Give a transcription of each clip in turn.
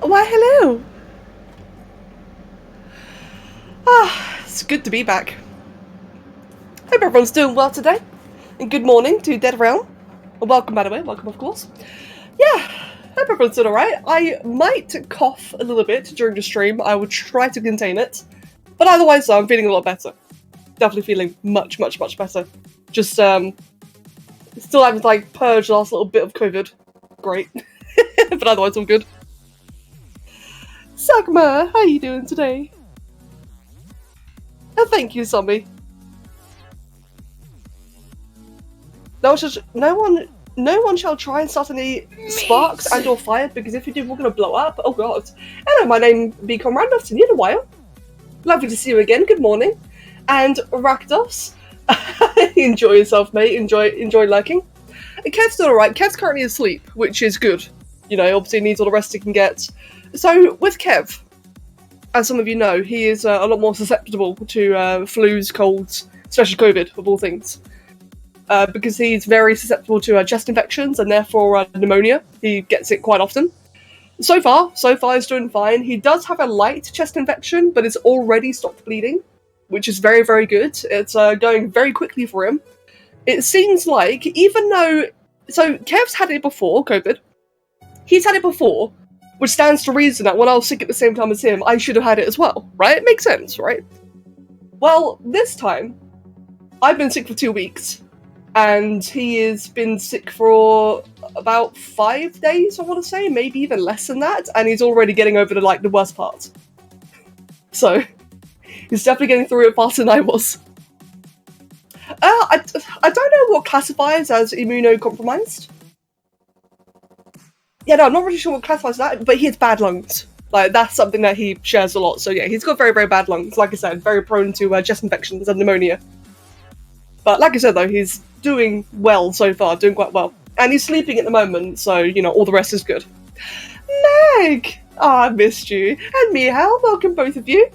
Why, hello! It's good to be back. Hope everyone's doing well today. And good morning to Dead Realm. And welcome, by the way. Welcome, of course. Yeah, hope everyone's doing alright. I might cough a little bit during the stream. I will try to contain it. But otherwise, I'm feeling a lot better. Definitely feeling much better. Just, still having to, like, purge the last little bit of COVID. Great. But otherwise, all good. Sagma, how are you doing today? Oh, thank you, Zombie. No one shall try and start any sparks and or fire, because if you do, we're gonna blow up. Oh god. Hello, my name be Comrade. I've seen you in a while. Lovely to see you again. Good morning. And Rakdos, enjoy yourself, mate. Enjoy lurking. And Kev's doing alright. Kev's currently asleep, which is good. You know, obviously needs all the rest he can get. So with Kev, as some of you know, he is a lot more susceptible to flus, colds, especially COVID, of all things. Because he's very susceptible to chest infections and therefore pneumonia. He gets it quite often. So far, he's doing fine. He does have a light chest infection, but it's already stopped bleeding, which is very, very good. It's going very quickly for him. It seems like, even though... So, Kev's had it before, COVID. He's had it before, which stands to reason that when I was sick at the same time as him, I should have had it as well, right? It makes sense, right? Well, this time, I've been sick for 2 weeks. And he has been sick for about 5 days, I want to say, maybe even less than that, and he's already getting over the worst part. So, he's definitely getting through it faster than I was. I don't know what classifies as immunocompromised. Yeah, no, I'm not really sure what classifies that, but he has bad lungs. Like, that's something that he shares a lot, so yeah, he's got very, very bad lungs. Like I said, very prone to chest infections and pneumonia. But like I said, though, he's doing well so far, doing quite well. And he's sleeping at the moment, so, you know, all the rest is good. Meg! Oh, I missed you. And Mihal, welcome both of you.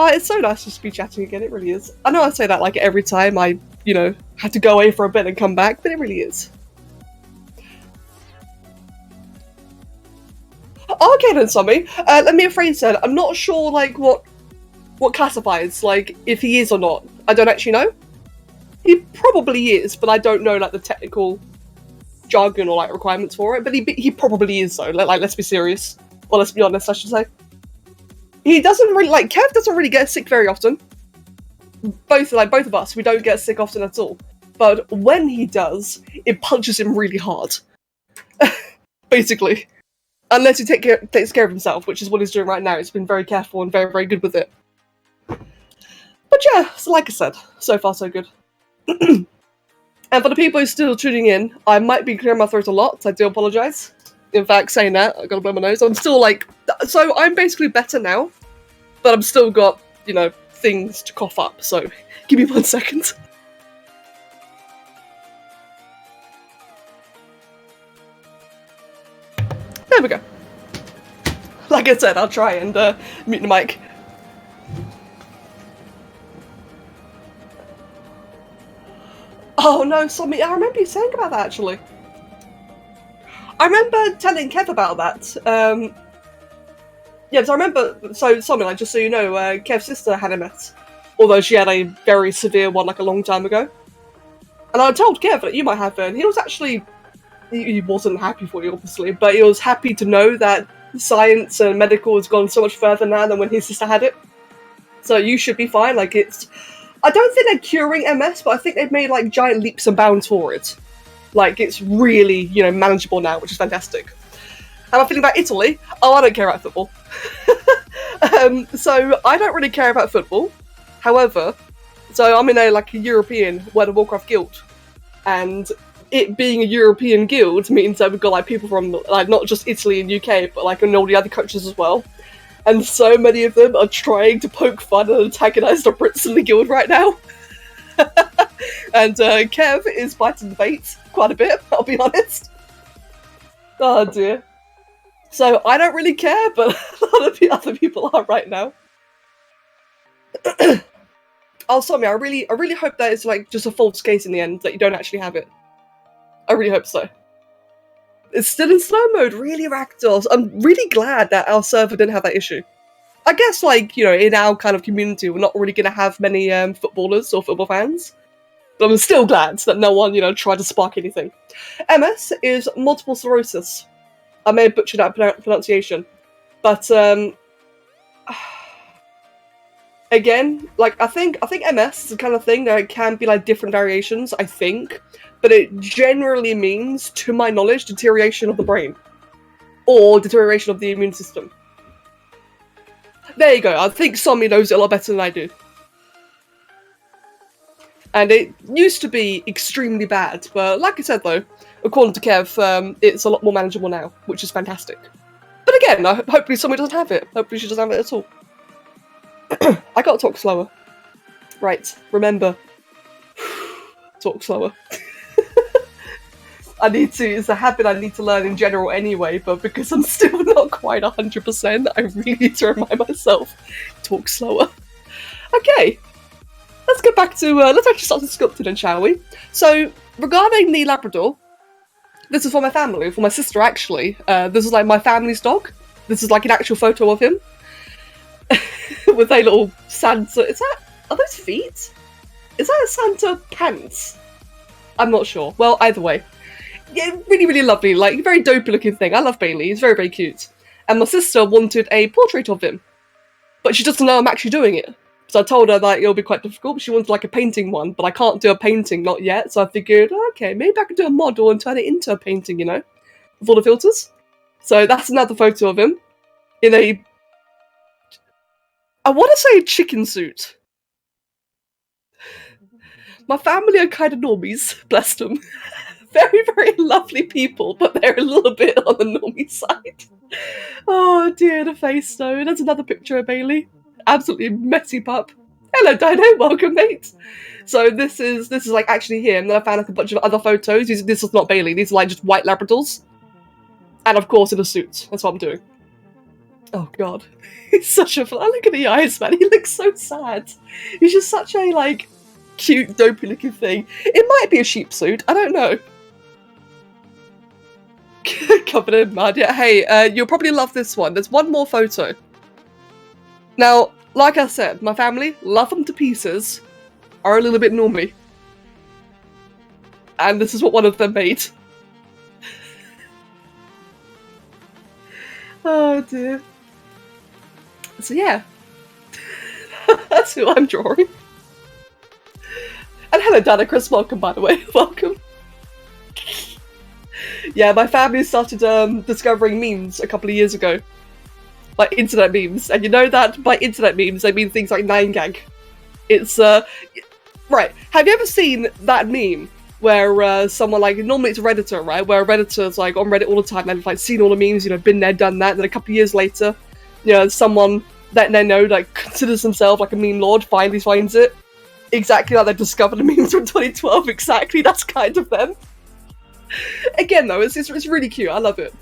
It's so nice just to be chatting again, it really is. I know I say that like every time I, you know, have to go away for a bit and come back, but it really is. Okay then, Sammy. Let me rephrase that. I'm not sure, like, what classifies, like, if he is or not. I don't actually know. He probably is, but I don't know, like, the technical jargon or, like, requirements for it. But he probably is, though. Like, let's be serious. Or let's be honest, I should say. He doesn't really, like, Kev doesn't really get sick very often. Both of us, we don't get sick often at all. But when he does, it punches him really hard. Basically. Unless he takes care of himself, which is what he's doing right now. He's been very careful and very, very good with it. But yeah, so like I said, so far so good. And for the people who are still tuning in, I might be clearing my throat a lot, so I do apologise. In fact, saying that, I gotta blow my nose. I'm still like... So I'm basically better now, but I've still got, you know, things to cough up, so give me 1 second. There we go. Like I said, I'll try and mute the mic. Oh no, Sommy, I remember you saying about that, actually. I remember telling Kev about that. Yeah, so I remember, so Sommy, like, just so you know, Kev's sister had MS. Although she had a very severe one, like, a long time ago. And I told Kev that you might have it, and he was actually... He wasn't happy for you, obviously, but he was happy to know that science and medical has gone so much further now than when his sister had it. So you should be fine, like, it's... I don't think they're curing MS, but I think they've made, like, giant leaps and bounds for it. Like, it's really, you know, manageable now, which is fantastic. How am I feeling about Italy? Oh, I don't care about football. So, I don't really care about football. However, so I'm in a European World of Warcraft guild. And it being a European guild means that we've got, like, people from, like, not just Italy and UK, but, like, in all the other countries as well. And so many of them are trying to poke fun and antagonize the Brits in the guild right now. And Kev is biting the bait quite a bit, I'll be honest. Oh dear. So I don't really care, but a lot of the other people are right now. Oh, sorry, I really hope that it's like just a false case in the end, that you don't actually have it. I really hope so. It's still in slow mode, really ragdoll. I'm really glad that our server didn't have that issue. I guess, like, you know, in our kind of community, we're not really going to have many footballers or football fans. But I'm still glad that no one, you know, tried to spark anything. MS is multiple sclerosis. I may have butchered that pronunciation. But, again, like, I think MS is the kind of thing that it can be, like, different variations, I think. But it generally means, to my knowledge, deterioration of the brain. Or deterioration of the immune system. There you go, I think Somi knows it a lot better than I do. And it used to be extremely bad, but like I said though, according to Kev, it's a lot more manageable now, which is fantastic. But again, hopefully Somi doesn't have it. Hopefully she doesn't have it at all. I gotta talk slower. Right, remember. Talk slower. It's a habit I need to learn in general anyway, but because I'm still not quite 100%, I really need to remind myself, talk slower. Okay, let's get back to, let's actually start the sculpting then, shall we? So, regarding the Labrador, this is for my family, for my sister actually. This is like my family's dog. This is like an actual photo of him. With a little Santa, are those feet? Is that a Santa pants? I'm not sure. Well, either way. Yeah, really, really lovely, like, very dopey looking thing. I love Bailey, he's very, very cute. And my sister wanted a portrait of him. But she doesn't know I'm actually doing it. So I told her that it'll be quite difficult, but she wanted like a painting one, but I can't do a painting, not yet. So I figured, okay, maybe I could do a model and turn it into a painting, you know? With all the filters. So that's another photo of him. In a... I want to say a chicken suit. My family are kind of normies, bless them. Very, very lovely people, but they're a little bit on the normie side. Oh dear, the face though. There's another picture of Bailey. Absolutely messy pup. Hello Dino, welcome mate. So this is like actually him. Then I found like a bunch of other photos. This is not Bailey, these are like just white Labradors. And of course in a suit. That's what I'm doing. Oh god. He's such a fun. Look at the eyes, man. He looks so sad. He's just such a like cute, dopey looking thing. It might be a sheep suit, I don't know. Covered in mud. Yeah, hey, you'll probably love this one. There's one more photo. Now, like I said, my family, love them to pieces, are a little bit normie. And this is what one of them made. Oh dear. So yeah. That's who I'm drawing. And hello Dana Chris, welcome by the way, welcome. Yeah, my family started discovering memes a couple of years ago. Like internet memes. And you know that by internet memes they mean things like 9gag. It's right, have you ever seen that meme where someone like, normally it's a Redditor, right? Where a Redditor's like on Reddit all the time and they've like seen all the memes, you know, been there, done that, and then a couple of years later, you know, someone that they know like considers themselves like a meme lord finally finds it. Exactly like they discovered the memes from 2012, exactly, that's kind of them. Again though, it's really cute, I love it.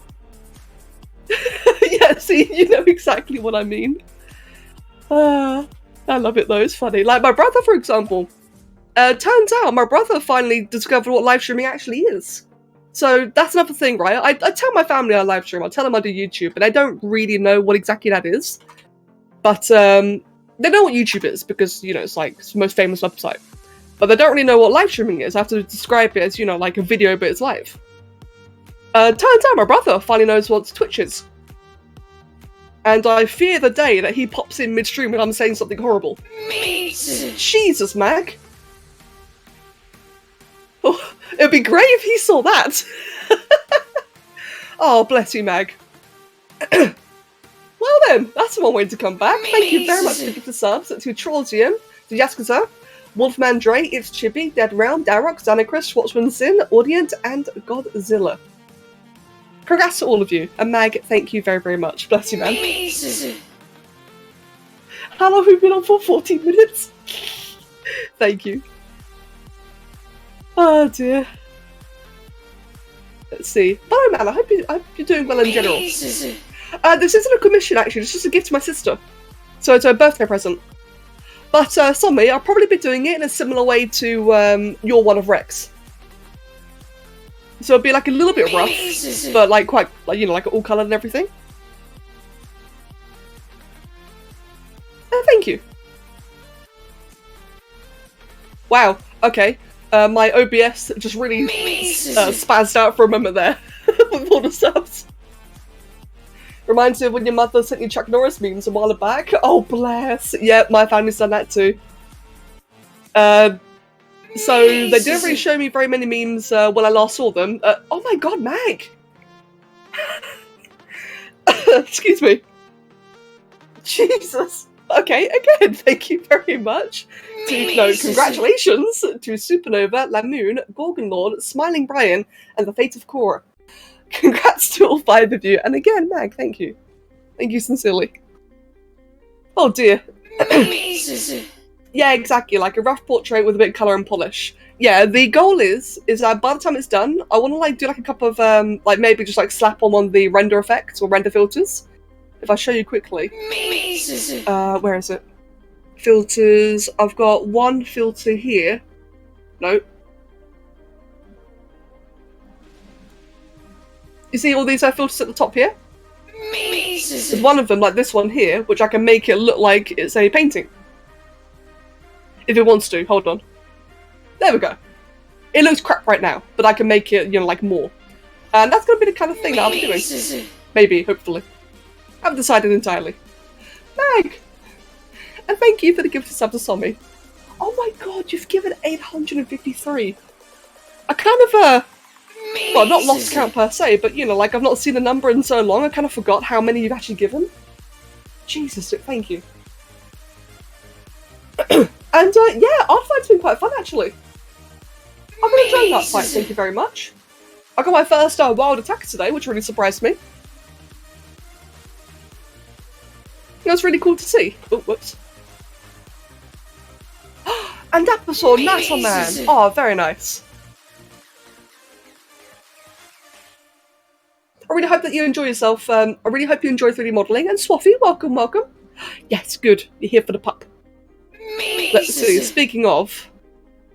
Yeah, see, you know exactly what I mean. I love it though, it's funny. Like my brother, for example, turns out my brother finally discovered what live streaming actually is. So that's another thing, right? I tell my family I live stream, I tell them I do YouTube, and they don't really know what exactly that is. But they know what YouTube is because, you know, it's like it's the most famous website. But they don't really know what live streaming is. I have to describe it as, you know, like a video but it's live. Turns out my brother finally knows what Twitch is. And I fear the day that he pops in midstream when I'm saying something horrible. Jesus, Mag. Oh, it'd be great if he saw that. Oh, bless you, Mag. Well then, that's one way to come back. Thank you very much for the subs to Trollsium, to Yaskaza, Wolfman Dre, It's Chippy, Dead Realm, Darrock, Xanacris, Watchman Sin, Audient, and Godzilla. Congrats to all of you, and Mag, thank you very, very much. Bless you, man. How long have we been on for? 14 minutes? Thank you. Oh dear. Let's see. Bye, man. I hope you're doing well in general. This isn't a commission, actually. It's just a gift to my sister. So it's a birthday present. But, Somi, I'll probably be doing it in a similar way to your one of Rex. So it'll be like a little bit rough, but like quite, like, you know, like all coloured and everything. Thank you. Wow, okay. My OBS just really spazzed out for a moment there with all the subs. Reminds me of when your mother sent you Chuck Norris memes a while back. Oh, bless. Yeah, my family's done that too. So they didn't really show me very many memes when I last saw them. Oh my god, Mag! Excuse me. Jesus. Okay, again, thank you very much. Congratulations to Supernova, Lamoon, Gorgonlord, Smiling Brian, and the Fate of Cora. Congrats to all 5 of you, and again, Mag, thank you. Thank you sincerely. Oh dear. Yeah, exactly, like a rough portrait with a bit of colour and polish. Yeah, the goal is that by the time it's done, I want to like do like a couple of like maybe just like slap on one of the render effects or render filters. If I show you quickly. Where is it? Filters. I've got one filter here. No. You see all these filters at the top here? There's one of them, like this one here, which I can make it look like it's a painting. If it wants to. Hold on. There we go. It looks crap right now, but I can make it, you know, like more. And that's going to be the kind of thing that I'll be doing. Maybe, hopefully. I haven't decided entirely. Mag! And thank you for the gift of sub to Somi. Oh my god, you've given 853. I kind of, well, not lost count per se, but you know, like I've not seen a number in so long, I kind of forgot how many you've actually given. Jesus, thank you. And yeah, Art Fight's been quite fun actually. I've been enjoying Art Fight, thank you very much. I got my first wild attack today, which really surprised me. It was really cool to see. Oh, whoops. And Applesauce, nice one, man. Oh, very nice. I really hope that you enjoy yourself. I really hope you enjoy 3D modelling. And Swaffy, welcome, welcome. Yes, good. You're here for the pup. Let's see. Speaking of,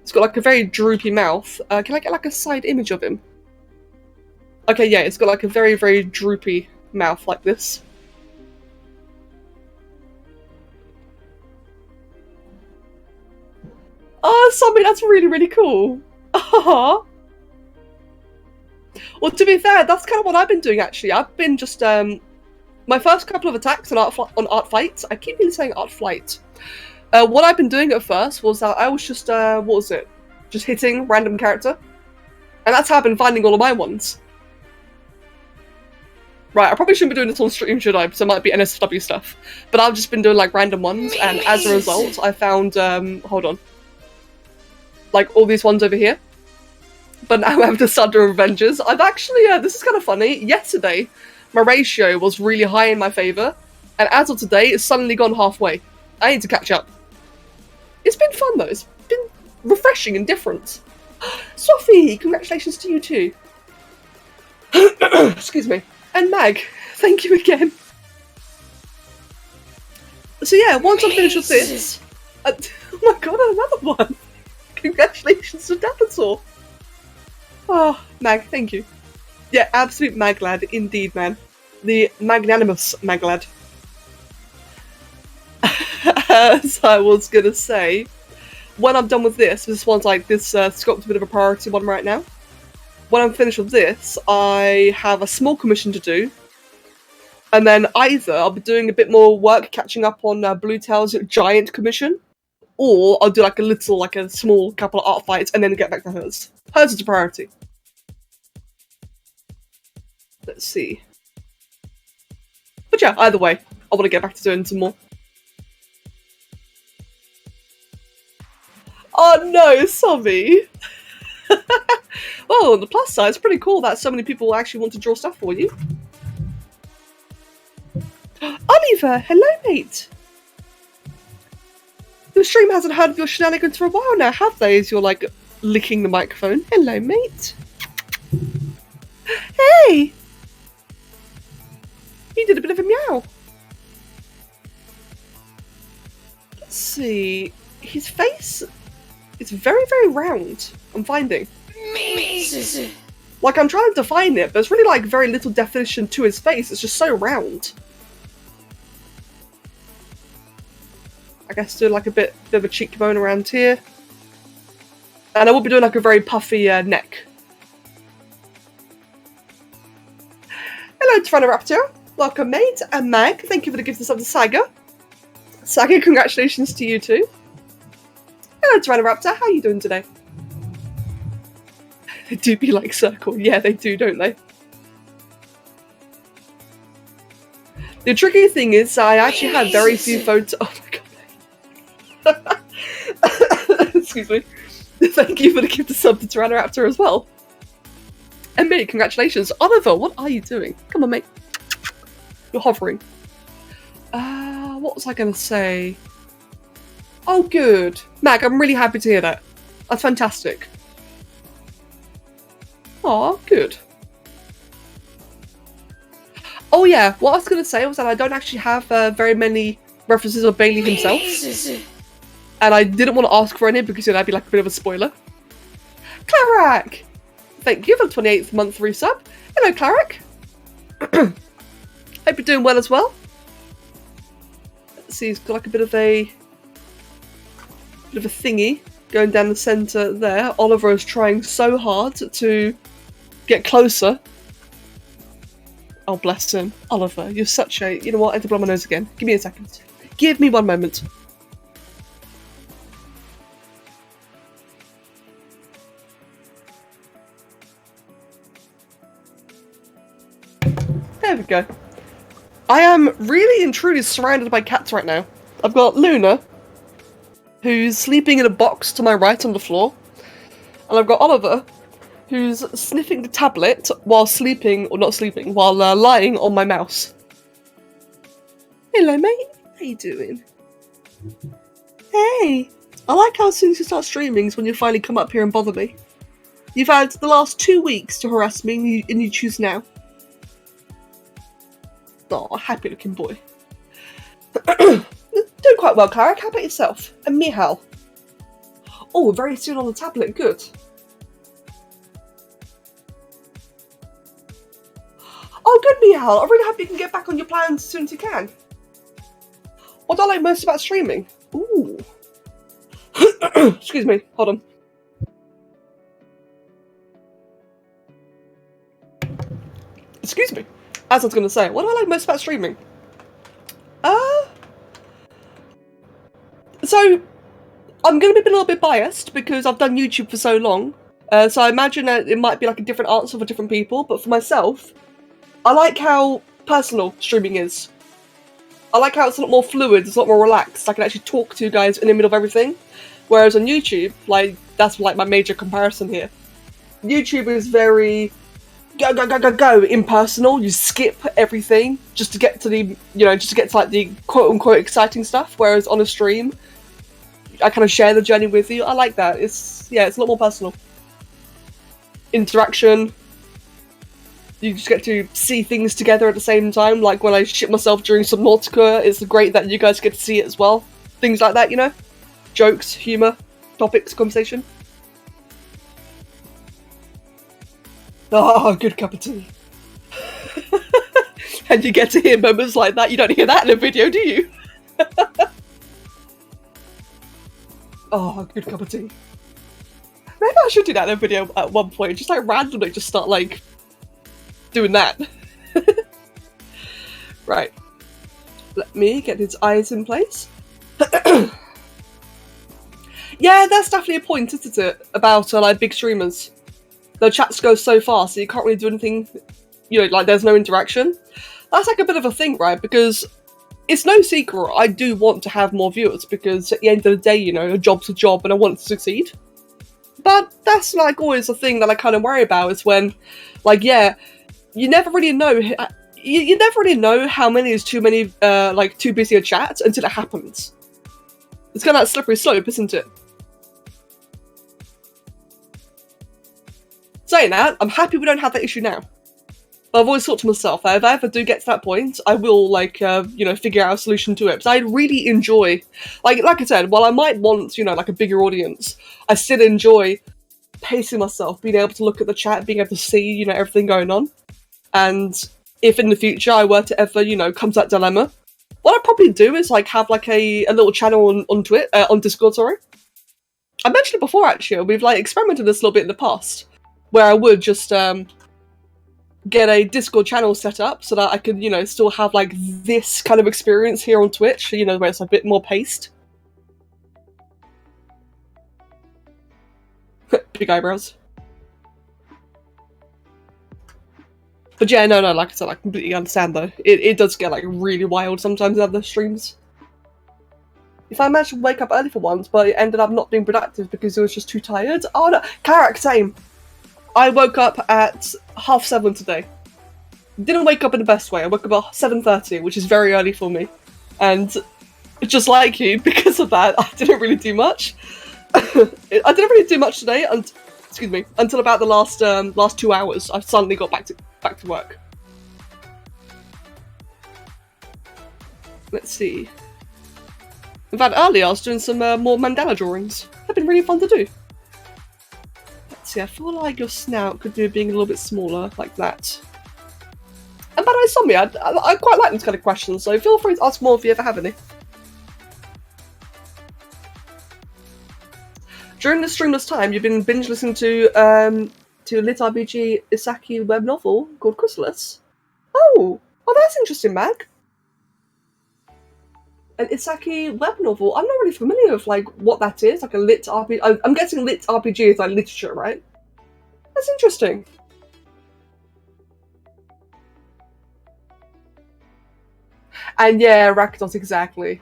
it's got like a very droopy mouth. Can I get like a side image of him? Okay, yeah, it's got like a very, very droopy mouth like this. Oh, Zombie, that's really, really cool. Aww. Well, to be fair, that's kind of what I've been doing, actually. I've been just, my first couple of attacks on Art Fight, I keep really saying Art Flight. What I've been doing at first was that I was just, what was it? Just hitting random character. And that's how I've been finding all of my ones. Right, I probably shouldn't be doing this on stream, should I? Because it might be NSFW stuff. But I've just been doing, like, random ones, and as a result, I found, hold on. Like, all these ones over here. But now I have the Thunder Avengers. I've actually, this is kind of funny. Yesterday, my ratio was really high in my favour. And as of today, it's suddenly gone halfway. I need to catch up. It's been fun, though. It's been refreshing and different. Sophie, congratulations to you, too. Excuse me. And Mag, thank you again. So yeah, once I'm finished with this... oh my god, another one! Congratulations to Dapasaur! Oh, Mag, thank you. Yeah, absolute Maglad, indeed, man. The magnanimous Maglad. As I was gonna say, when I'm done with this one's like, this sculpt's a bit of a priority one right now. When I'm finished with this, I have a small commission to do. And then either I'll be doing a bit more work catching up on Blue Tail's giant commission, or I'll do like a little, like a small couple of art fights and then get back to hers. Hers is a priority. Let's see. But yeah, either way, I want to get back to doing some more. Oh no, Sobby! Well, on the plus side, it's pretty cool that so many people actually want to draw stuff for you. Oliver, hello mate! Your stream hasn't heard of your shenanigans for a while now, have they? As you're like licking the microphone. Hello mate! Hey! He did a bit of a meow. Let's see. His face is very, very round, I'm finding. Like, I'm trying to define it, but it's really, like, very little definition to his face. It's just so round. I guess do, like, a bit of a cheekbone around here. And I will be doing, like, a very puffy neck. Hello, Tyrannoraptor. Welcome, mate. And Mag, thank you for the gift of the Saga. Saga, congratulations to you too. Hello, Tyrannoraptor. How are you doing today? They do be like circle. Yeah, they do, don't they? The tricky thing is, I actually had very few photos. Oh my god. Excuse me. Thank you for the gift of sub to Tyrannoraptor as well. And mate, congratulations. Oliver, what are you doing? Come on, mate. You're hovering. What was I going to say? Oh, good. Mag, I'm really happy to hear that. That's fantastic. Oh, good. Oh yeah, what I was going to say was that I don't actually have very many references of Bailey himself. And I didn't want to ask for any because that'd be like a bit of a spoiler. Clarac! Thank you for the 28th month resub. Hello, Clarac. Hope you're doing well as well. Let's see, he's got like a bit of a thingy going down the centre there. Oliver is trying so hard to get closer. Oh, bless him. Oliver, you're such a... You know what? I have to blow my nose again. Give me a second. Give me one moment. There we go. I am really and truly surrounded by cats right now. I've got Luna, who's sleeping in a box to my right on the floor. And I've got Oliver, who's sniffing the tablet while sleeping, or not sleeping, while lying on my mouse. Hello, mate. How you doing? Hey. I like how as soon as you start streaming is when you finally come up here and bother me. You've had the last 2 weeks to harass me, and you choose now. Oh, happy looking boy. Doing quite well, Clarac. How about yourself? And Mihal? Oh, very soon on the tablet. Good. Oh, good, Mihal. I really hope you can get back on your plans as soon as you can. What do I like most about streaming? Ooh. Excuse me. Hold on. Excuse me. As I was going to say, what do I like most about streaming? So, I'm going to be a little bit biased because I've done YouTube for so long. So I imagine that it might be like a different answer for different people. But for myself, I like how personal streaming is. I like how it's a lot more fluid, it's a lot more relaxed. I can actually talk to you guys in the middle of everything. Whereas on YouTube, like, that's like my major comparison here. YouTube is very... go, impersonal. You skip everything just to get to the, just to get to like the quote-unquote exciting stuff, whereas on a stream, I kind of share the journey with you. I like that. It's a lot more personal. Interaction. You just get to see things together at the same time, like when I shit myself during Subnautica, it's great that you guys get to see it as well. Things like that, Jokes, humour, topics, conversation. Oh, good cup of tea. And you get to hear moments like that. You don't hear that in a video, do you? Oh, good cup of tea. Maybe I should do that in a video at one point. Just like randomly just start like doing that. Right. Let me get his eyes in place. Yeah, that's definitely a point, isn't it? About like big streamers. The chats go so fast, so you can't really do anything, like there's no interaction. That's like a bit of a thing, right? Because it's no secret, I do want to have more viewers, because at the end of the day, a job's a job and I want to succeed. But that's like always a thing that I kind of worry about, is when, like, yeah, you never really know, you never really know how many is too many, like, too busy a chat until it happens. It's kind of that slippery slope, isn't it? Saying that, I'm happy we don't have that issue now. But I've always thought to myself, if I ever do get to that point, I will, like, figure out a solution to it. Because I really enjoy, like I said, while I might want, like a bigger audience, I still enjoy pacing myself, being able to look at the chat, being able to see, you know, everything going on. And if in the future I were to ever, you know, come to that dilemma, what I'd probably do is like have like a little channel on Discord, sorry. I mentioned it before actually, we've like experimented this a little bit in the past, where I would just get a Discord channel set up so that I could, you know, still have like this kind of experience here on Twitch, you know, where it's a bit more paced. Big eyebrows. But yeah, no, like I said, I completely understand though. It does get like really wild sometimes on the streams. If I managed to wake up early for once, but it ended up not being productive because I was just too tired. Oh no, Karak, same. I woke up at 7:30 today. Didn't wake up in the best way. I woke up at 7:30, which is very early for me. And just like you, because of that, I didn't really do much. I didn't really do much today, until about the last 2 hours. I suddenly got back to work. Let's see. In fact, earlier I was doing some more mandala drawings. They've been really fun to do. Let's see, I feel like your snout could do being a little bit smaller, like that. And by the way, Zombie, I quite like these kind of questions, so feel free to ask more if you ever have any. During this streamless time, you've been binge listening to Lit RPG Isaki web novel called Chrysalis. Oh, that's interesting, Mag. An Isaki web novel. I'm not really familiar with like what that is. Like a lit RPG. I'm guessing lit RPG is like literature, right? That's interesting. And yeah, Rakdos, exactly.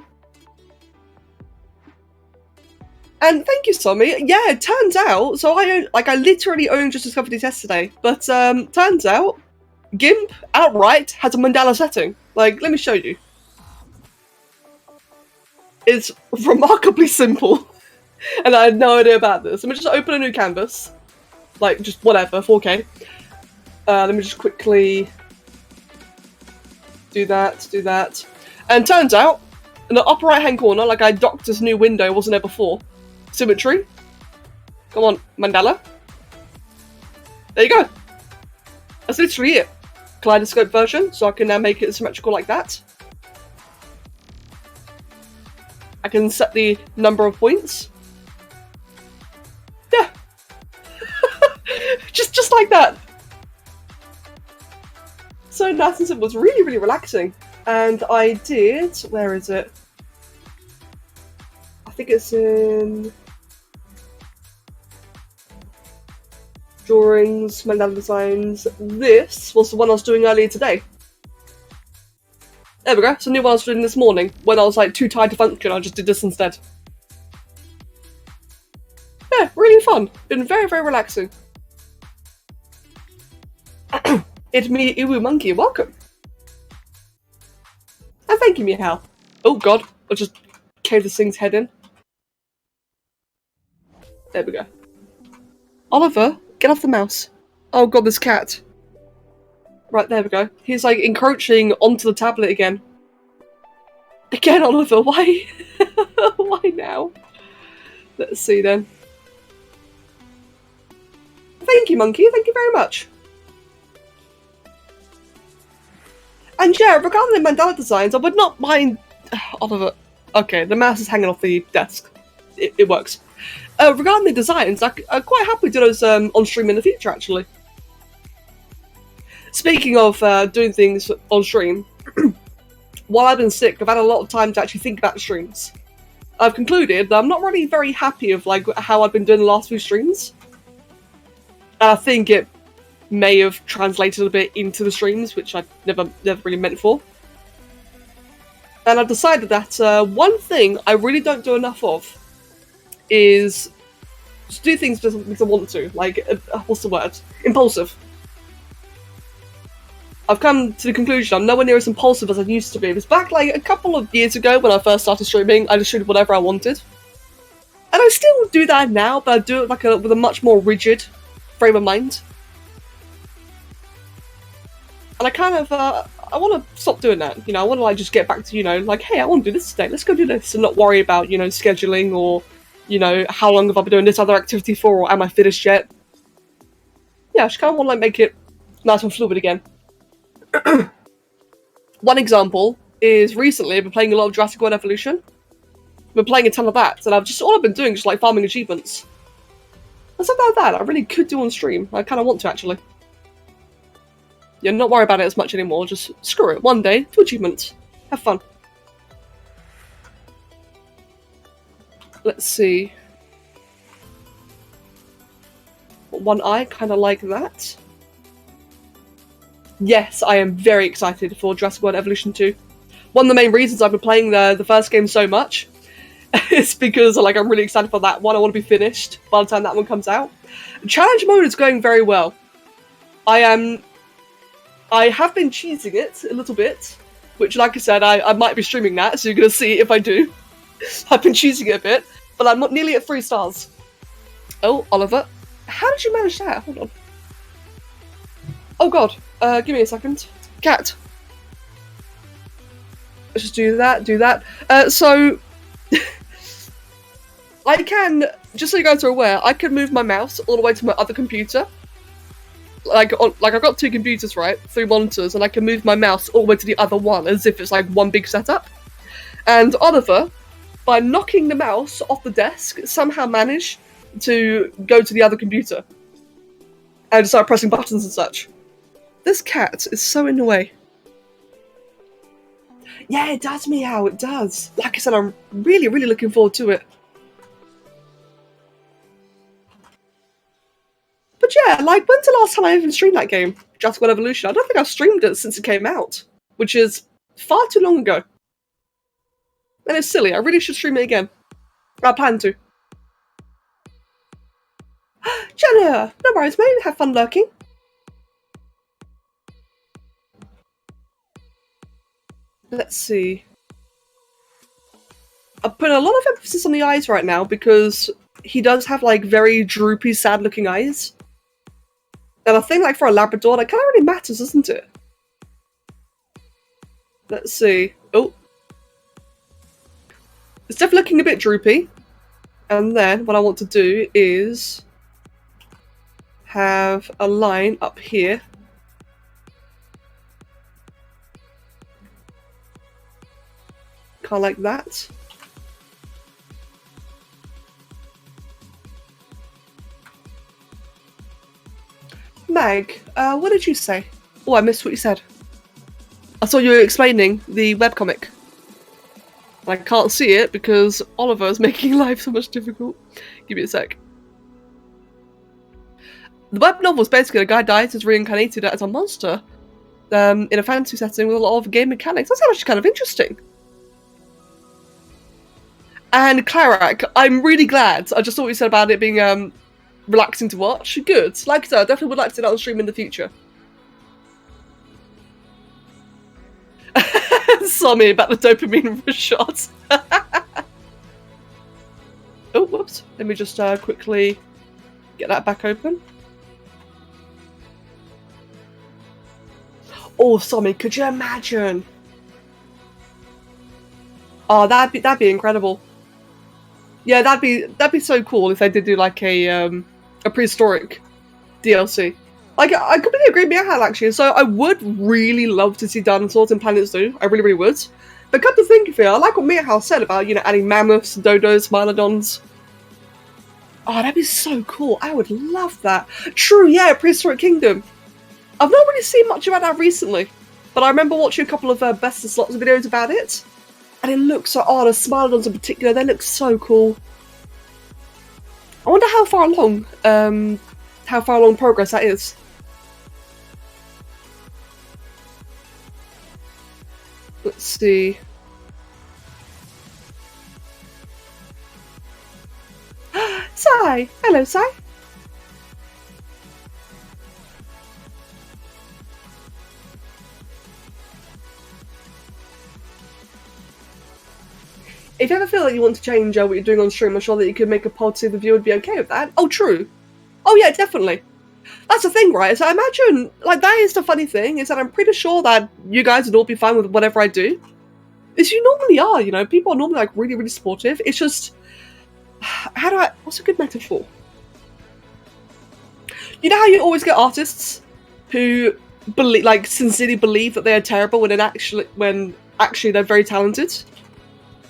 And thank you, Tommy. Yeah, it turns out, so I literally only just discovered this yesterday, but turns out, GIMP outright has a mandala setting. Like, let me show you. It's remarkably simple, and I had no idea about this. Let me just open a new canvas, like just whatever, 4K. Let me just quickly do that, and turns out, in the upper right-hand corner, like I docked this new window, wasn't there before. Symmetry. Come on, mandala. There you go. That's literally it. Kaleidoscope version, so I can now make it symmetrical like that. I can set the number of points. Yeah. just like that. So nice and simple. It was really, really relaxing. And I did, where is it? I think it's in drawings, mandala designs. This was the one I was doing earlier today. There we go. It's a new one I was doing this morning. When I was like too tired to function, I just did this instead. Yeah, really fun. Been very, very relaxing. It's me, Iwu Monkey. Welcome. And thank you, Mihal. Oh god, I just caved this thing's head in. There we go. Oliver, get off the mouse. Oh god, this cat. Right, there we go. He's like encroaching onto the tablet again. Again, Oliver, why? Why now? Let's see then. Thank you, Monkey. Thank you very much. And yeah, regarding the mandala designs, I would not mind... Oliver... Okay, the mouse is hanging off the desk. It works. Regarding the designs, I'm quite happy to do those on stream in the future, actually. Speaking of doing things on stream, while I've been sick, I've had a lot of time to actually think about the streams. I've concluded that I'm not really very happy with like how I've been doing the last few streams. And I think it may have translated a bit into the streams, which I never really meant for. And I've decided that one thing I really don't do enough of is just do things because I want to. Like, what's the word? Impulsive. I've come to the conclusion I'm nowhere near as impulsive as I used to be. It was back like a couple of years ago when I first started streaming, I just streamed whatever I wanted. And I still do that now, but I do it like with a much more rigid frame of mind. And I kind of, I want to stop doing that. You know, I want to like just get back to, you know, like, hey, I want to do this today. Let's go do this, and not worry about, you know, scheduling or you know, how long have I been doing this other activity for, or am I finished yet? Yeah, I just kind of want to like make it nice and fluid again. One example is recently I've been playing a lot of Jurassic World Evolution. I've been playing a ton of that, and all I've been doing is like farming achievements. And something like that I really could do on stream. I kind of want to actually. Yeah, not worry about it as much anymore. Just screw it. One day, 2 achievements. Have fun. Let's see. One eye, kind of like that. Yes, I am very excited for Jurassic World Evolution 2. One of the main reasons I've been playing the first game so much is because like I'm really excited for that one. I want to be finished by the time that one comes out. Challenge mode is going very well. I have been cheesing it a little bit, which, like I said, I might be streaming that, so you're going to see if I do. I've been cheesing it a bit, but I'm nearly at 3 stars. Oh, Oliver. How did you manage that? Hold on. Oh god, give me a second. Cat. Let's just do that. So, I can, just so you guys are aware, I can move my mouse all the way to my other computer. Like I've got 2 computers, right? 3 monitors, and I can move my mouse all the way to the other one as if it's like one big setup. And Oliver, by knocking the mouse off the desk, somehow managed to go to the other computer and start pressing buttons and such. This cat is so in the way. Yeah, it does meow, it does. Like I said, I'm really, really looking forward to it. But yeah, like, when's the last time I even streamed that game? Jurassic World Evolution? I don't think I've streamed it since it came out, which is far too long ago. And it's silly, I really should stream it again. I plan to. Jenna! No worries, mate, have fun lurking. Let's see. I'm putting a lot of emphasis on the eyes right now because he does have like very droopy, sad looking eyes. And I think like for a Labrador, that kind of really matters, doesn't it? Let's see. Oh. It's definitely looking a bit droopy. And then what I want to do is have a line up here. Kind of like that. Meg, what did you say? Oh, I missed what you said. I saw you explaining the webcomic. I can't see it because Oliver is making life so much difficult. Give me a sec. The web novel is basically a guy dies, is reincarnated as a monster in a fantasy setting with a lot of game mechanics. That's actually kind of interesting. And Clarak, I'm really glad. I just thought what you said about it being relaxing to watch. Good. Like I said, I definitely would like to see that on stream in the future. Sommy about the dopamine rush shot. Oh, whoops. Let me just quickly get that back open. Oh, Sommy, could you imagine? Oh, that'd be incredible. Yeah, that'd be so cool if they did do like a prehistoric DLC. Like, I completely agree with Meowhowl, actually. So I would really love to see dinosaurs in Planet Zoo. I really, really would. But come to think of it, I like what Meowhowl said about, you know, adding mammoths, dodos, mylodons. Oh, that'd be so cool. I would love that. True, yeah, Prehistoric Kingdom. I've not really seen much about that recently. But I remember watching a couple of Best of Slots videos about it. And it looks so, oh, the Smilodons in particular, they look so cool. I wonder how far along progress that is. Let's see. Sai! Hello, Sai! If you ever feel like you want to change what you're doing on stream, I'm sure that you could make a pod so the viewer would be okay with that. Oh, true. Oh, yeah, definitely. That's the thing, right? So I imagine, like, that is the funny thing, is that I'm pretty sure that you guys would all be fine with whatever I do. As you normally are, you know, people are normally, like, really, really supportive. It's just, what's a good metaphor? You know how you always get artists who sincerely believe that they are terrible when actually they're very talented?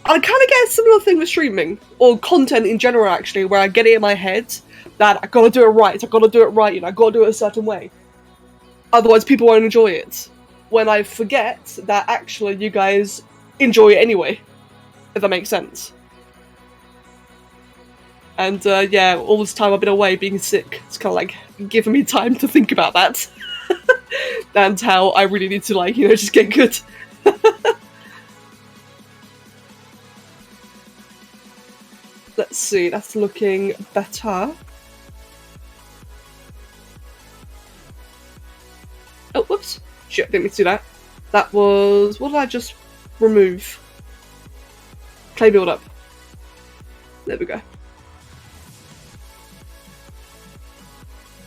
I kind of get a similar thing with streaming, or content in general actually, where I get it in my head that I gotta do it right, I gotta do it a certain way. Otherwise people won't enjoy it. When I forget that actually you guys enjoy it anyway, if that makes sense. And yeah, all this time I've been away being sick, it's kind of like giving me time to think about that. And how I really need to just get good. Let's see, that's looking better. Oh, whoops. Shit, didn't mean to do that. That was... what did I just remove? Clay build up. There we go.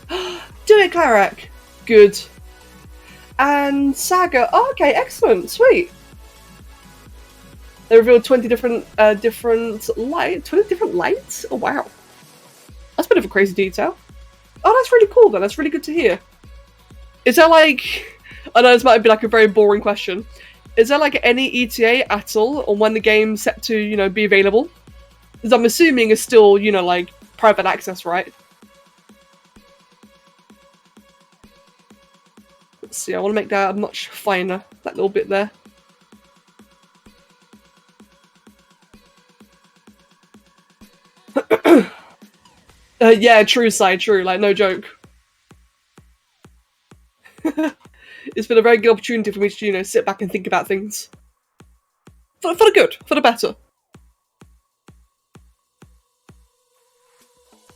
Do it, Clarak! Good. And Saga. Oh, okay, excellent. Sweet. They revealed 20 different lights. 20 different lights? Oh, wow. That's a bit of a crazy detail. Oh, that's really cool then. That's really good to hear. Is there like... I know this might be like a very boring question. Is there like any ETA at all on when the game's set to, be available? Because I'm assuming it's still, like private access, right? Let's see, I want to make that much finer, that little bit there. Yeah, true, like no joke. It's been a very good opportunity for me to, sit back and think about things. For the good, for the better.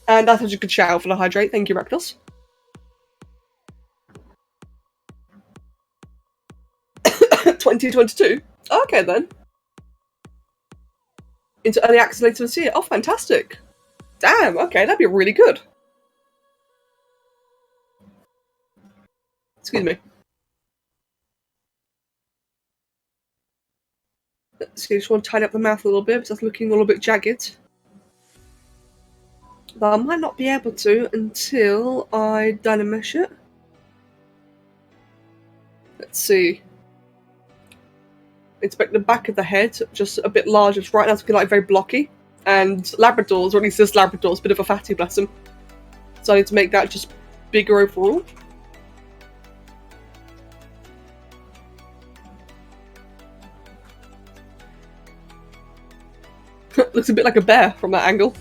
And that's such a good shout for the hydrate. Thank you, Rakdos. $2022? Okay then. Into early access later this year. Oh, fantastic. Damn, okay, that'd be really good. Excuse me. Just want to tidy up the mouth a little bit because that's looking a little bit jagged. But I might not be able to until I dynamesh it. Let's see. Inspect the back of the head, just a bit larger. Right now it's looking like very blocky. And Labradors, or at least this Labrador's a bit of a fatty, bless him. So I need to make that just bigger overall. Looks a bit like a bear from that angle.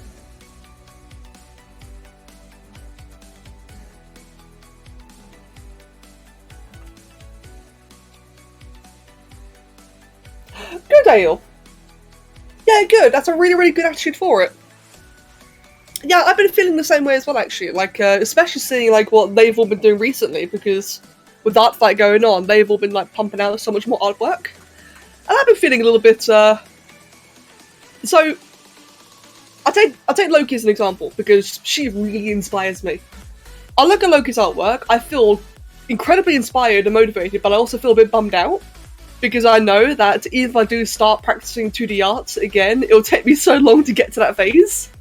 Good, Ale. Yeah, good. That's a really, really good attitude for it. Yeah, I've been feeling the same way as well, actually. Like, especially seeing like what they've all been doing recently, because with Artfight going on, they've all been like pumping out so much more artwork, and I've been feeling a little bit. So, I take Loki as an example because she really inspires me. I look at Loki's artwork, I feel incredibly inspired and motivated, but I also feel a bit bummed out. Because I know that even if I do start practicing 2D art again, it'll take me so long to get to that phase.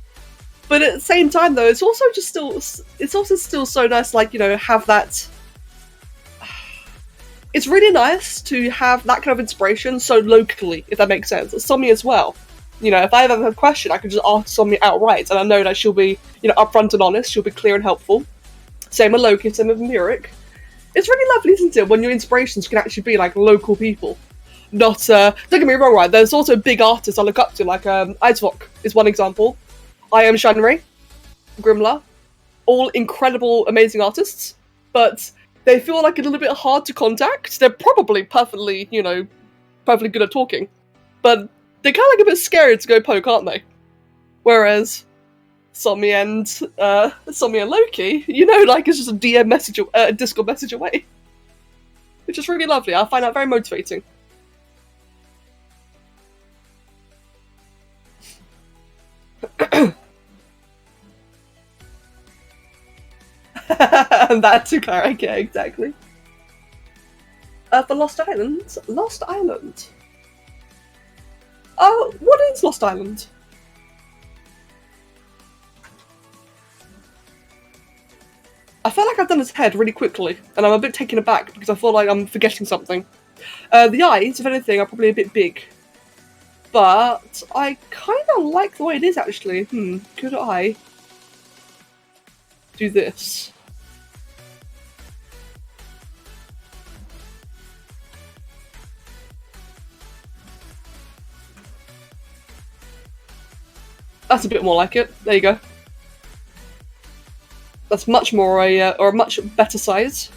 But at the same time, though, it's also still so nice, like, have that. It's really nice to have that kind of inspiration so locally, if that makes sense. Somi as well. If I ever have a question, I can just ask Somi outright, and I know that she'll be, upfront and honest. She'll be clear and helpful. Same with Loki, same with Murik. It's really lovely, isn't it, when your inspirations can actually be, like, local people. Not, don't get me wrong, right, there's also big artists I look up to, like, Icevok is one example. I Am Shanri, Grimla, all incredible, amazing artists, but they feel like a little bit hard to contact. They're probably perfectly, perfectly good at talking, but they're kind of like a bit scary to go poke, aren't they? Whereas Somi and Loki, it's just a DM message, a Discord message away. Which is really lovely. I find that very motivating. And that too, Clara. Yeah, exactly. For Lost Island? Lost Island? Oh, what is Lost Island? I feel like I've done his head really quickly, and I'm a bit taken aback because I feel like I'm forgetting something. The eyes, if anything, are probably a bit big. But I kind of like the way it is, actually. Could I do this? That's a bit more like it. There you go. That's much more or a much better size.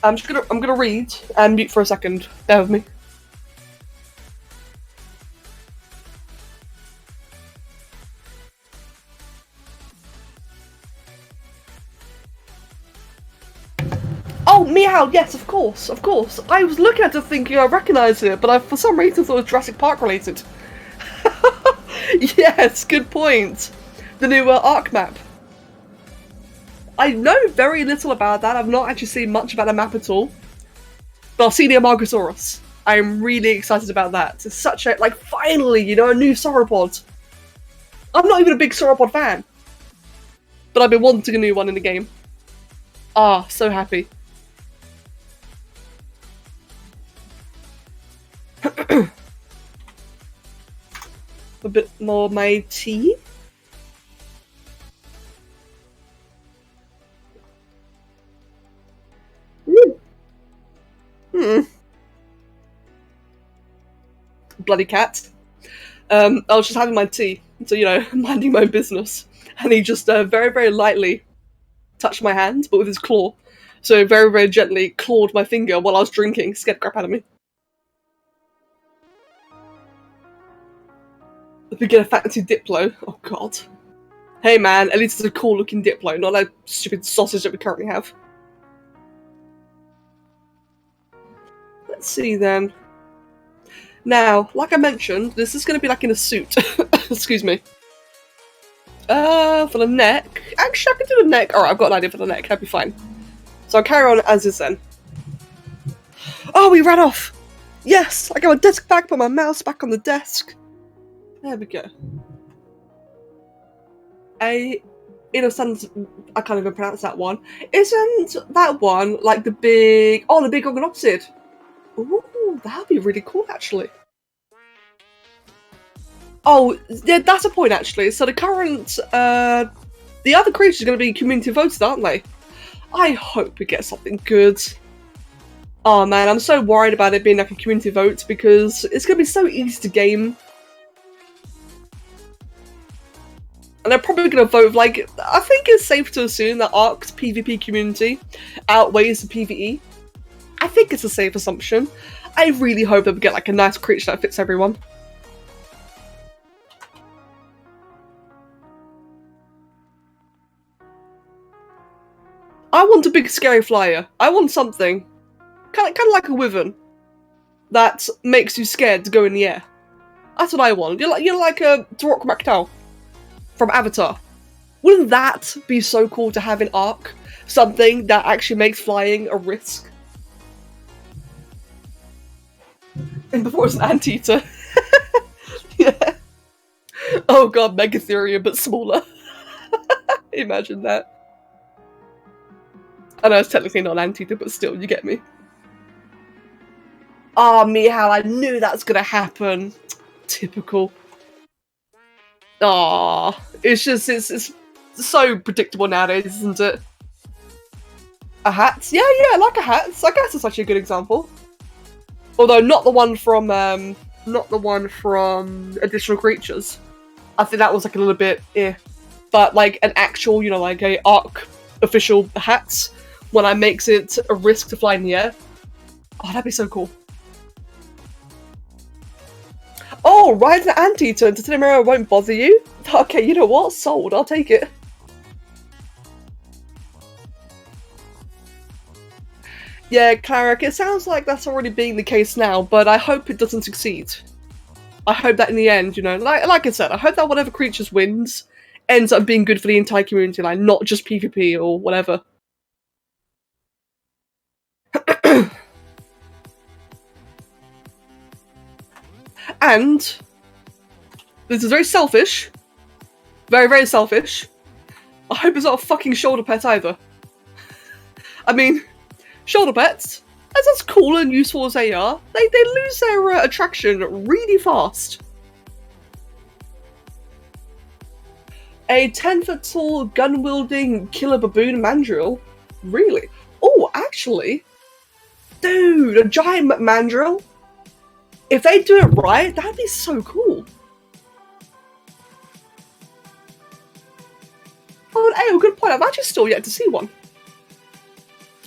I'm gonna read and mute for a second. Bear with me. Oh, meow! Yes, of course, of course. I was looking at it thinking I recognised it, but I for some reason thought it was Jurassic Park related. Yes, good point. The new Ark map. I know very little about that. I've not actually seen much about the map at all. But I've seen the Amargasaurus. I'm really excited about that. It's such a, like, finally, you know, a new sauropod. I'm not even a big sauropod fan. But I've been wanting a new one in the game. Ah, so happy. A bit more my tea. Bloody cat. I was just having my tea, so, you know, minding my own business. And he just very, very lightly touched my hand, but with his claw. So very, very gently clawed my finger while I was drinking, scared the crap out of me. If we get a fancy Diplo, oh god. Hey man, at least it's a cool looking Diplo, not that stupid sausage that we currently have. Let's see then. Now, like I mentioned, this is going to be like in a suit. Excuse me. For the neck... Actually, I can do the neck. Alright, I've got an idea for the neck. That'd be fine. So I'll carry on as is then. Oh, we ran off! Yes! I got my desk back, put my mouse back on the desk. There we go. Innocent... I can't even pronounce that one. Isn't that one like the big... Oh, the big organopsid. Ooh, that'd be really cool, actually. Oh, yeah, that's a point, actually. So the current, the other creatures are going to be community voted, aren't they? I hope we get something good. Oh man, I'm so worried about it being like a community vote because it's going to be so easy to game. And they're probably going to vote, like, I think it's safe to assume that Ark's PvP community outweighs the PvE. I think it's a safe assumption. I really hope that we get like a nice creature that fits everyone. I want a big scary flyer. I want something kind of like a wyvern that makes you scared to go in the air. That's what I want. You're like a Dorok Mactau from Avatar. Wouldn't that be so cool to have in Ark? Something that actually makes flying a risk. And before it's an anteater. Yeah. Oh god, Megatherium, but smaller. Imagine that. I know it's technically not an anteater, but still, you get me. Oh, Mihal, I knew that's gonna happen. Typical. Aww. It's so predictable nowadays, isn't it? A hat? Yeah, I like a hat. I guess it's actually a good example. Although not the one from Additional Creatures. I think that was like a little bit but like an actual, you know, like a Ark official hat, when I makes it a risk to fly in the air. Oh, that'd be so cool. Oh, ride an anteater into Cinemero won't bother you? Okay, you know what? Sold. I'll take it. Yeah, Cleric, it sounds like that's already being the case now, but I hope it doesn't succeed. I hope that in the end, you know, like I said, I hope that whatever creatures wins ends up being good for the entire community, like not just PvP or whatever. And this is very selfish, very, very selfish, I hope it's not a fucking shoulder pet either. I mean, shoulder pets, as cool and useful as they are, they lose their attraction really fast. A 10-foot tall, gun-wielding killer baboon mandrill? Really? Oh, actually, dude, a giant mandrill? If they do it right, that'd be so cool. Oh, and hey, good point. I've actually still yet to see one.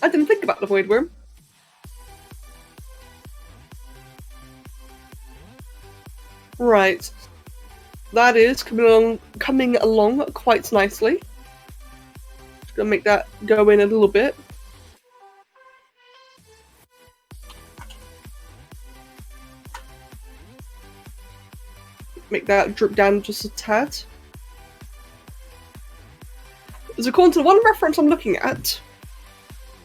I didn't think about the Void Worm. Right. That is coming along quite nicely. Just gonna make that go in a little bit. Make that drip down just a tad. As according to the one reference I'm looking at,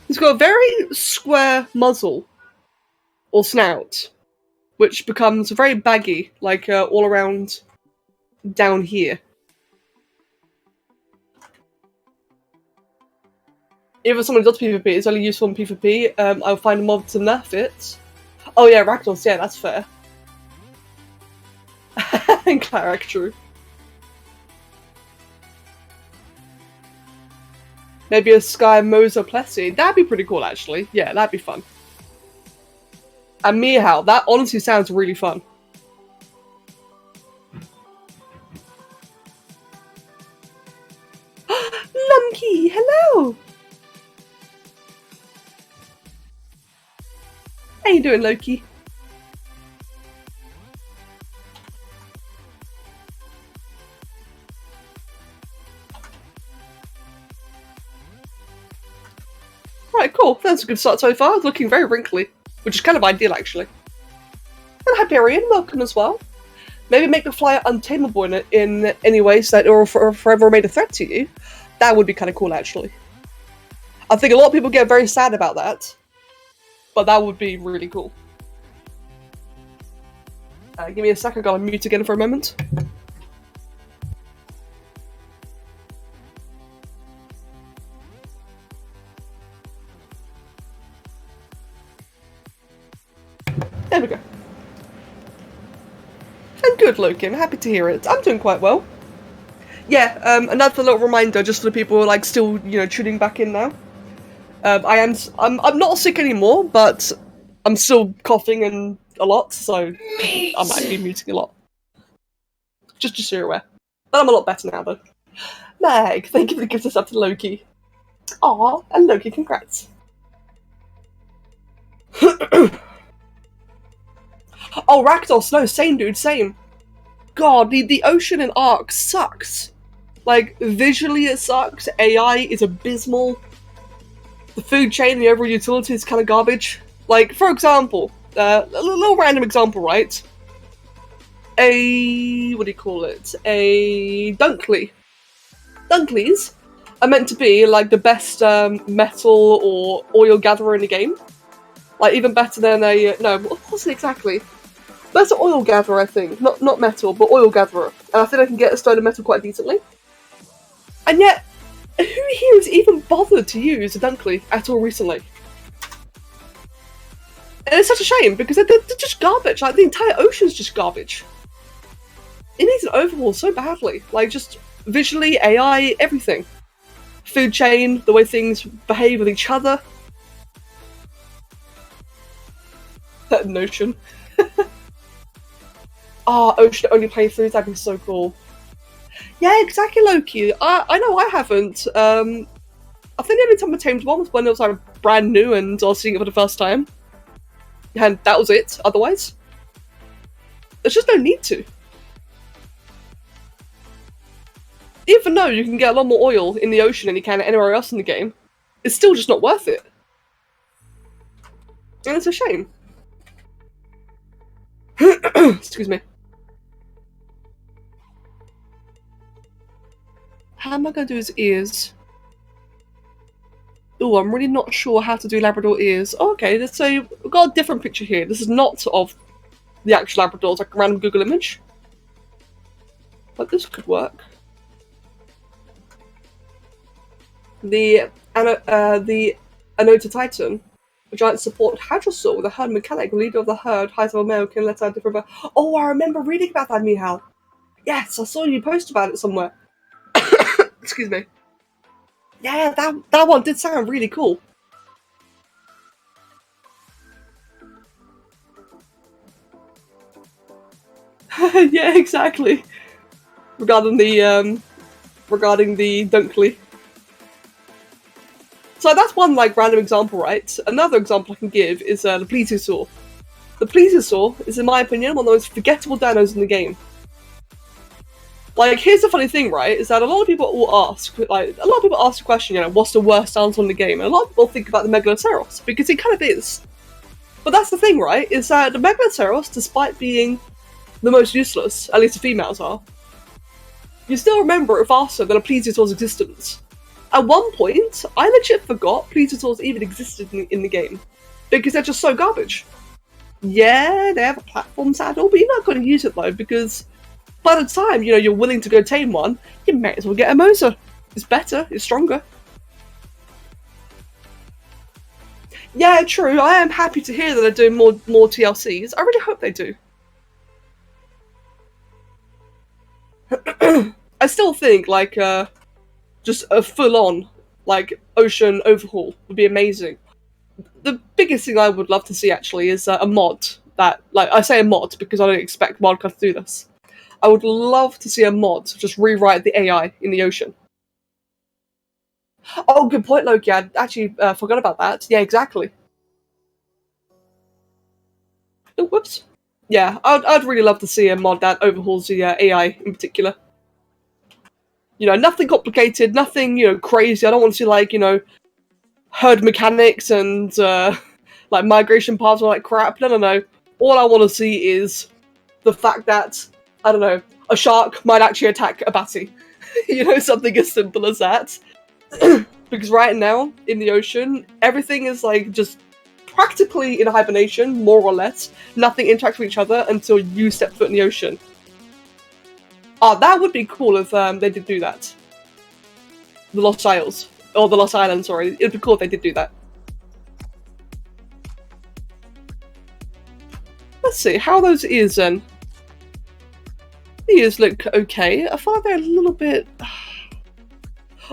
he's got a very square muzzle, or snout, which becomes very baggy, like all around down here. If someone does PvP, it's only useful in PvP, I'll find a mod to nerf it. Oh yeah, Ragdolls, yeah, that's fair. And Cleric, true. Maybe a Sky Moser Plessy. That'd be pretty cool, actually. Yeah, that'd be fun. And Meow, that honestly sounds really fun. Lunky, hello! How you doing, Loki? Right, cool. That's a good start so far. It's looking very wrinkly, which is kind of ideal, actually. And Hyperion, welcome as well. Maybe make the flyer untamable in any way so that it will forever remain a threat to you. That would be kind of cool, actually. I think a lot of people get very sad about that, but that would be really cool. Give me a sec, I gotta mute again for a moment. There we go. And good, Loki. I'm happy to hear it. I'm doing quite well. Yeah, another little reminder just for the people who are like still, tuning back in now. I'm not sick anymore, but I'm still coughing and a lot, so I might be muting a lot. Just so you're aware. But I'm a lot better now, though. Meg, thank you for the gift of sub to Loki. Aw, and Loki, congrats. Oh, Rakdos, no, same dude, same. God, the ocean in Ark sucks. Like, visually it sucks, AI is abysmal. The food chain and the overall utility is kind of garbage. Like, for example, a little random example, right? What do you call it? A Dunkley. Dunkleys are meant to be, like, the best metal or oil gatherer in the game. Like, even better than a... no, what was it exactly? That's an oil gatherer, I think. Not metal, but oil gatherer. And I think I can get a stone and metal quite decently. And yet, who here has even bothered to use a Dunkley at all recently? And it's such a shame, because they're just garbage. Like, the entire ocean's just garbage. It needs an overhaul so badly. Like, just visually, AI, everything. Food chain, the way things behave with each other. That notion. Oh, ocean only playthroughs, that'd be so cool. Yeah, exactly, Loki. I know I haven't. I think the only time I tamed one was when it was like brand new and I was seeing it for the first time. And that was it, otherwise. There's just no need to. Even though you can get a lot more oil in the ocean than you can anywhere else in the game, it's still just not worth it. And it's a shame. Excuse me. How am I going to do his ears? Oh, I'm really not sure how to do Labrador ears. Oh, okay, so we've got a different picture here. This is not of the actual Labrador, it's like a random Google image. But this could work. The Anota Titan, a giant support hadrosaur with a herd mechanic, leader of the herd, height of a male, can let out different. Oh, I remember reading about that, Mihal. Yes, I saw you post about it somewhere. Excuse me. Yeah, that one did sound really cool. Yeah, exactly. Regarding the Dunkley. So that's one like random example, right? Another example I can give is the Plesiosaur. The Plesiosaur is, in my opinion, one of the most forgettable dinos in the game. Like, here's the funny thing, right? Is that a lot of people will ask, like, a lot of people ask the question, you know, what's the worst dinosaur in the game? And a lot of people think about the Megaloceros, because it kind of is. But that's the thing, right? Is that the Megaloceros, despite being the most useless, at least the females are, you still remember it faster than a Plesiosaur's existence. At one point, I legit forgot Plesiosaurs even existed in the game, because they're just so garbage. Yeah, they have a platform saddle, but you're not going to use it though, because by the time, you know, you're willing to go tame one, you may as well get a Mosa. It's better, it's stronger. Yeah, true, I am happy to hear that they're doing more TLCs. I really hope they do. I still think, like, just a full-on, like, ocean overhaul would be amazing. The biggest thing I would love to see, actually, is a mod that, like, I say a mod because I don't expect Wildcard to do this. I would love to see a mod just rewrite the AI in the ocean. Oh, good point, Loki. I actually forgot about that. Yeah, exactly. Oh, whoops. Yeah, I'd really love to see a mod that overhauls the AI in particular. You know, nothing complicated, nothing, you know, crazy. I don't want to see, like, you know, herd mechanics and, like, migration paths or like crap. No. All I want to see is the fact that, I don't know, a shark might actually attack a batty. You know, something as simple as that. Because right now, in the ocean, everything is, like, just practically in hibernation, more or less. Nothing interacts with each other until you step foot in the ocean. Oh, that would be cool if they did do that. The Lost Isles. Or the Lost Islands, sorry. It'd be cool if they did do that. Let's see, how are those ears then? The ears look okay. I feel like they're a little bit...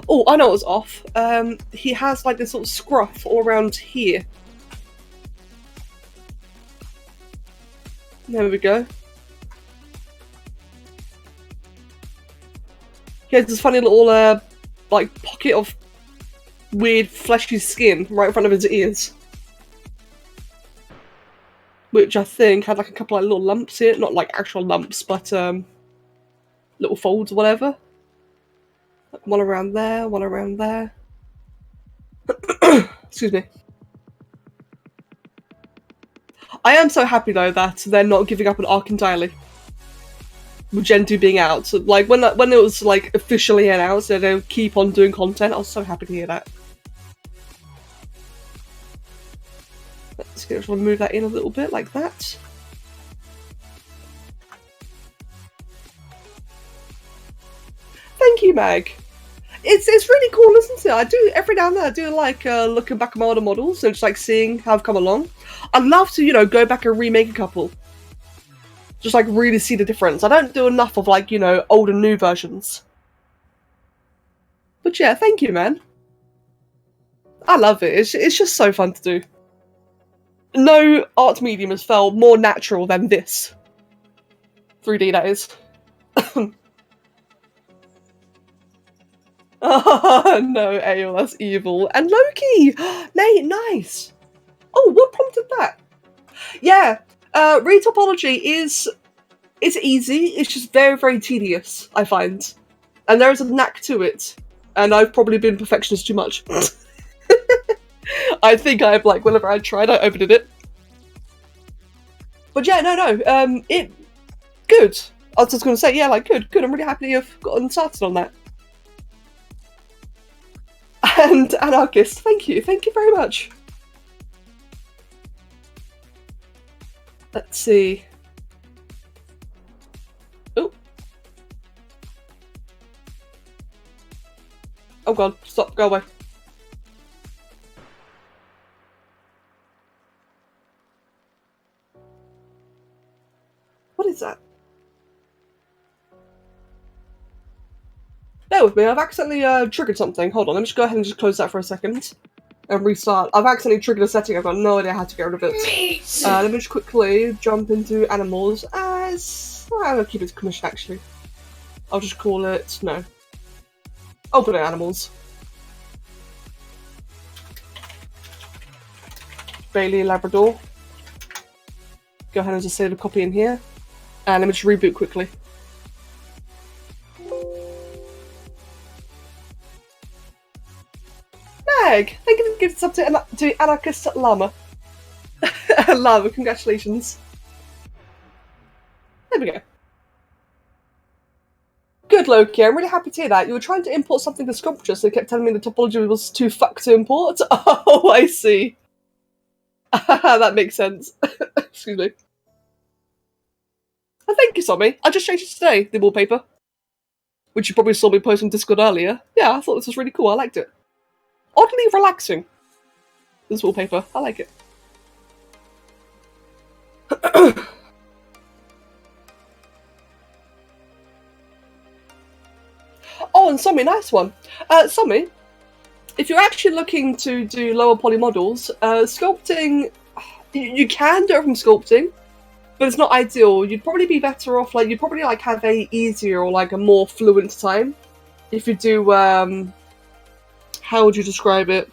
Oh, I know it was off. He has like this sort of scruff all around here. There we go. He has this funny little, like, pocket of weird fleshy skin right in front of his ears. Which I think had like a couple of little lumps here. Not like actual lumps, but little folds or whatever. Like one around there, one around there. Excuse me. I am so happy though that they're not giving up on Ark entirely. With Gen 2 being out. So, like, when it was like officially announced that they'll keep on doing content, I was so happy to hear that. Let's just want to move that in a little bit, like that. Thank you, Meg. It's really cool, isn't it? I do every now and then. I do like looking back at my older models and just like seeing how I've come along. I'd love to, you know, go back and remake a couple. Just like really see the difference. I don't do enough of like, you know, old and new versions. But yeah, thank you, man. I love it. It's just so fun to do. No art medium has felt more natural than this. 3D, that is. Oh, no, Ayo, that's evil. And Loki! Nate, nice! Oh, what prompted that? Yeah, retopology is... It's easy, it's just very, very tedious, I find. And there is a knack to it. And I've probably been perfectionist too much. I think I've, like, whenever I tried, I overdid it. But yeah, no, it... Good. I was just going to say, yeah, like, good. I'm really happy you've gotten started on that. And Anarchist, thank you very much. Let's see. Oh. Oh god, stop, go away. is that? Bear with me, I've accidentally triggered something. Hold on, let me just go ahead and just close that for a second. And restart. I've accidentally triggered a setting, I've got no idea how to get rid of it. Let me just quickly jump into animals as... I'm gonna keep it to commission actually. I'll just call it... no. I'll put it animals. Bailey Labrador. Go ahead and just save a copy in here. And let me just reboot quickly. Meg! Thank you for giving this up to Anarchist Llama. Llama, congratulations. There we go. Good, Loki. I'm really happy to hear that. You were trying to import something to Sculpture, so you kept telling me the topology was too fucked to import. Oh, I see. That makes sense. Excuse me. Oh, thank you, Sommy. I just changed it today, the wallpaper. Which you probably saw me post on Discord earlier. Yeah, I thought this was really cool. I liked it. Oddly relaxing. This wallpaper. I like it. Oh, and Sommy, nice one. Sommy, if you're actually looking to do lower poly models, sculpting, you can do it from sculpting, but it's not ideal. You'd probably be better off, like, you'd probably like have a easier or like a more fluent time if you do, how would you describe it?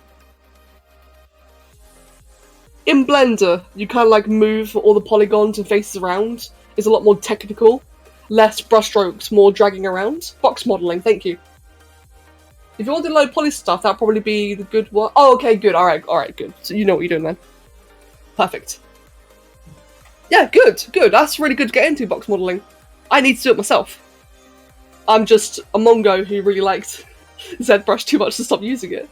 In Blender, you kind of like move all the polygons and faces around. It's a lot more technical. Less brushstrokes, more dragging around. Box modeling, thank you. If you want to do low poly stuff, that'd probably be the good one. Oh, okay, good. Alright, good. So you know what you're doing then. Perfect. Yeah, good. That's really good to get into, box modeling. I need to do it myself. I'm just a Mongo who really likes ZBrush too much to stop using it.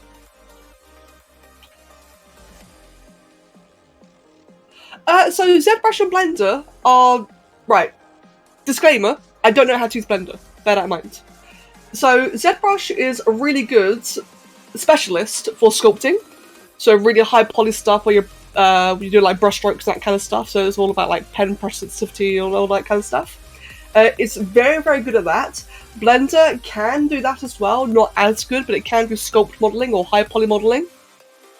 So ZBrush and Blender are... right. Disclaimer, I don't know how to use Blender. Bear that in mind. So ZBrush is a really good specialist for sculpting. So really high poly stuff where you do like brush strokes and that kind of stuff. So it's all about like pen brush sensitivity and all that kind of stuff. It's very, very good at that. Blender can do that as well. Not as good, but it can do sculpt modeling or high poly modeling.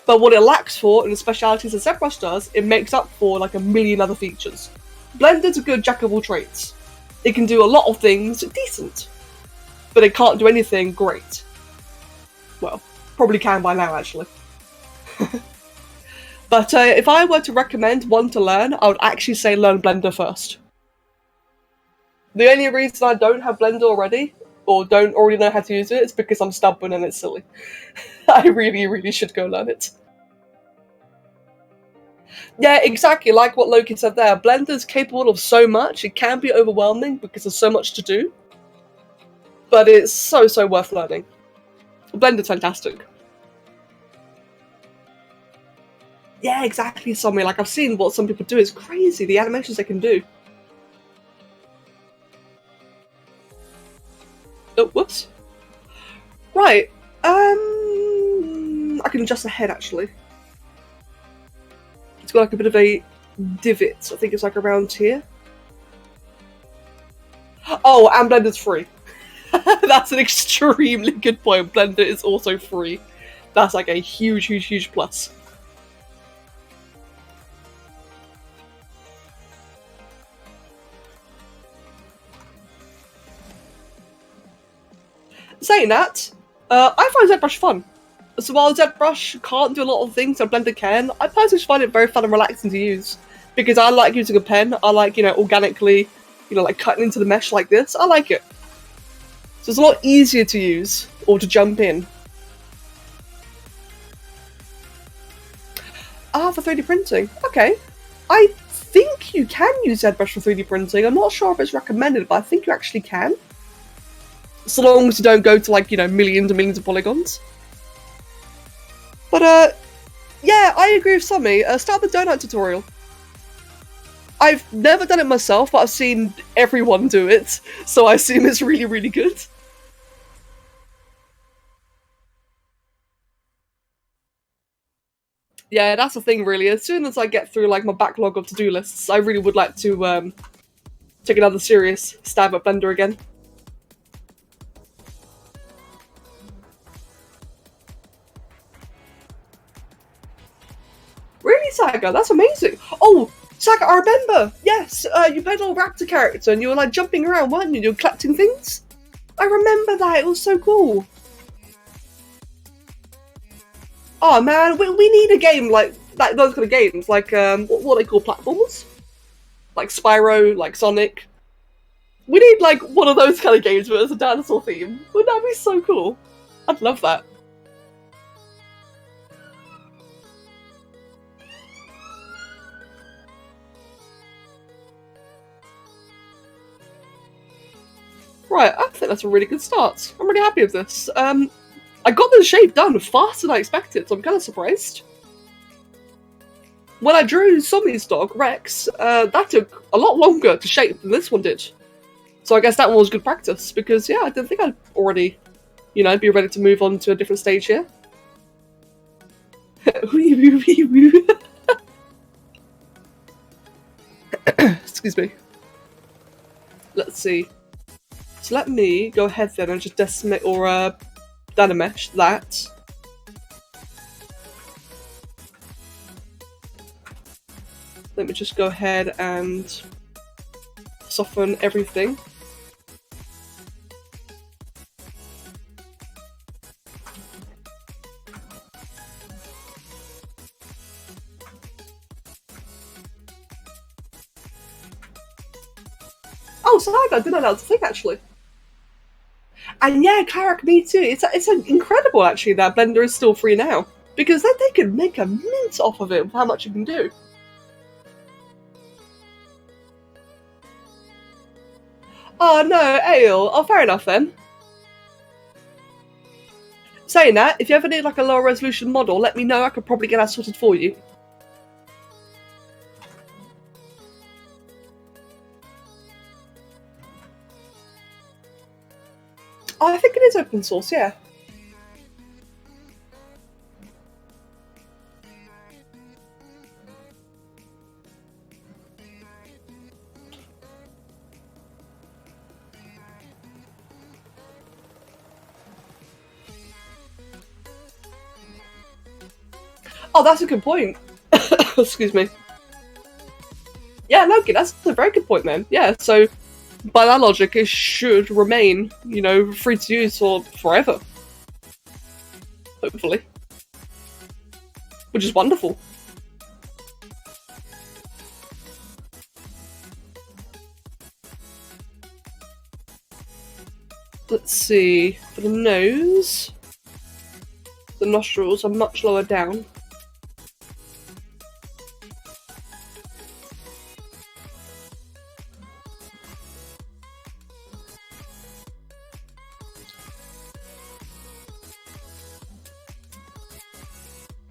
But what it lacks for, in the specialities that ZBrush does, it makes up for like a million other features. Blender's a good jack of all trades. It can do a lot of things decent, but it can't do anything great. Well, probably can by now, actually. But if I were to recommend one to learn, I would actually say learn Blender first. The only reason I don't have Blender already, or don't already know how to use it, is because I'm stubborn and it's silly. I really, really should go learn it. Yeah, exactly, like what Loki said there. Blender's capable of so much, it can be overwhelming because there's so much to do. But it's so, so worth learning. Blender's fantastic. Yeah, exactly, Sommy. Like, I've seen what some people do. It's crazy, the animations they can do. Oh, whoops. Right, I can adjust the head, actually. It's got like a bit of a divot. I think it's like around here. Oh, and Blender's free. That's an extremely good point. Blender is also free. That's like a huge, huge, huge plus. Saying that, I find ZBrush fun. So while ZBrush can't do a lot of things that Blender can, I personally find it very fun and relaxing to use. Because I like using a pen, I like, organically, like cutting into the mesh like this. I like it. So it's a lot easier to use, or to jump in. Ah, for 3D printing. Okay. I think you can use ZBrush for 3D printing. I'm not sure if it's recommended, but I think you actually can. So long as you don't go to, like, millions and millions of polygons. But, yeah, I agree with Sammy. Start the donut tutorial. I've never done it myself, but I've seen everyone do it, so I assume it's really, really good. Yeah, that's the thing, really. As soon as I get through, like, my backlog of to-do lists, I really would like to, take another serious stab at Blender again. Really, Saga? That's amazing. Oh, Saga, I remember. Yes, you played a little raptor character and you were like jumping around, weren't you? You were collecting things. I remember that. It was so cool. Oh man, we need a game like those kind of games, like what they call platformers, like Spyro, like Sonic. We need like one of those kind of games, but as a dinosaur theme. Wouldn't that be so cool? I'd love that. Right, I think that's a really good start. I'm really happy with this. I got the shape done faster than I expected, so I'm kind of surprised. When I drew Zombie's dog, Rex, that took a lot longer to shape than this one did. So I guess that one was good practice, because yeah, I didn't think I'd already, you know, be ready to move on to a different stage here. Excuse me. Let's see. So let me go ahead then and just decimate or dynamesh that. Let me just go ahead and soften everything. Oh, so I didn't know that was a thing actually. And yeah, Karak, me too. It's incredible actually that Blender is still free now, because they could make a mint off of it with how much you can do. Oh no, Ale. Oh, fair enough then. Saying that, if you ever need like a lower resolution model, let me know. I could probably get that sorted for you. Oh, I think it is open source, yeah. Oh, that's a good point. Excuse me. Yeah, Loki, that's a very good point, man. Yeah, so by that logic, it should remain, you know, free to use for forever. Hopefully. Which is wonderful. Let's see. For the nose, the nostrils are much lower down.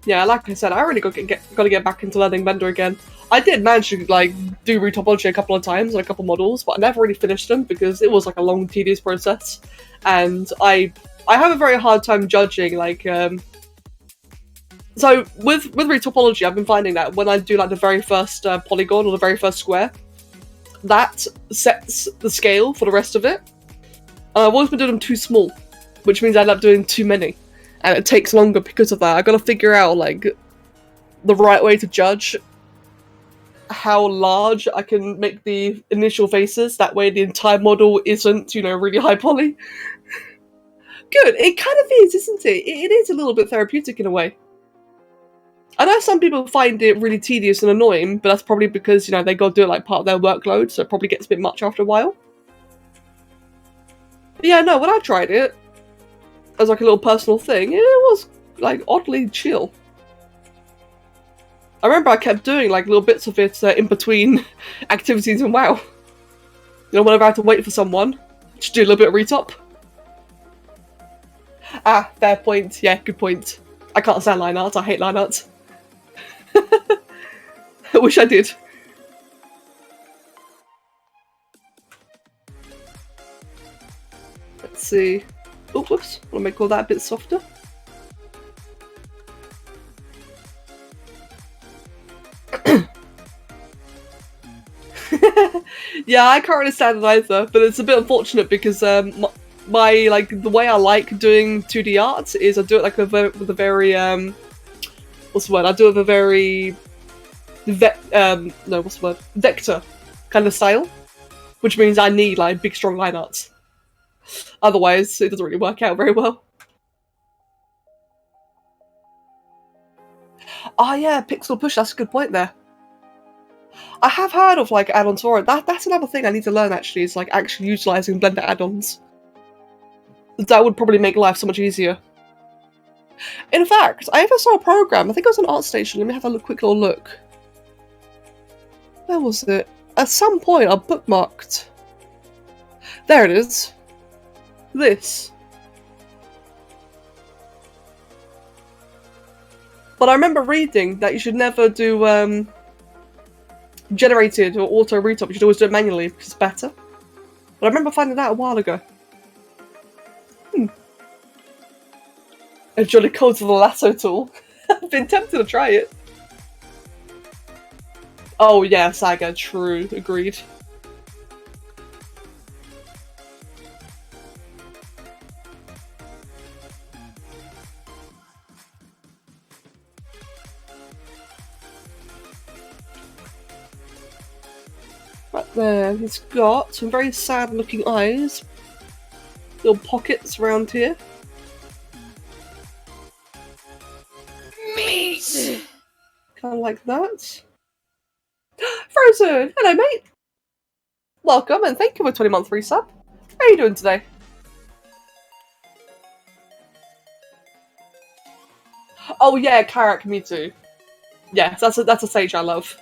Yeah, like I said, I really got to get back into learning Blender again. I did manage to like do retopology a couple of times on a couple of models, but I never really finished them because it was like a long, tedious process, and I have a very hard time judging like. So with retopology, I've been finding that when I do like the very first polygon or the very first square, that sets the scale for the rest of it. I've always been doing them too small, which means I end up doing too many. And it takes longer because of that. I gotta figure out like the right way to judge how large I can make the initial faces. That way the entire model isn't, you know, really high poly. Good, it kind of is, isn't it? It is a little bit therapeutic in a way. I know some people find it really tedious and annoying, but that's probably because, you know, they gotta do it like part of their workload, so it probably gets a bit much after a while. But yeah, no, when I tried it, as like a little personal thing, it was like oddly chill. I remember I kept doing like little bits of it in between activities and WoW. You know, whenever I had to wait for someone, just do a little bit of retop. Ah, fair point. Yeah, good point. I can't stand line art. I hate line art. I wish I did. Let's see. Oh, whoops. Want to make all that a bit softer. Yeah, I can't really stand it either, but it's a bit unfortunate because my like the way I like doing 2D art is I do it like with a very what's the word? I do it with a very no, what's the word? Vector kind of style, which means I need like big strong line arts. Otherwise, it doesn't really work out very well. Oh yeah, pixel push. That's a good point there. I have heard of like add-ons for it. That's another thing I need to learn actually. Is like actually utilizing Blender add-ons. That would probably make life so much easier. In fact, I ever saw a program. I think it was on ArtStation. Let me have a quick little look. Where was it? At some point, I bookmarked. There it is. This. But I remember reading that you should never do generated or auto retop. You should always do it manually because it's better. But I remember finding that a while ago. And Johnny Codes with a lasso tool. I've been tempted to try it. Oh yeah, Saga, true, agreed. Right there, he's got some very sad looking eyes. Little pockets around here. Meat! Kind of like that. Frozen! Hello, mate! Welcome and thank you for 20-month resub. How are you doing today? Oh yeah, Karak, me too. Yes, that's a sage I love.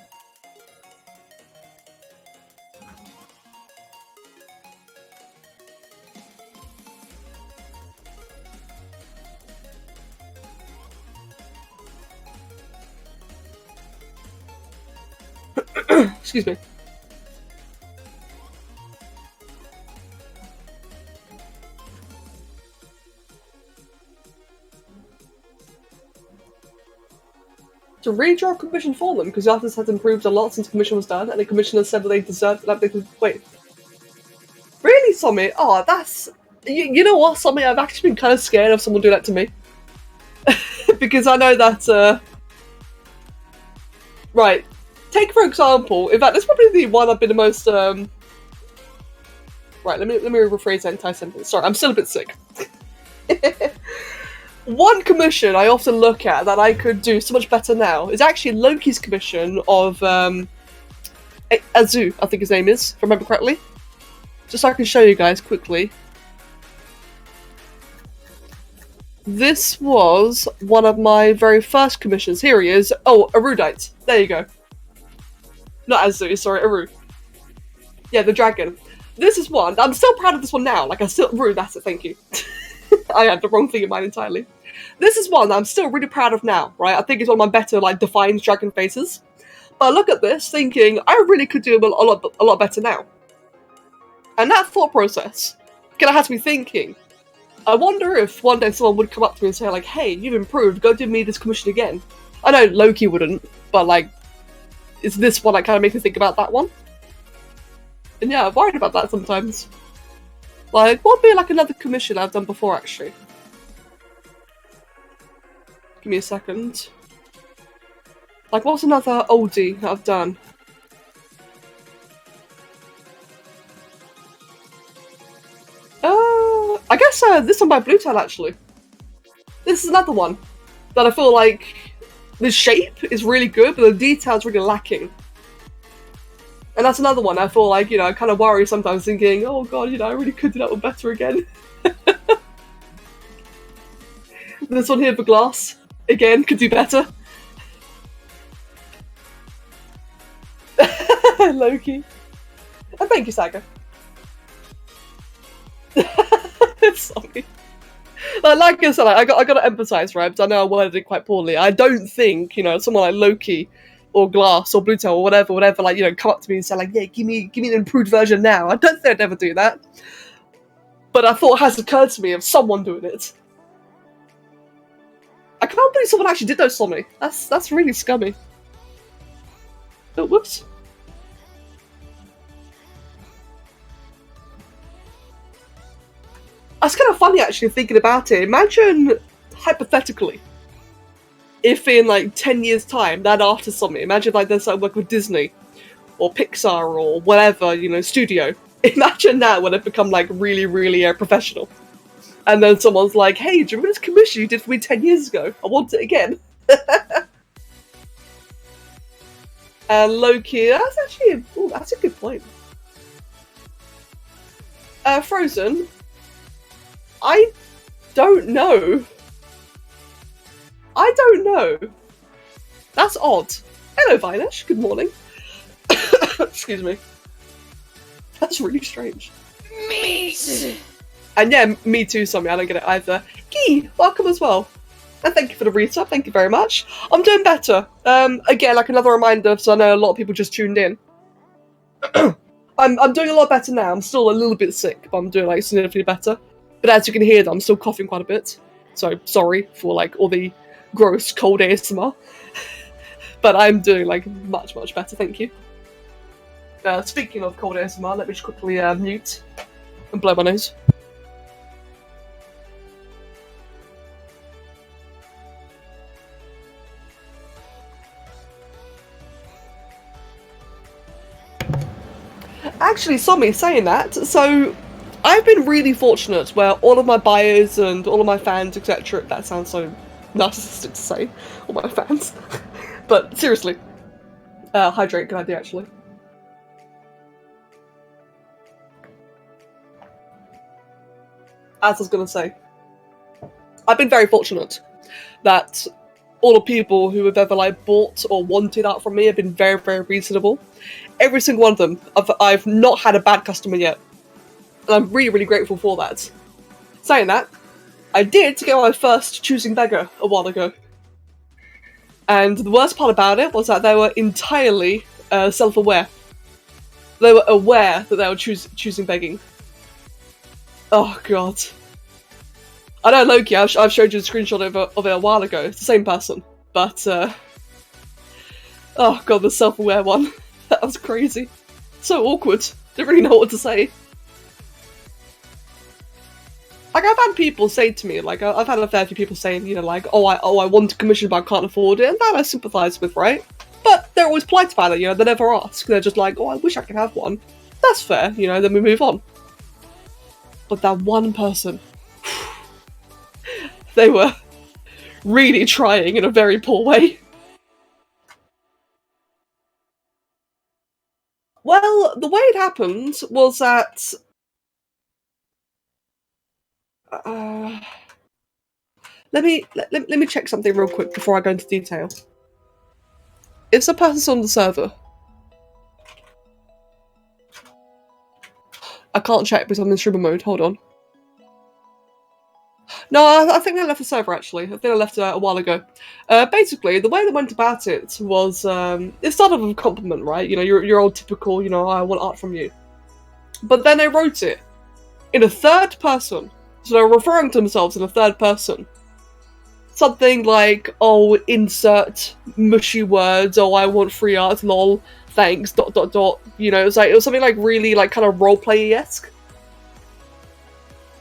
Excuse me. To redraw a commission for them, because the artist has improved a lot since commission was done, and the commissioner said that they deserved that they could wait. Really, Sommy? Oh, that's you know what, Sommy? I've actually been kind of scared of someone doing that to me. Because I know that right. Take for example, in fact, this is probably the one I've been the most right, let me rephrase that entire sentence. Sorry, I'm still a bit sick. One commission I often look at that I could do so much better now is actually Loki's commission of Azu, I think his name is, if I remember correctly. Just so I can show you guys quickly. This was one of my very first commissions. Here he is. Oh, Erudite. There you go. Not Azu, sorry, Eru. Yeah, the dragon. This is one. I'm still proud of this one now. Like, I still... Eru, that's it, thank you. I had the wrong thing in mind entirely. This is one that I'm still really proud of now, right? I think it's one of my better, like, defined dragon faces. But I look at this thinking, I really could do a lot better now. And that thought process kind of has me thinking, I wonder if one day someone would come up to me and say, like, hey, you've improved, go do me this commission again. I know Loki wouldn't, but, like, it's this one that kind of makes me think about that one. And yeah, I'm worried about that sometimes. Like, what would be, like, another commission I've done before, actually? Give me a second. Like, what's another oldie that I've done? I guess this one by Bluetail, actually. This is another one that I feel like the shape is really good, but the detail's really lacking. And that's another one I feel like, you know, I kind of worry sometimes thinking, oh god, you know, I really could do that one better again. This one here for glass, again, could do better. Loki. And thank you, Saga. Sorry. Like I said, I got to emphasize, right? Because I know I worded it quite poorly. I don't think, you know, someone like Loki or Glass or Bluetail or whatever, like, you know, come up to me and say, like, yeah, give me an improved version now. I don't think I'd ever do that. But I thought it has occurred to me of someone doing it. I can't believe someone actually did those to me. That's really scummy. Oh, whoops. It's kind of funny actually thinking about it. Imagine, hypothetically, if in like 10 years' time that artist saw me. Imagine like there's like work with Disney or Pixar or whatever, you know, studio. Imagine that when it become like really, really professional. And then someone's like, hey, do you remember this commission you did for me 10 years ago? I want it again. And Loki, that's actually, ooh, that's a good point. Frozen, I don't know. I don't know. That's odd. Hello, Vinesh. Good morning. Excuse me. That's really strange. Me too. And yeah, me too, Sommy. I don't get it either. Gee, welcome as well. And thank you for the resub. Thank you very much. I'm doing better. Again, like another reminder, so I know a lot of people just tuned in. I'm doing a lot better now. I'm still a little bit sick, but I'm doing like significantly better. But as you can hear, I'm still coughing quite a bit. So sorry for like all the gross cold ASMR. But I'm doing like much, much better. Thank you. Speaking of cold ASMR, let me just quickly mute and blow my nose. Actually, Sommy, saying that, so I've been really fortunate where all of my buyers and all of my fans, etc. That sounds so narcissistic to say, all my fans. But seriously, hydrate, good idea actually. As I was gonna say, I've been very fortunate that all the people who have ever like bought or wanted art from me have been very, very reasonable. Every single one of them, I've not had a bad customer yet. And I'm really, really grateful for that. Saying that, I did get my first choosing beggar a while ago. And the worst part about it was that they were entirely self-aware. They were aware that they were choosing begging. Oh god. I know, Loki, I've showed you a screenshot of it a while ago. It's the same person. But, oh god, the self-aware one. That was crazy. So awkward. Didn't really know what to say. Like, I've had people say to me, like, I've had a fair few people saying, you know, like, oh, I want a commission but I can't afford it, and that I sympathise with, right? But they're always polite about it, you know, they never ask. They're just like, oh, I wish I could have one. That's fair, you know, then we move on. But that one person, they were really trying in a very poor way. Well, the way it happened was that... let me check something real quick before I go into detail. If the person's on the server... I can't check because I'm in streamer mode, hold on. No, I think I left the server actually. I think I left it a while ago. Basically, the way they went about it was, it started with a compliment, right? You know, your old typical, you know, I want art from you. But then they wrote it in a third person. So they're referring to themselves in a third person. Something like, oh, insert mushy words, oh, I want free art, lol, thanks, ... You know, it was something like really, like, kind of roleplay-esque.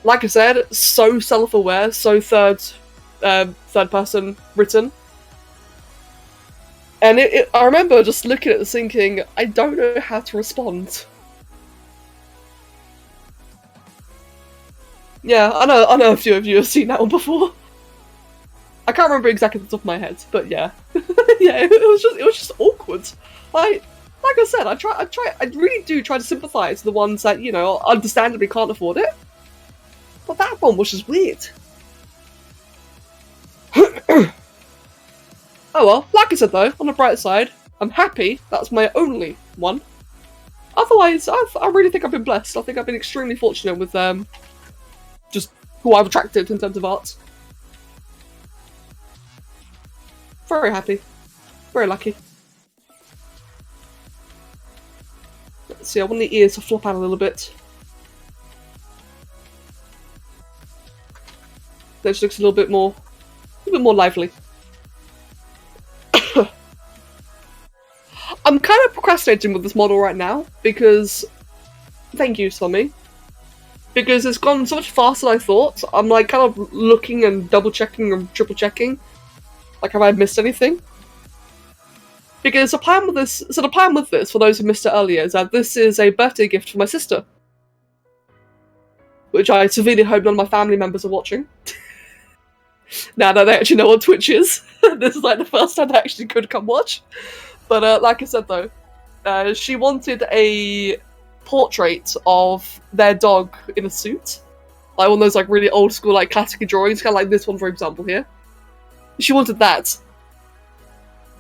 Like I said, so self-aware, so third person written. And I remember just looking at it thinking, I don't know how to respond. Yeah, I know a few of you have seen that one before. I can't remember exactly the top of my head, but yeah. Yeah, it was just awkward. Like I said, I really do try to sympathise with the ones that, you know, understandably can't afford it. But that one was just weird. Oh well, like I said though, on the bright side, I'm happy that's my only one. Otherwise, I really think I've been blessed. I think I've been extremely fortunate with just who I've attracted in terms of art. Very happy. Very lucky. Let's see, I want the ears to flop out a little bit. That just looks a little bit more lively. I'm kind of procrastinating with this model right now because, thank you, Tommy. because it's gone so much faster than I thought. I'm like kind of looking and double checking and triple checking. Like, have I missed anything? Because the plan with this, for those who missed it earlier, is that this is a birthday gift for my sister. Which I severely hope none of my family members are watching. Now that they actually know what Twitch is. This is like the first time they actually could come watch. But like I said though, she wanted a portrait of their dog in a suit. Like one of those like really old school like classic drawings, kind of like this one for example here. She wanted that.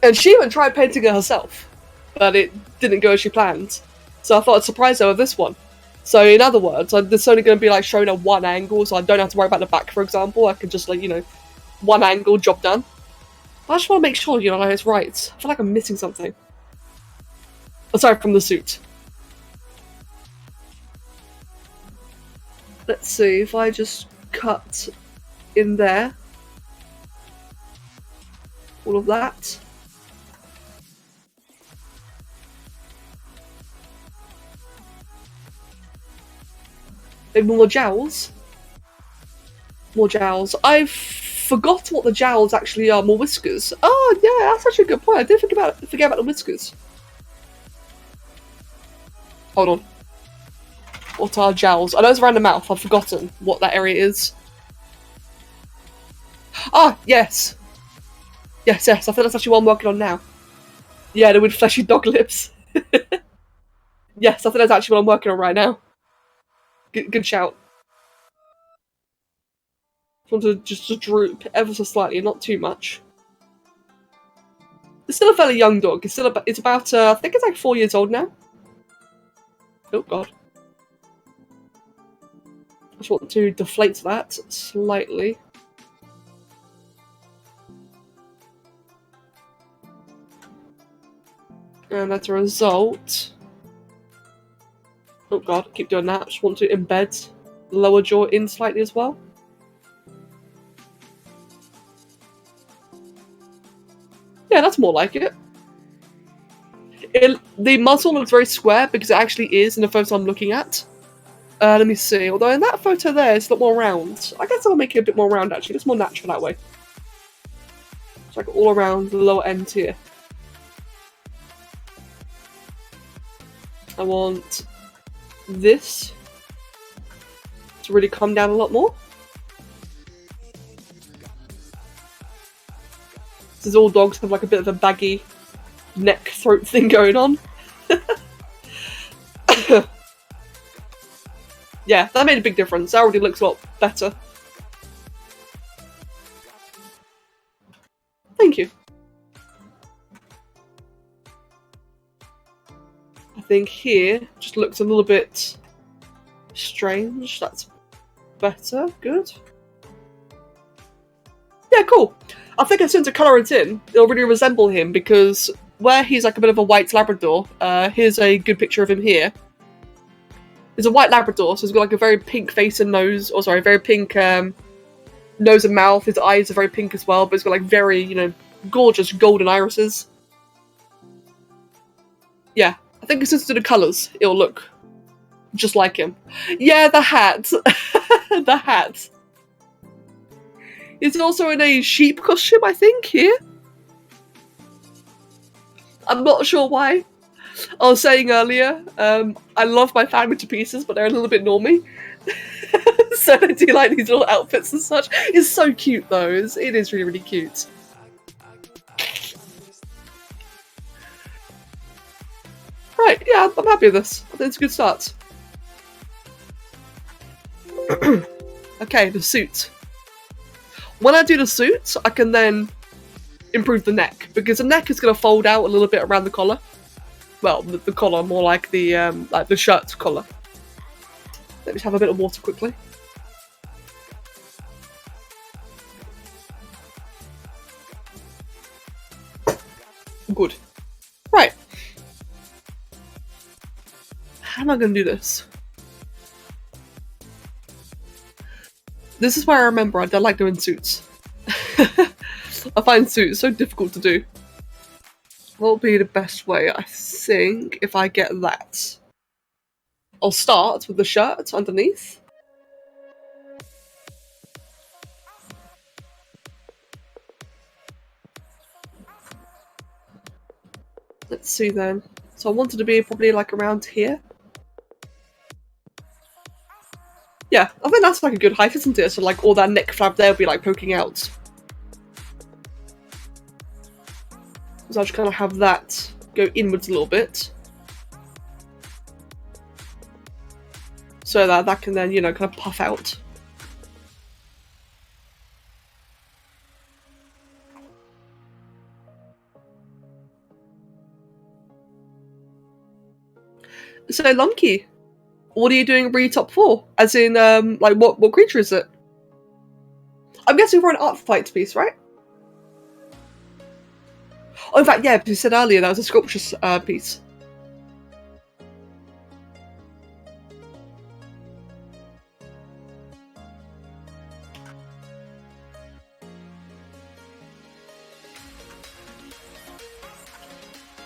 And she even tried painting it herself. But it didn't go as she planned. So I thought I'd surprise her with this one. So in other words, this is only going to be like shown at one angle, so I don't have to worry about the back, for example. I can just like, you know, one angle, job done. But I just want to make sure, you know, like it's right. I feel like I'm missing something. Aside from the suit. Let's see, if I just cut in there. All of that. Maybe more jowls? More jowls. I forgot what the jowls actually are. More whiskers. Oh, yeah, that's actually a good point. I did forget about the whiskers. Hold on. What are jowls? I know it's around the mouth. I've forgotten what that area is. Ah, yes. Yes, yes. I think that's actually what I'm working on now. Yeah, the with fleshy dog lips. Yes, I think that's actually what I'm working on right now. Good shout. I want to just droop ever so slightly, not too much. It's still a fairly young dog. It's still it's about I think it's like 4 years old now. Oh god. I just want to deflate that slightly. And as a result, oh god, keep doing that. I just want to embed the lower jaw in slightly as well. Yeah, that's more like it. The muzzle looks very square because it actually is in the photo I'm looking at. Let me see. Although in that photo there, it's a lot more round. I guess I'll make it a bit more round actually. It's more natural that way. It's like all around the lower end here. I want this to really come down a lot more. This is all dogs have like a bit of a baggy neck throat thing going on. Yeah, that made a big difference. That already looks a lot better. Thank you. I think here just looks a little bit strange. That's better. Good. Yeah, cool. I think as soon as I colour it in, it'll really resemble him because where he's like a bit of a white Labrador, here's a good picture of him here. He's a white Labrador, so he's got like a very pink face and nose, or sorry, very pink nose and mouth. His eyes are very pink as well, but he's got like very, you know, gorgeous golden irises. Yeah, I think as soon as I do the colours, it'll look just like him. Yeah, the hat. The hat. He's also in a sheep costume, I think, here. I'm not sure why. I was saying earlier, I love my family to pieces, but they're a little bit normy. So I do like these little outfits and such. It's so cute though, it is really, really cute. Right, yeah, I'm happy with this. I think it's a good start. Okay, the suit. When I do the suit, I can then improve the neck, because the neck is going to fold out a little bit around the collar. Well, the collar, more like the shirt collar. Let me just have a bit of water quickly. Good. Right. How am I going to do this? This is where I remember I don't like doing suits. I find suits so difficult to do. What will be the best way? I think if I get that. I'll start with the shirt underneath. Let's see then. So I wanted to be probably like around here. Yeah, I think that's like a good height, isn't it? So like all that neck flap there will be like poking out. So I'll just kind of have that go inwards a little bit. So that can then, you know, kind of puff out. So Lunky, what are you doing re top 4? As in, like what creature is it? I'm guessing for an art fight piece, right? Oh, in fact, yeah, you said earlier that was a sculpture piece.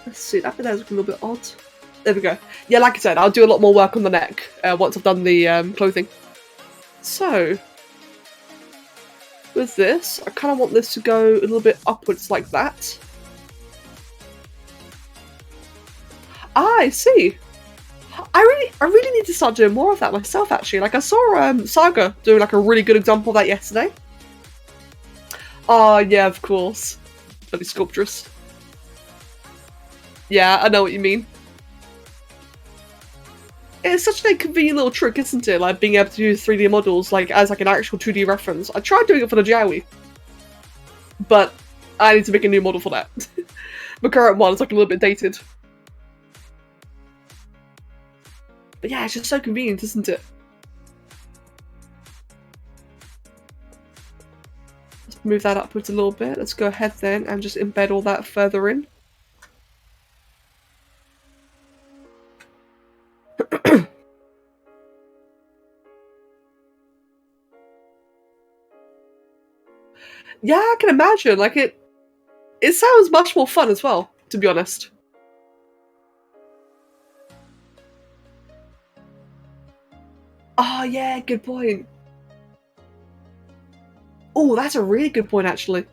Let's see, that bit there's a little bit odd. There we go. Yeah, like I said, I'll do a lot more work on the neck once I've done the clothing. So, with this, I kind of want this to go a little bit upwards like that. Ah, I see. I really need to start doing more of that myself, actually. Like, I saw Saga doing like a really good example of that yesterday. Oh, yeah, of course. Bloody sculptress. Yeah, I know what you mean. It's such a convenient little trick, isn't it? Like being able to use 3D models like as like an actual 2D reference. I tried doing it for the Jowie, but I need to make a new model for that. The current one is like a little bit dated. But yeah, it's just so convenient, isn't it? Let's move that upwards a little bit. Let's go ahead then and just embed all that further in. Yeah, I can imagine. Like it sounds much more fun as well, to be honest. Oh yeah, good point. Oh, that's a really good point, actually.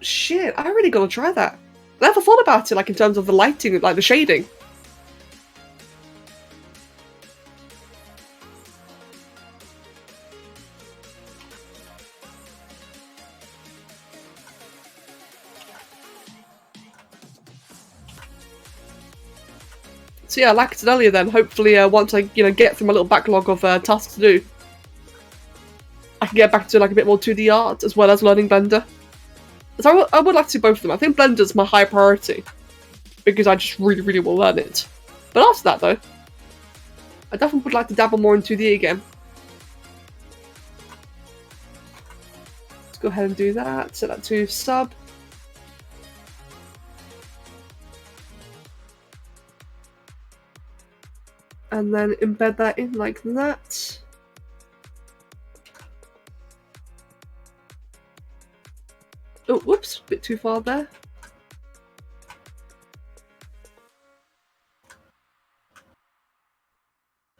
Shit, I really gotta try that. I never thought about it, like in terms of the lighting, like the shading. So yeah, like I said earlier then, hopefully once I get through my little backlog of tasks to do, I can get back to like a bit more 2D art as well as learning Blender. So I would like to do both of them. I think Blender's my high priority because I just really, really will learn it. But after that though, I definitely would like to dabble more in 2D again. Let's go ahead and do that. Set that to sub. And then embed that in like that. Oh, whoops, a bit too far there.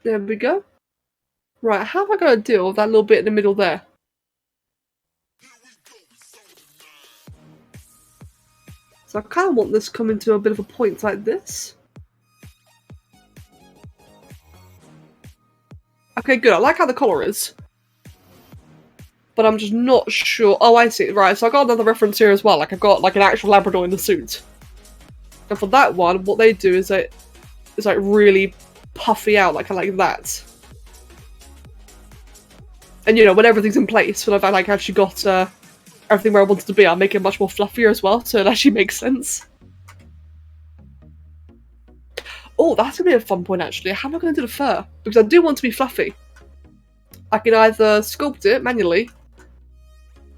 There we go. Right, how am I going to deal with that little bit in the middle there? So I kind of want this coming to a bit of a point like this. Okay, good. I like how the colour is. But I'm just not sure. Oh, I see. Right, so I got another reference here as well. Like, I've got like an actual Labrador in the suit. And for that one, what they do is it's like really puffy out, like that. And when everything's in place, when I've like actually got everything where I want it to be, I'll make it much more fluffier as well, so it actually makes sense. Oh, that's gonna be a fun point actually. How am I gonna do the fur? Because I do want to be fluffy. I can either sculpt it manually,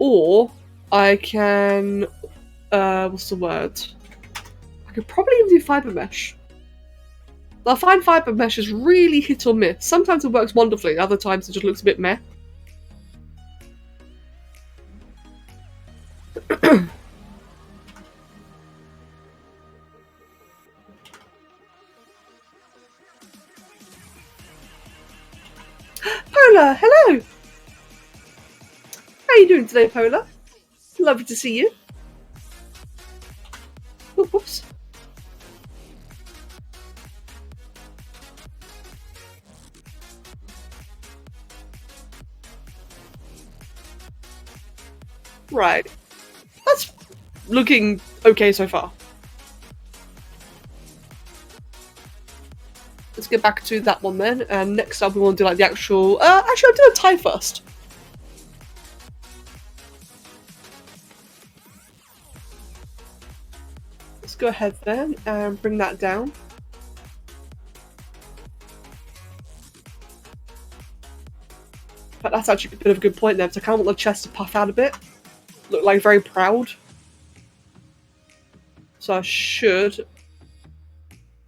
or I can what's the word? I could probably even do fiber mesh. I find fiber mesh is really hit or miss. Sometimes it works wonderfully, other times it just looks a bit meh. Polar, hello! How are you doing today, Polar? Lovely to see you. Right. That's looking okay so far. Let's get back to that one then, and next up we want to do like the actual... actually I'll do a tie first. Let's go ahead then and bring that down. But that's actually a bit of a good point there, because I kind of want the chest to puff out a bit. Look like very proud. So I should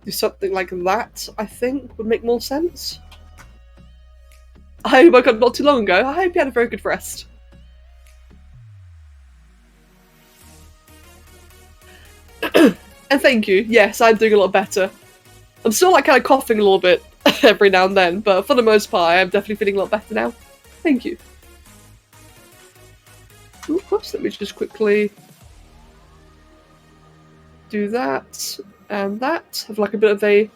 do something like that, I think, would make more sense. I woke up not too long ago. I hope you had a very good rest. And thank you. Yes, I'm doing a lot better. I'm still like kind of coughing a little bit every now and then, but for the most part, I'm definitely feeling a lot better now. Thank you. Ooh, whoops, let me just quickly do that and that. Have like a bit of a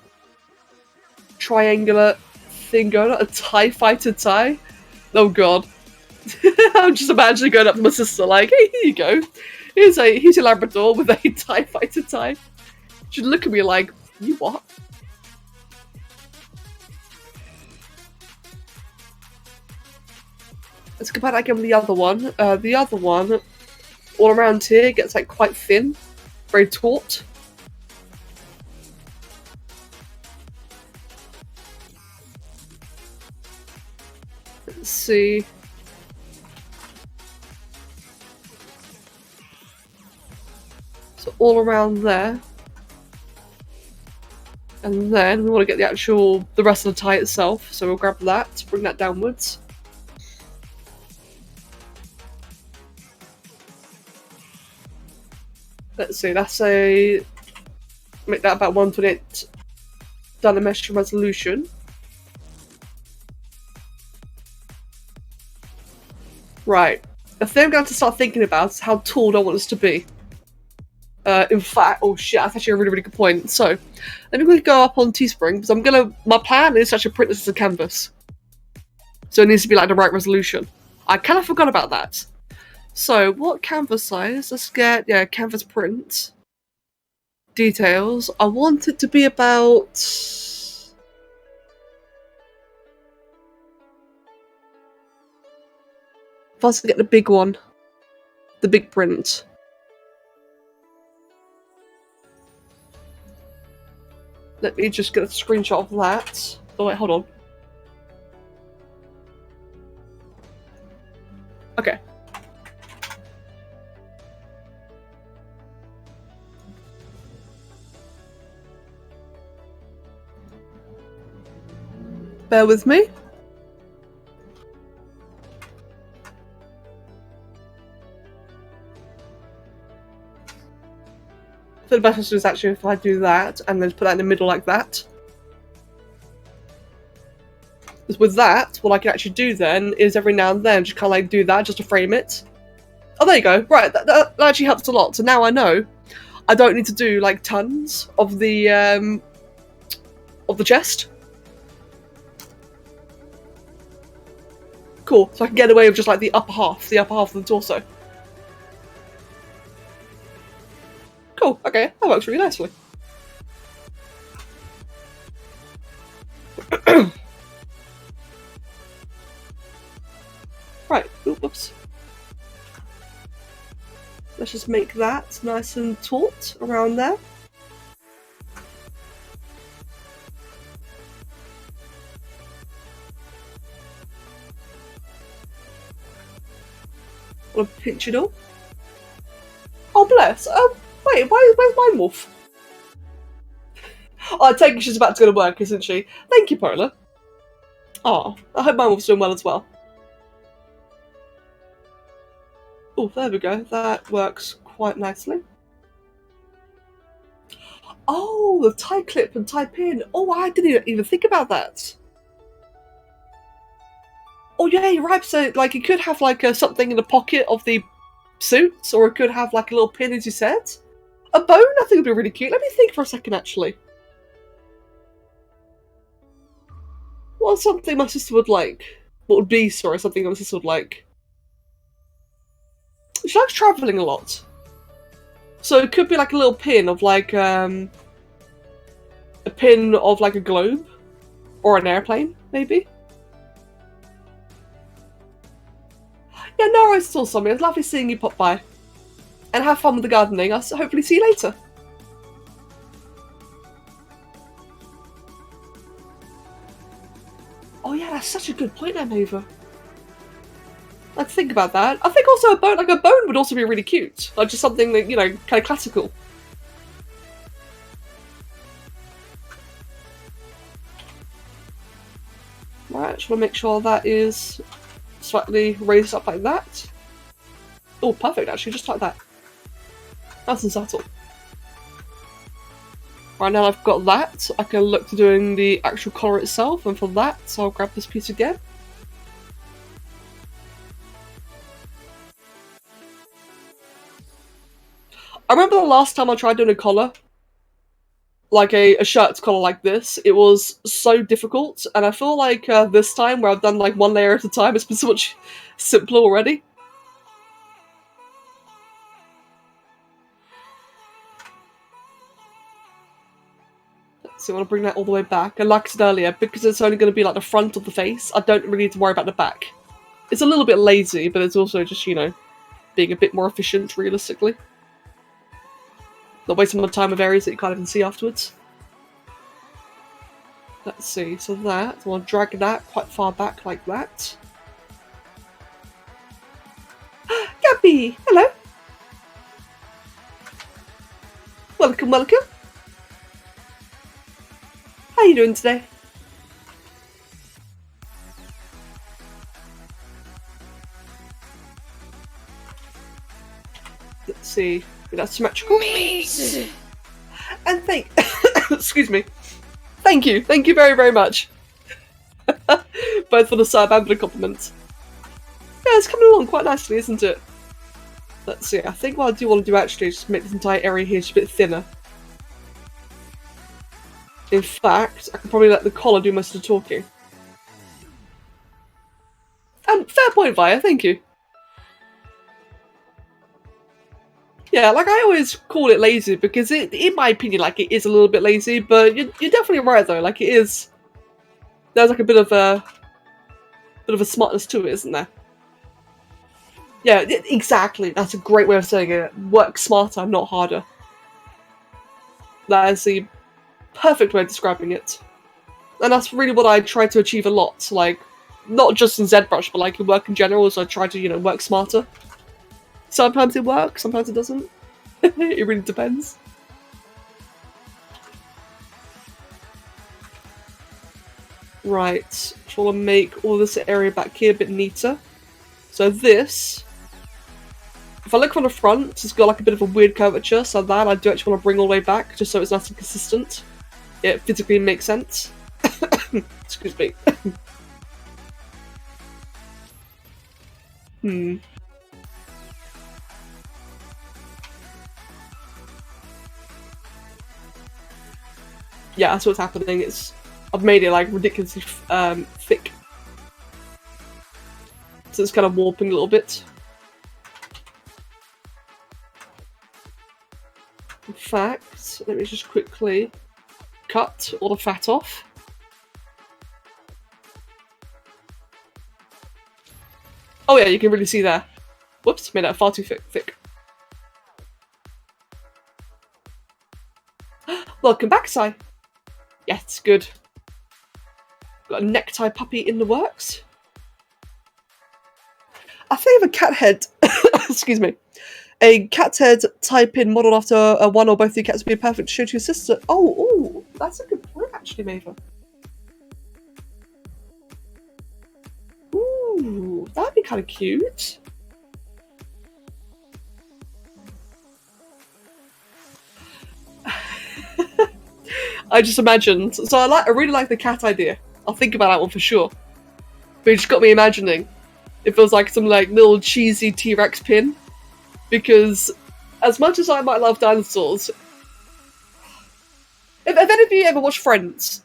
triangular thing going on. A TIE fighter tie? Oh god. I'm just imagining going up to my sister like, hey, here you go. Here's a Labrador with a TIE fighter tie. She'd look at me like, you what? Let's compare that again with the other one. The other one, all around here, gets like quite thin, very taut. Let's see. So all around there. And then we want to get the rest of the tie itself. So we'll grab that, bring that downwards. Let's see, make that about 128 dimension resolution. Right. The thing I'm going to have to start thinking about is how tall do I want this to be. In fact, oh shit, that's actually a really, really good point. So, let me go up on Teespring, because my plan is to actually print this as a canvas. So it needs to be like the right resolution. I kind of forgot about that. So, what canvas size? Let's get, canvas print. Details. I want it to be about... If I was to get the big one. The big print. Let me just get a screenshot of that. Oh wait, hold on. Okay. Bear with me. For the best is actually if I do that and then put that in the middle like that. Because with that, what I can actually do then is every now and then just kind of like do that just to frame it. Oh, there you go. Right, that actually helps a lot. So now I know I don't need to do like tons of the chest. Cool. So I can get away with just like the upper half of the torso. Cool, okay, that works really nicely. Right, oops. Let's just make that nice and taut around there. Want to pinch it all? Oh bless. Wait, where's my wolf? Oh, I take it she's about to go to work, isn't she? Thank you, Polar. Oh, I hope my wolf's doing well as well. Oh, there we go. That works quite nicely. Oh, the tie clip and tie pin. Oh, I didn't even think about that. Oh yeah, you're right. So, like, it could have like something in the pocket of the suit, or it could have like a little pin, as you said. A bone, I think would be really cute. Let me think for a second, actually. What's something my sister would like? What would be, sorry, something my sister would like? She likes traveling a lot. So it could be like a little pin of like a pin of like a globe or an airplane, maybe. Yeah, no worries at all, Somi. It was lovely seeing you pop by. And have fun with the gardening. I'll hopefully see you later. Oh yeah, that's such a good point there, Maeva. Like, think about that. I think also a bone would also be really cute. Like, just something that, you know, kind of classical. Right, just want to make sure that is slightly raised up like that. Oh, perfect, actually, just like that. Nice and subtle. Right, now I've got that, I can look to doing the actual collar itself, and for that, so I'll grab this piece again. I remember the last time I tried doing a collar, like a shirt's collar like this, it was so difficult, and I feel like this time, where I've done like one layer at a time, it's been so much simpler already. So I want to bring that all the way back, and like I said earlier, because it's only going to be like the front of the face, I don't really need to worry about the back. It's a little bit lazy, but it's also just, you know, being a bit more efficient, realistically. Not wasting my time with areas that you can't even see afterwards. Let's see, so that, I want to drag that quite far back like that. Gabby! Hello! Welcome, welcome! How are you doing today? Let's see, that's symmetrical. Meat. And excuse me. Thank you very, very much. Both for the sub and for the compliments. Yeah, it's coming along quite nicely, isn't it? Let's see, I think what I do want to do actually is just make this entire area here just a bit thinner. In fact, I can probably let the collar do most of the talking. And fair point, Via, thank you. Yeah, like I always call it lazy because it, in my opinion, like it is a little bit lazy, but you're definitely right though, like it is, there's like a bit of a smartness to it, isn't there? Yeah, exactly, that's a great way of saying it. Work smarter, not harder. That is the perfect way of describing it. And that's really what I try to achieve a lot, like, not just in ZBrush, but like in work in general, so I try to, you know, work smarter. Sometimes it works, sometimes it doesn't. It really depends. Right, just want to make all this area back here a bit neater. So this, if I look from the front, it's got like a bit of a weird curvature, so that I do actually want to bring all the way back, just so it's nice and consistent. It physically makes sense. Excuse me. Yeah, that's what's happening. I've made it like ridiculously thick, so it's kind of warping a little bit. In fact, let me just quickly cut all the fat off. Oh yeah, you can really see there. Whoops, made that far too thick. Welcome back, Sai. Yes, good. Got a necktie puppy in the works. I think of a cat head. Excuse me. A cat's head type in modelled after one or both of the cats would be perfect to show to your sister. Oh, that's a good point actually, Maeva. Ooh, that'd be kind of cute. I just imagined. So I really like the cat idea. I'll think about that one for sure. But it just got me imagining. It feels like some like little cheesy T-Rex pin. Because as much as I might love dinosaurs, if any of you ever watch Friends,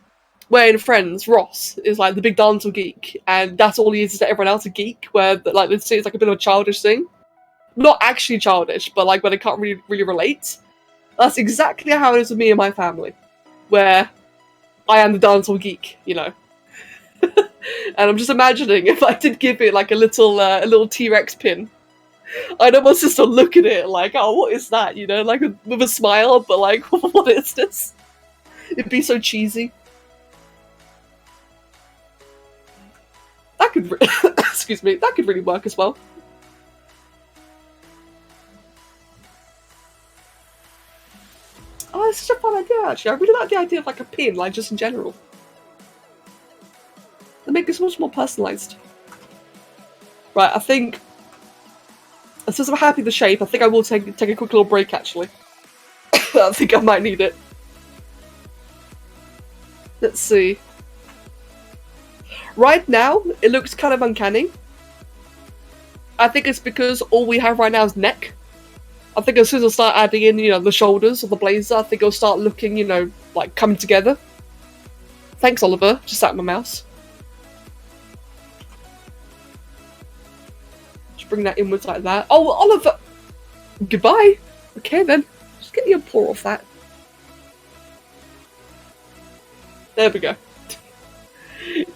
where in Friends Ross is like the big dinosaur geek, and that's all he is to everyone else a geek, where like they say it's like a bit of a childish thing. Not actually childish, but like when I can't really relate. That's exactly how it is with me and my family, where I am the dancehall geek, you know. And I'm just imagining if I did give it like a little T-Rex pin, I know my sister look at it like, oh, what is that? You know, like with a smile, but like, what is this? It'd be so cheesy. That could, excuse me, that could really work as well. Oh, it's such a fun idea, actually. I really like the idea of like a pin, like just in general. They make this much more personalised. Right, I think, since I'm happy with the shape, I think I will take a quick little break, actually. I think I might need it. Let's see. Right now, it looks kind of uncanny. I think it's because all we have right now is neck. I think as soon as I start adding in, you know, the shoulders of the blazer, I think it'll start looking, you know, like coming together. Thanks, Oliver. Just sat in my mouse. Just bring that inwards like that. Oh, Oliver! Goodbye! Okay then. Just get your paw off that. There we go.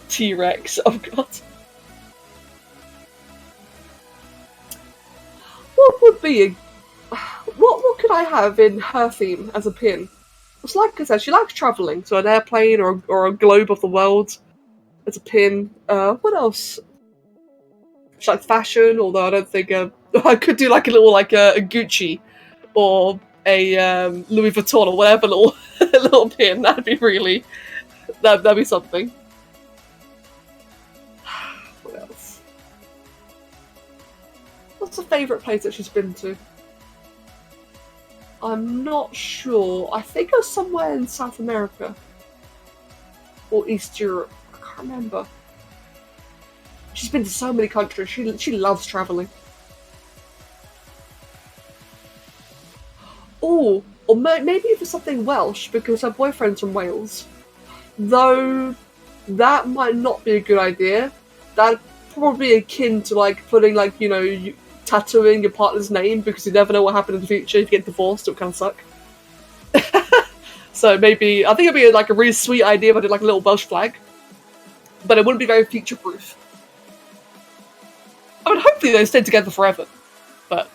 T-Rex. Oh god. What would be a... What could I have in her theme as a pin? It's like I said, she likes travelling, so an airplane or a globe of the world as a pin. What else? She likes fashion, although I don't think I could do like a little like a Gucci or a Louis Vuitton or whatever little little pin. That'd be really that'd be something. What else? What's a favourite place that she's been to? I'm not sure. I think it was somewhere in South America. Or East Europe. I can't remember. She's been to so many countries. She loves travelling. Oh, or maybe for something Welsh, because her boyfriend's from Wales. Though, that might not be a good idea. That'd probably be akin to like putting like, you know, tattooing your partner's name, because you never know what happened in the future. If you get divorced, it would kind of suck. So maybe, I think it'd be like a really sweet idea if I did like a little Welsh flag. But it wouldn't be very future-proof. I mean, hopefully they stay together forever. But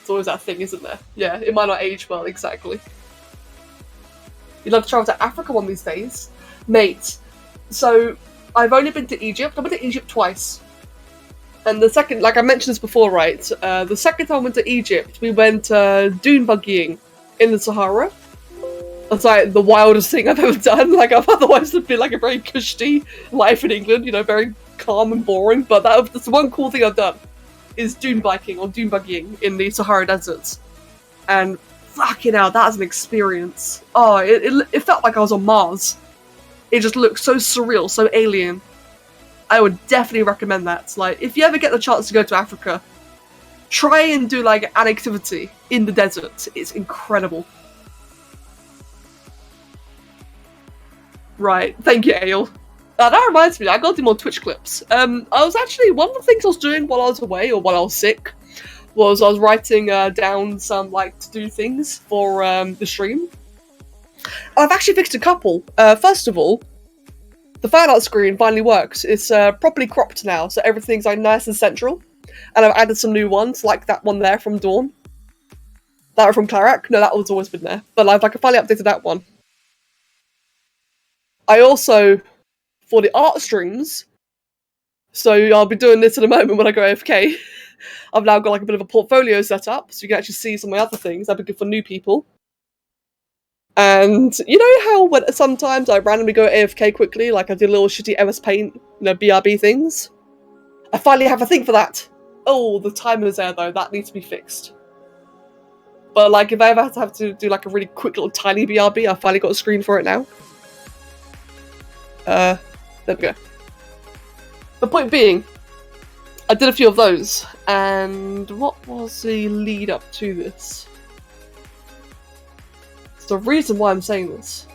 it's always that thing, isn't there? Yeah, it might not age well, exactly. You'd love to travel to Africa one of these days. Mate, so I've only been to Egypt. I've been to Egypt twice. And the second, like I mentioned this before, right? The second time I went to Egypt, we went dune buggying in the Sahara. That's like the wildest thing I've ever done. Like otherwise it'd be like a very cushy life in England, you know, very calm and boring. But that's the one cool thing I've done is dune biking or dune buggying in the Sahara deserts. And fucking hell, that was an experience. Oh, it felt like I was on Mars. It just looked so surreal, so alien. I would definitely recommend that. Like, if you ever get the chance to go to Africa, try and do like an activity in the desert. It's incredible. Right, thank you, Ale. That reminds me, I gotta do more Twitch clips. I was actually, one of the things I was doing while I was away, or while I was sick, was I was writing down some, like, to-do things for the stream. I've actually fixed a couple. First of all, the fan art screen finally works. It's properly cropped now, so everything's like nice and central. And I've added some new ones, like that one there from Dawn. That one from Clarak. No, that one's always been there. But I've finally updated that one. I also, for the art streams, so I'll be doing this in a moment when I go AFK, I've now got like a bit of a portfolio set up, so you can actually see some of my other things. That'd be good for new people. And you know how when sometimes I randomly go AFK quickly, like I do little shitty MS Paint, you know, BRB things? I finally have a thing for that. Oh, the timer's there though, that needs to be fixed. But like if I ever have to do like a really quick little tiny BRB, I finally got a screen for it now. There we go. The point being, I did a few of those, and what was the lead up to this? It's the reason why I'm saying this.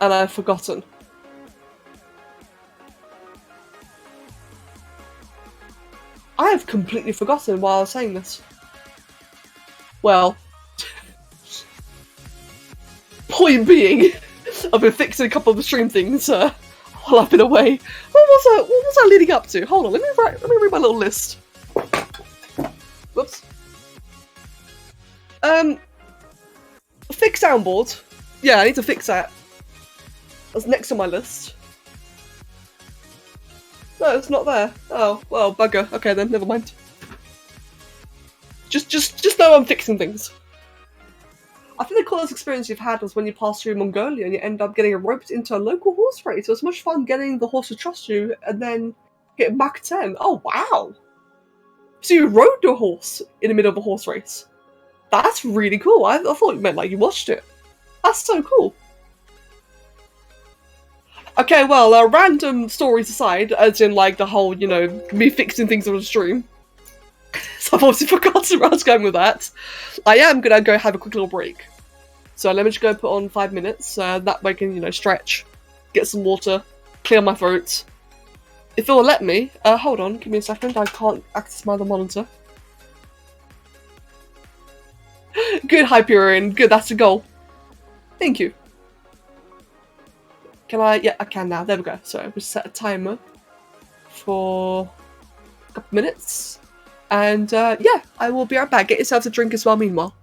And I've forgotten. have completely forgotten while I was saying this. Well, point being, I've been fixing a couple of the stream things while I've been away. What was I leading up to? Hold on, let me read my little list. Whoops. Fix soundboard. Yeah, I need to fix that. That's next on my list. No, it's not there. Oh, well, bugger. Okay then, never mind. Just know I'm fixing things. I think the coolest experience you've had was when you passed through Mongolia and you end up getting roped into a local horse race. It was much fun getting the horse to trust you and then hit Mach 10. Oh, wow. So you rode your horse in the middle of a horse race. That's really cool. I thought you meant like you watched it. That's so cool. Okay, well, random stories aside, as in like the whole, you know, me fixing things on the stream. So I've obviously forgotten where I was going with that. I am gonna go have a quick little break. So let me just go put on 5 minutes, that way I can, you know, stretch, get some water, clear my throat. If it will let me, hold on, give me a second, I can't access my other monitor. Good, Hyperion, good, that's the goal. Thank you. Can I? Yeah, I can now. There we go. So we'll set a timer for a couple minutes. And yeah, I will be right back. Get yourself a drink as well meanwhile.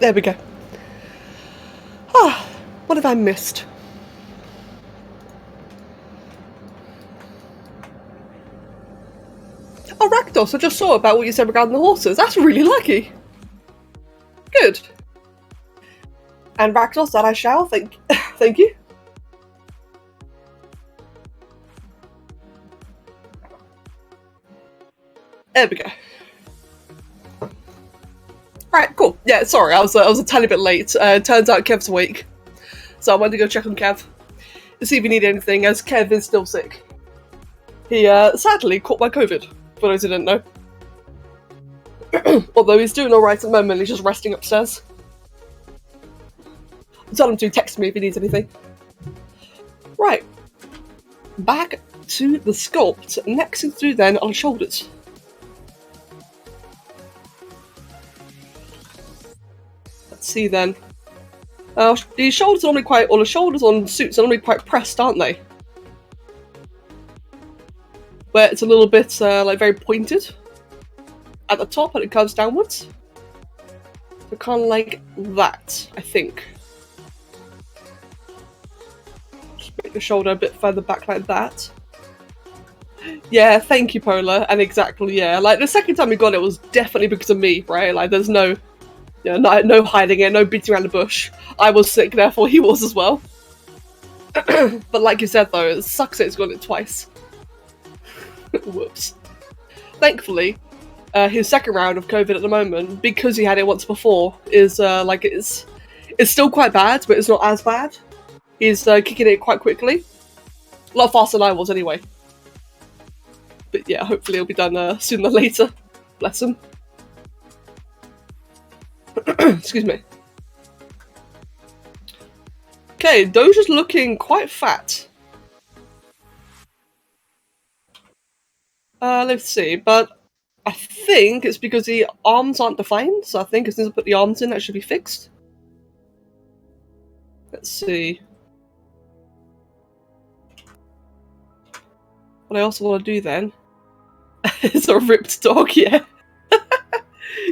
There we go. Ah, what have I missed? Oh, Rakdos, I just saw about what you said regarding the horses. That's really lucky. Good. And Rakdos, that I shall. Thank you. There we go. Right, cool. Yeah, sorry, I was a tiny bit late. Turns out Kev's awake, so I went to go check on Kev to see if he needed anything, as Kev is still sick. He sadly caught my COVID, for those who didn't know. Although he's doing alright at the moment, he's just resting upstairs. Tell him to text me if he needs anything. Right. Back to the sculpt. Next thing to do then are shoulders. Let's see then. The shoulders are normally quite, or the shoulders on suits are normally quite pressed, aren't they? Where it's a little bit like very pointed at the top and it curves downwards. So kind of like that, I think. Just make the shoulder a bit further back like that. Yeah, thank you, Polar. And exactly, yeah. Like the second time we got it was definitely because of me, right? Like there's no, you know, no hiding it, no beating around the bush. I was sick, therefore he was as well. But like you said though, it sucks that he's got it twice. Whoops. Thankfully, his second round of COVID at the moment, because he had it once before, is like it's still quite bad, but it's not as bad. He's kicking it quite quickly. A lot faster than I was anyway. But yeah, hopefully it'll be done sooner or later. Bless him. Excuse me. Okay, Doja's looking quite fat. Let's see, but I think it's because the arms aren't defined, so I think as soon as I put the arms in, that should be fixed. Let's see. What I also want to do then is a ripped dog, yeah.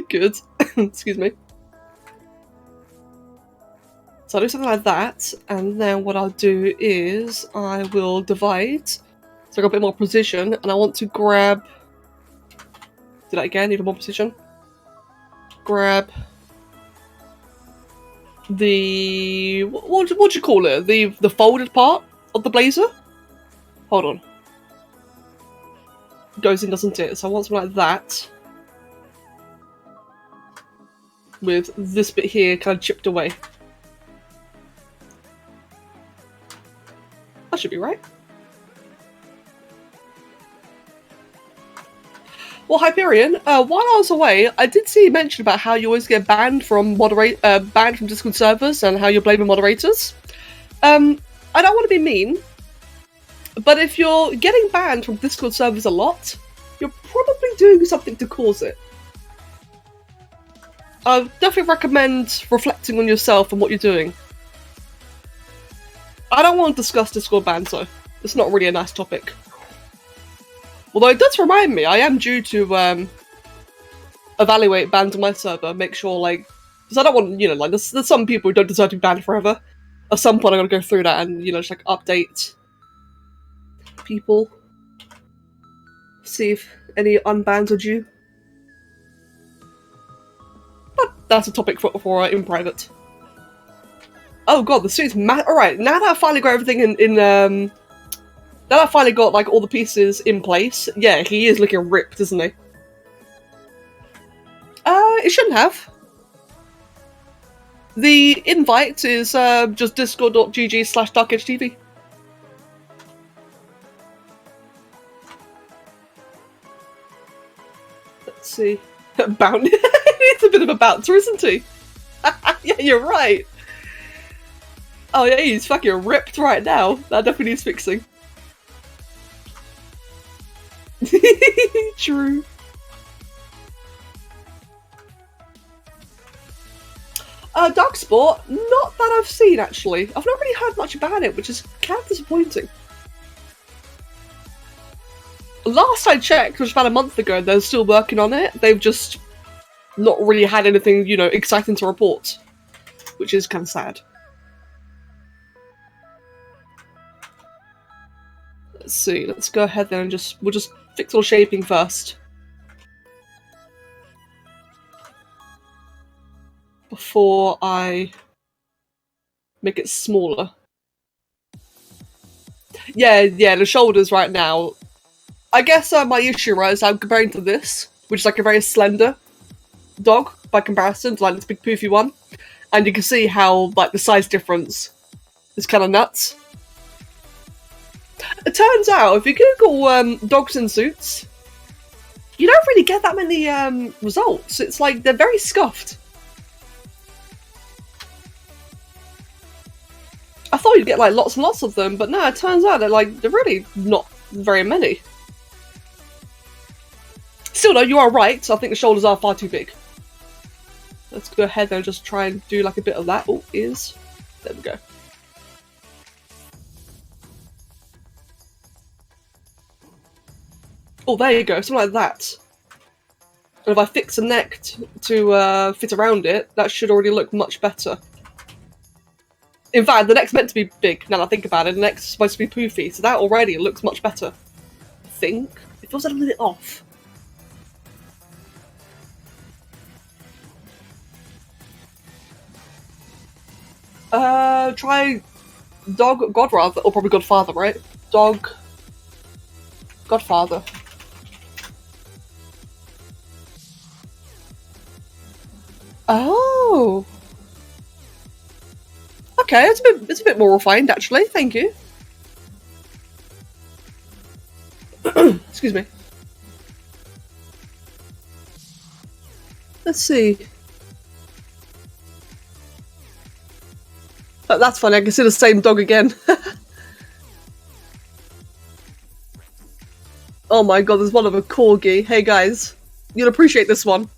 Good. Excuse me. So I'll do something like that, and then what I'll do is I will divide, so I got a bit more precision, and I want to grab, do that again, even more precision. Grab the, what do you call it? The folded part of the blazer? Hold on. Goes in, doesn't it? So I want something like that. With this bit here kind of chipped away. That should be right. Well, Hyperion, while I was away, I did see you mention about how you always get banned from Discord servers and how you're blaming moderators. I don't want to be mean, but if you're getting banned from Discord servers a lot, you're probably doing something to cause it. I definitely recommend reflecting on yourself and what you're doing. I don't want to discuss Discord bans though. It's not really a nice topic. Although it does remind me, I am due to evaluate bans on my server, make sure like, because I don't want, you know, like there's some people who don't deserve to be banned forever. At some point I'm gonna go through that and, you know, just like update people. See if any unbans are due. But that's a topic for in private. Oh god, the suit's alright, now that I finally got everything now that I finally got like all the pieces in place, yeah, he is looking ripped, isn't he? It shouldn't have. The invite is just discord.gg/DarkEdgeTV. Let's see. Bounty. He's a bit of a bouncer, isn't he? Yeah, you're right. Oh yeah, he's fucking ripped right now. That definitely needs fixing. True. Dark Sport, not that I've seen actually. I've not really heard much about it, which is kind of disappointing. Last I checked, which was about a month ago, they're still working on it. They've just not really had anything, you know, exciting to report, which is kind of sad. Let's see. Let's go ahead then and we'll just fix all shaping first before I make it smaller. Yeah, the shoulders right now. I guess my issue, right, is I'm comparing to this, which is like a very slender dog by comparison to like this big poofy one, and you can see how like the size difference is kind of nuts. It turns out if you Google dogs in suits, you don't really get that many results. It's like they're very scuffed. I thought you'd get like lots and lots of them, but no, it turns out they're really not very many. Still though, you are right. I think the shoulders are far too big. Let's go ahead and just try and do like a bit of that. Oh, ears. There we go. Oh, there you go. Something like that. And if I fix the neck to fit around it, that should already look much better. In fact, the neck's meant to be big, now that I think about it. The neck's supposed to be poofy, so that already looks much better. I think. It feels a little bit off. Try Dog Godfather, or probably Godfather, right? Dog Godfather. Oh. Okay, it's a bit more refined actually. Thank you. Excuse me. Let's see. Oh, that's funny. I can see the same dog again. Oh my god, there's one of a corgi. Hey guys, you'll appreciate this one.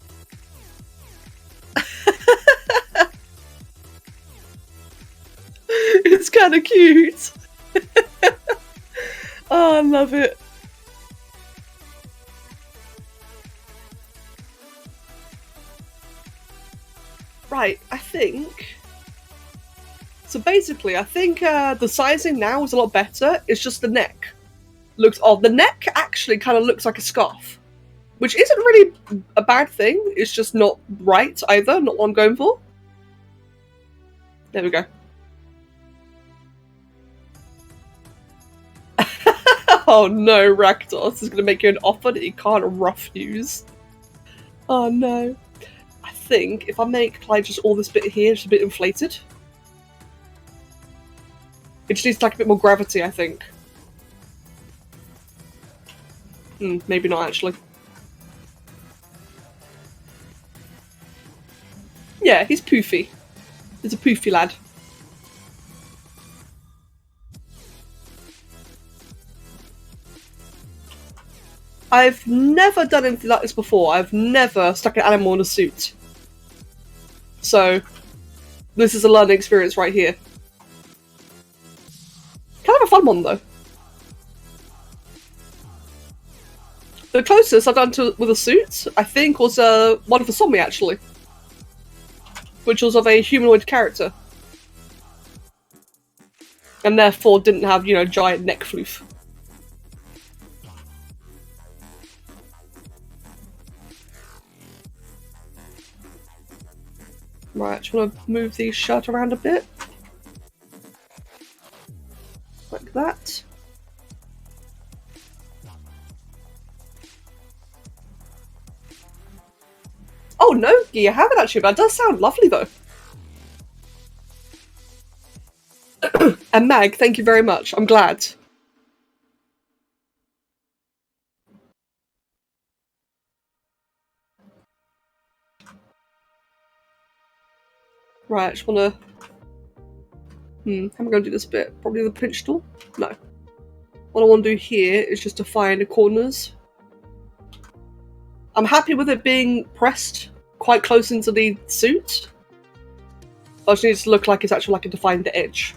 It's kind of cute. Oh, I love it. Right, I think... So basically, I think the sizing now is a lot better. It's just the neck looks odd. The neck actually kind of looks like a scarf, which isn't really a bad thing. It's just not right either, not what I'm going for. There we go. Oh no, Rakdos, this is going to make you an offer that you can't refuse. Oh no. I think if I make like just all this bit here just a bit inflated, it just needs like a bit more gravity, I think. Maybe not actually. Yeah, he's poofy. He's a poofy lad. I've never done anything like this before. I've never stuck an animal in a suit. So, this is a learning experience right here. Kind of a fun one though. The closest I've done to with a suit, I think, was one for Zombie actually. Which was of a humanoid character. And therefore didn't have, you know, giant neck floof. Right, I just want to move the shirt around a bit. Like that. Oh no, you haven't actually, but it does sound lovely though. And Mag, thank you very much. I'm glad. Right, I just wanna... how am I gonna do this bit? Probably the pinch tool? No. What I want to do here is just define the corners. I'm happy with it being pressed quite close into the suit. I just need it to look like it's actually like a defined edge.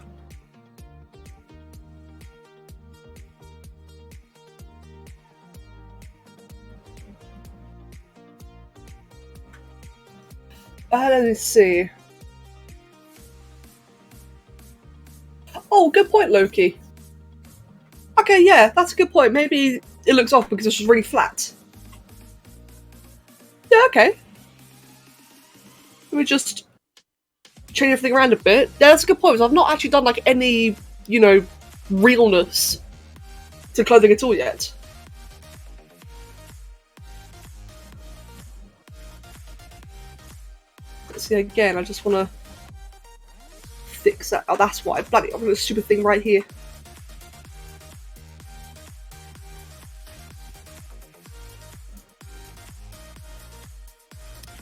Let me see. Oh, good point, Loki. Okay, yeah, that's a good point. Maybe it looks off because it's just really flat. Yeah, okay. Let me just change everything around a bit. Yeah, that's a good point, because I've not actually done like any, you know, realness to clothing at all yet. Let's see again, I just want to fix that. Oh, that's why. Bloody, I've got this stupid thing right here.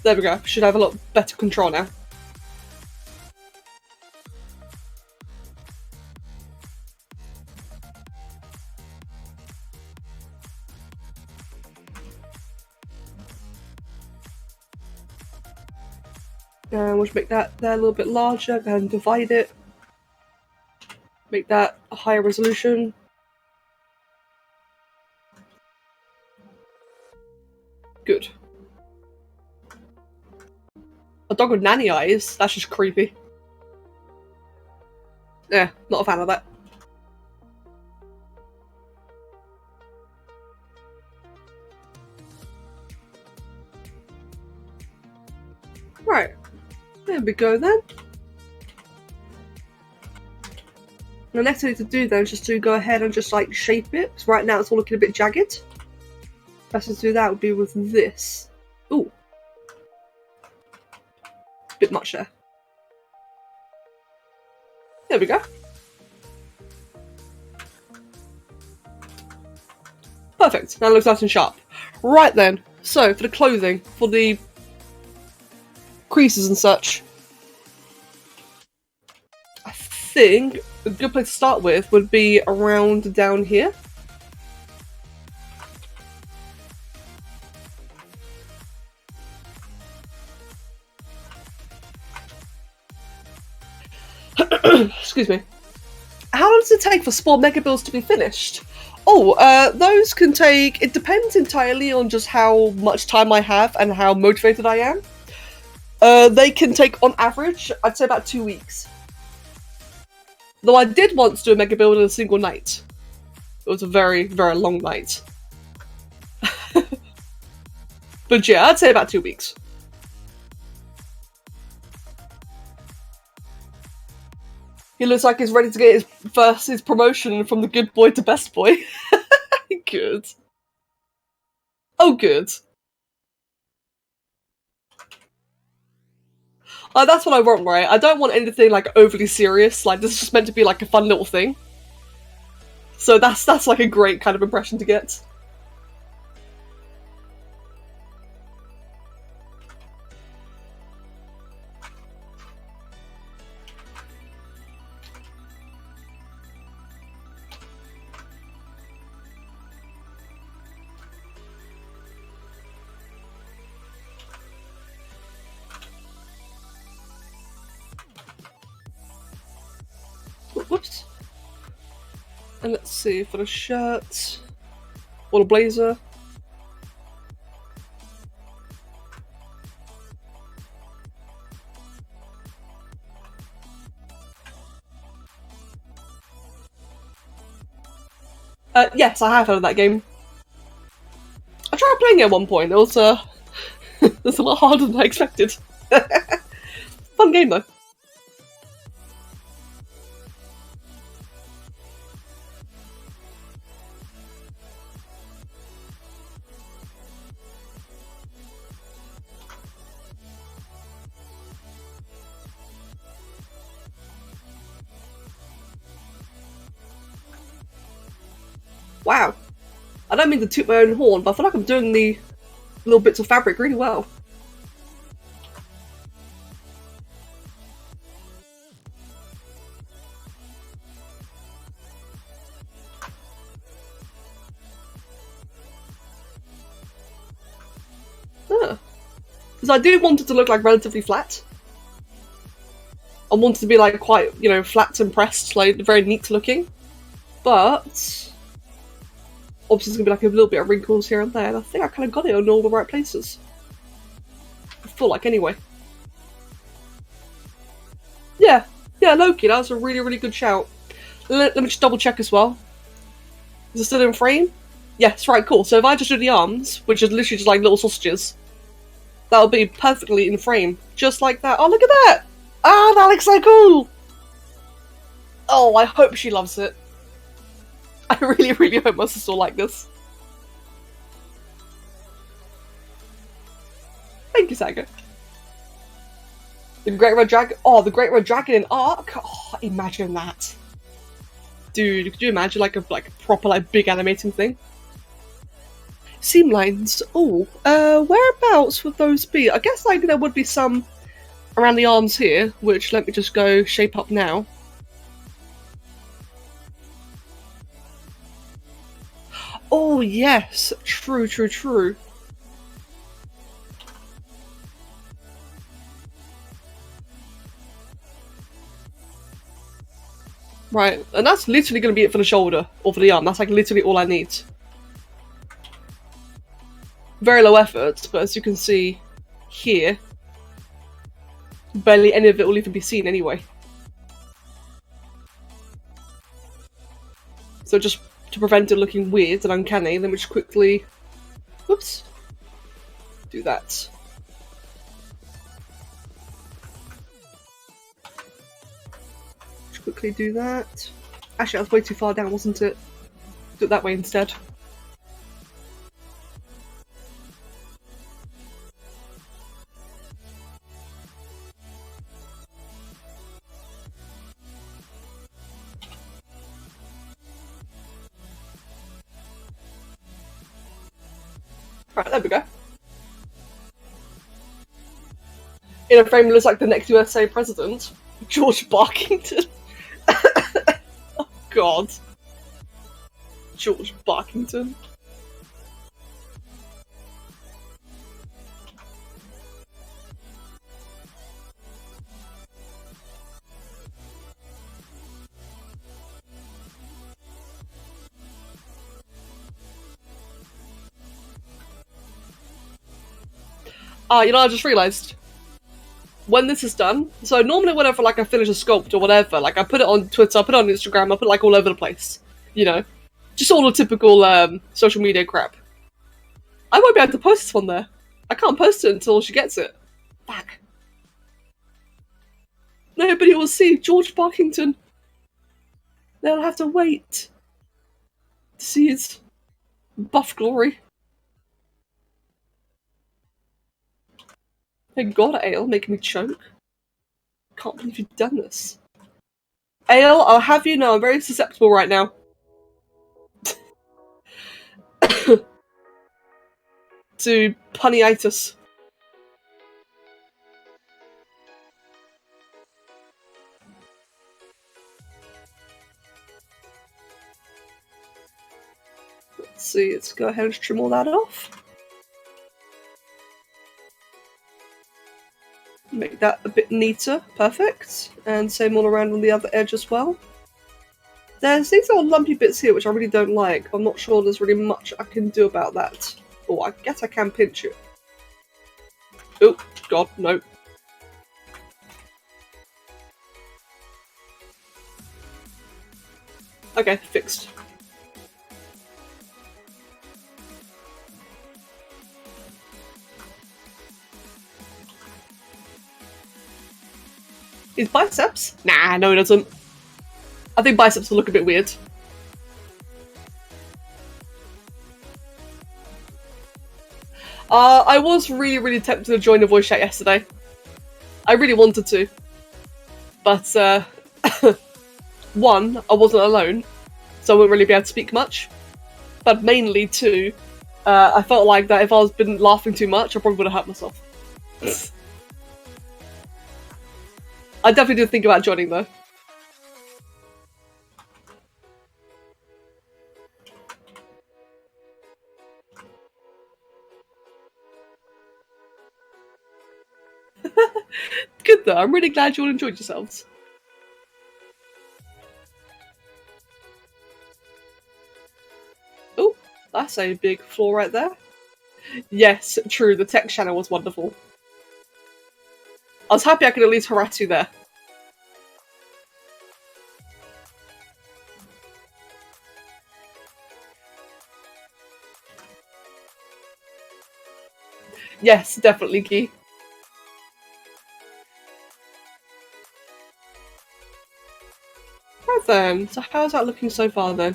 There we go. Should have a lot better control now. And we'll just make that there a little bit larger, go ahead and divide it. Make that a higher resolution. Good. A dog with nanny eyes? That's just creepy. Yeah, not a fan of that. Right. There we go then. The next thing I need to do then is just to go ahead and just like shape it, because right now it's all looking a bit jagged. Best to do that would be with this. Ooh. Bit much there. There we go. Perfect. Now it looks nice and sharp. Right then. So for the clothing, for the creases and such, I think a good place to start with would be around down here. Excuse me. How long does it take for Spore Mega Builds to be finished? Oh, those can take... It depends entirely on just how much time I have and how motivated I am. They can take, on average, I'd say about 2 weeks. Though I did once do a Mega Build in a single night. It was a very, very long night. But yeah, I'd say about 2 weeks. He looks like he's ready to get his promotion from the good boy to best boy. Good. Oh, good. That's what I want, right? I don't want anything like overly serious. Like, this is just meant to be like a fun little thing. So that's like a great kind of impression to get. Whoops. And let's see, for the shirt, or the blazer. Yes, I have heard of that game. I tried playing it at one point. It was, it was a lot harder than I expected. Fun game, though. Wow. I don't mean to toot my own horn, but I feel like I'm doing the little bits of fabric really well. Because I do want it to look like relatively flat. I want it to be like quite, you know, flat and pressed, like very neat looking. But obviously, there's gonna be like a little bit of wrinkles here and there, and I think I kind of got it in all the right places. I feel like, anyway. Yeah, Loki, that was a really, really good shout. Let me just double check as well. Is it still in frame? Yes, right, cool. So if I just do the arms, which is literally just like little sausages, that'll be perfectly in frame. Just like that. Oh, look at that! Ah, that looks so cool! Oh, I hope she loves it. I really, really hope my sister will like this. Thank you, Saga. The Great Red Dragon. Oh, the Great Red Dragon in Arc. Oh, imagine that. Dude, could you imagine like a proper big animating thing? Seam lines. Oh, whereabouts would those be? I guess there would be some around the arms here, which let me just go shape up now. Oh yes, true. Right, and that's literally going to be it for the shoulder, or for the arm. That's literally all I need. Very low effort, but as you can see here, barely any of it will even be seen anyway. So just to prevent it looking weird and uncanny, let me just quickly, whoops, do that. Just quickly do that. Actually, that was way too far down, wasn't it? Do it that way instead. Right, there we go. In a frame, looks like the next USA president, George Barkington. Oh God, George Barkington. You know, I just realised. When this is done, so normally whenever I finish a sculpt or whatever, I put it on Twitter, I put it on Instagram, I put it all over the place. You know? Just all the typical social media crap. I won't be able to post this one there. I can't post it until she gets it. Fuck. Nobody will see George Barkington. They'll have to wait to see his buff glory. Thank God, Ale, making me choke. Can't believe you've done this. Ale, I'll have you know I'm very susceptible right now. To punniitis. Let's see, let's go ahead and trim all that off. Make that a bit neater, perfect. And same all around on the other edge as well. There's these little lumpy bits here which I really don't like. I'm not sure there's really much I can do about that. Oh, I guess I can pinch it. Oh, God, no. Okay, fixed. His biceps? Nah, no, it doesn't. I think biceps will look a bit weird. I was really, really tempted to join the voice chat yesterday. I really wanted to. But, one, I wasn't alone, so I wouldn't really be able to speak much. But mainly, two, I felt like that if I was been laughing too much, I probably would have hurt myself. I definitely did think about joining, though. Good though, I'm really glad you all enjoyed yourselves. Oh, that's a big flaw right there. Yes, true, the text channel was wonderful. I was happy I could at least harass you there. Yes, definitely key. Right then, so how's that looking so far then?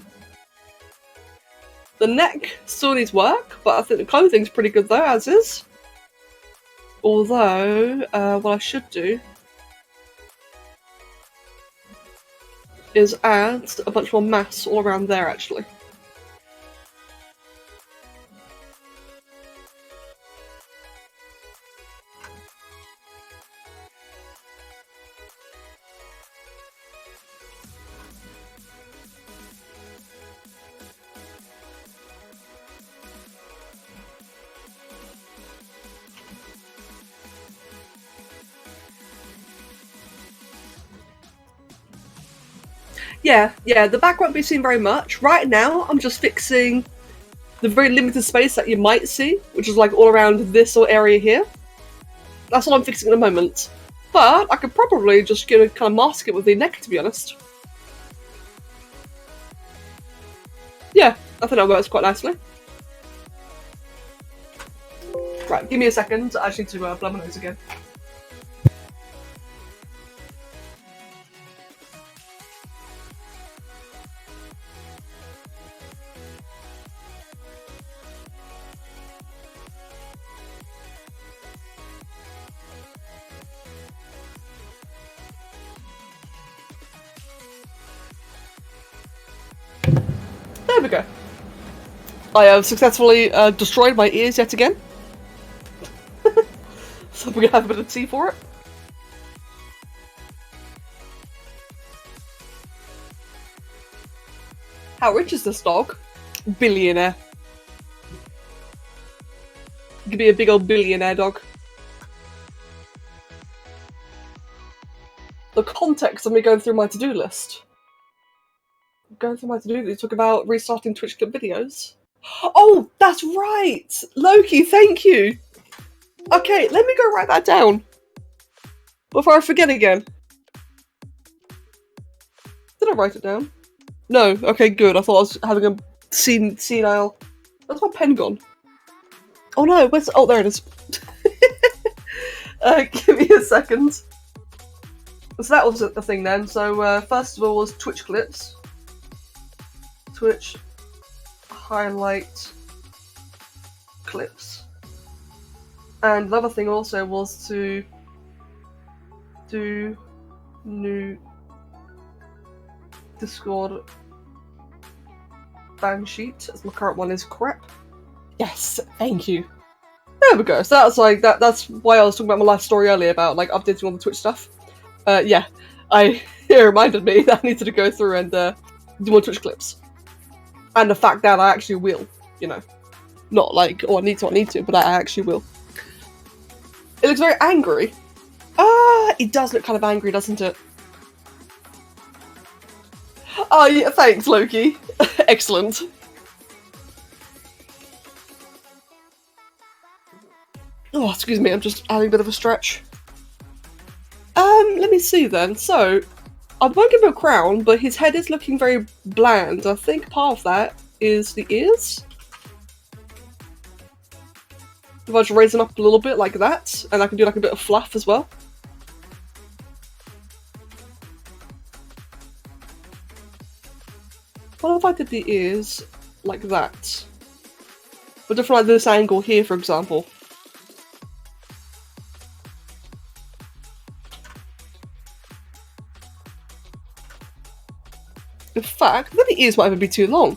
The neck still needs work, but I think the clothing's pretty good though, as is. Although, what I should do is add a bunch more mass all around there, actually. Yeah, the back won't be seen very much. Right now, I'm just fixing the very limited space that you might see, which is like all around this little area here. That's all I'm fixing at the moment. But I could probably just kind of mask it with the neck, to be honest. Yeah, I think that works quite nicely. Right, give me a second. I actually need to blow my nose again. There we go. I have successfully destroyed my ears yet again. So we're gonna have a bit of tea for it. How rich is this dog? Billionaire. He could be a big old billionaire dog. The context of me going through my to-do list. Going through my to-do list, talk about restarting Twitch clip videos. Oh, that's right! Loki, thank you! Okay, let me go write that down. Before I forget again. Did I write it down? No, okay, good. I thought I was having a senile... Where's my pen gone? Oh no, where's... Oh, there it is. Give me a second. So that was the thing then. So first of all was Twitch clips. Twitch highlight clips. And the other thing also was to do new Discord ban sheet, as my current one is crap. Yes, thank you. There we go. So that's like that's why I was talking about my life story earlier about like updating all the Twitch stuff. Yeah, it reminded me that I needed to go through and do more Twitch clips. And the fact that I actually will, you know. Not like, oh, I need to, but I actually will. It looks very angry. It does look kind of angry, doesn't it? Oh, yeah, thanks, Loki. Excellent. Oh, excuse me, I'm just having a bit of a stretch. Let me see then. So, I won't give him a crown, but his head is looking very bland. I think part of that is the ears. If I just raise them up a little bit like that, and I can do like a bit of fluff as well. What if I did the ears like that? But different like this angle here, for example. In fact, then the ears might even be too long.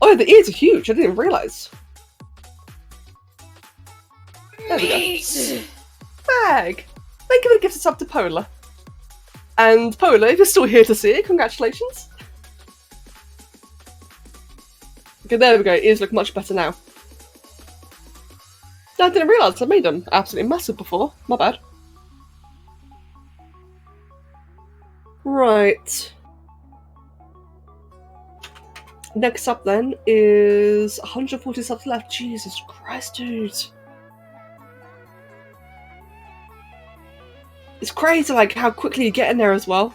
Oh, the ears are huge. I didn't realise. There we go. Bag! Thank you for the gift sub to Polar. And Polar, if you're still here to see it, congratulations. Okay, there we go. Ears look much better now. I didn't realise I made them absolutely massive before. My bad. Right. Next up then is 140 subs left. Jesus Christ, dude. It's crazy like how quickly you get in there as well.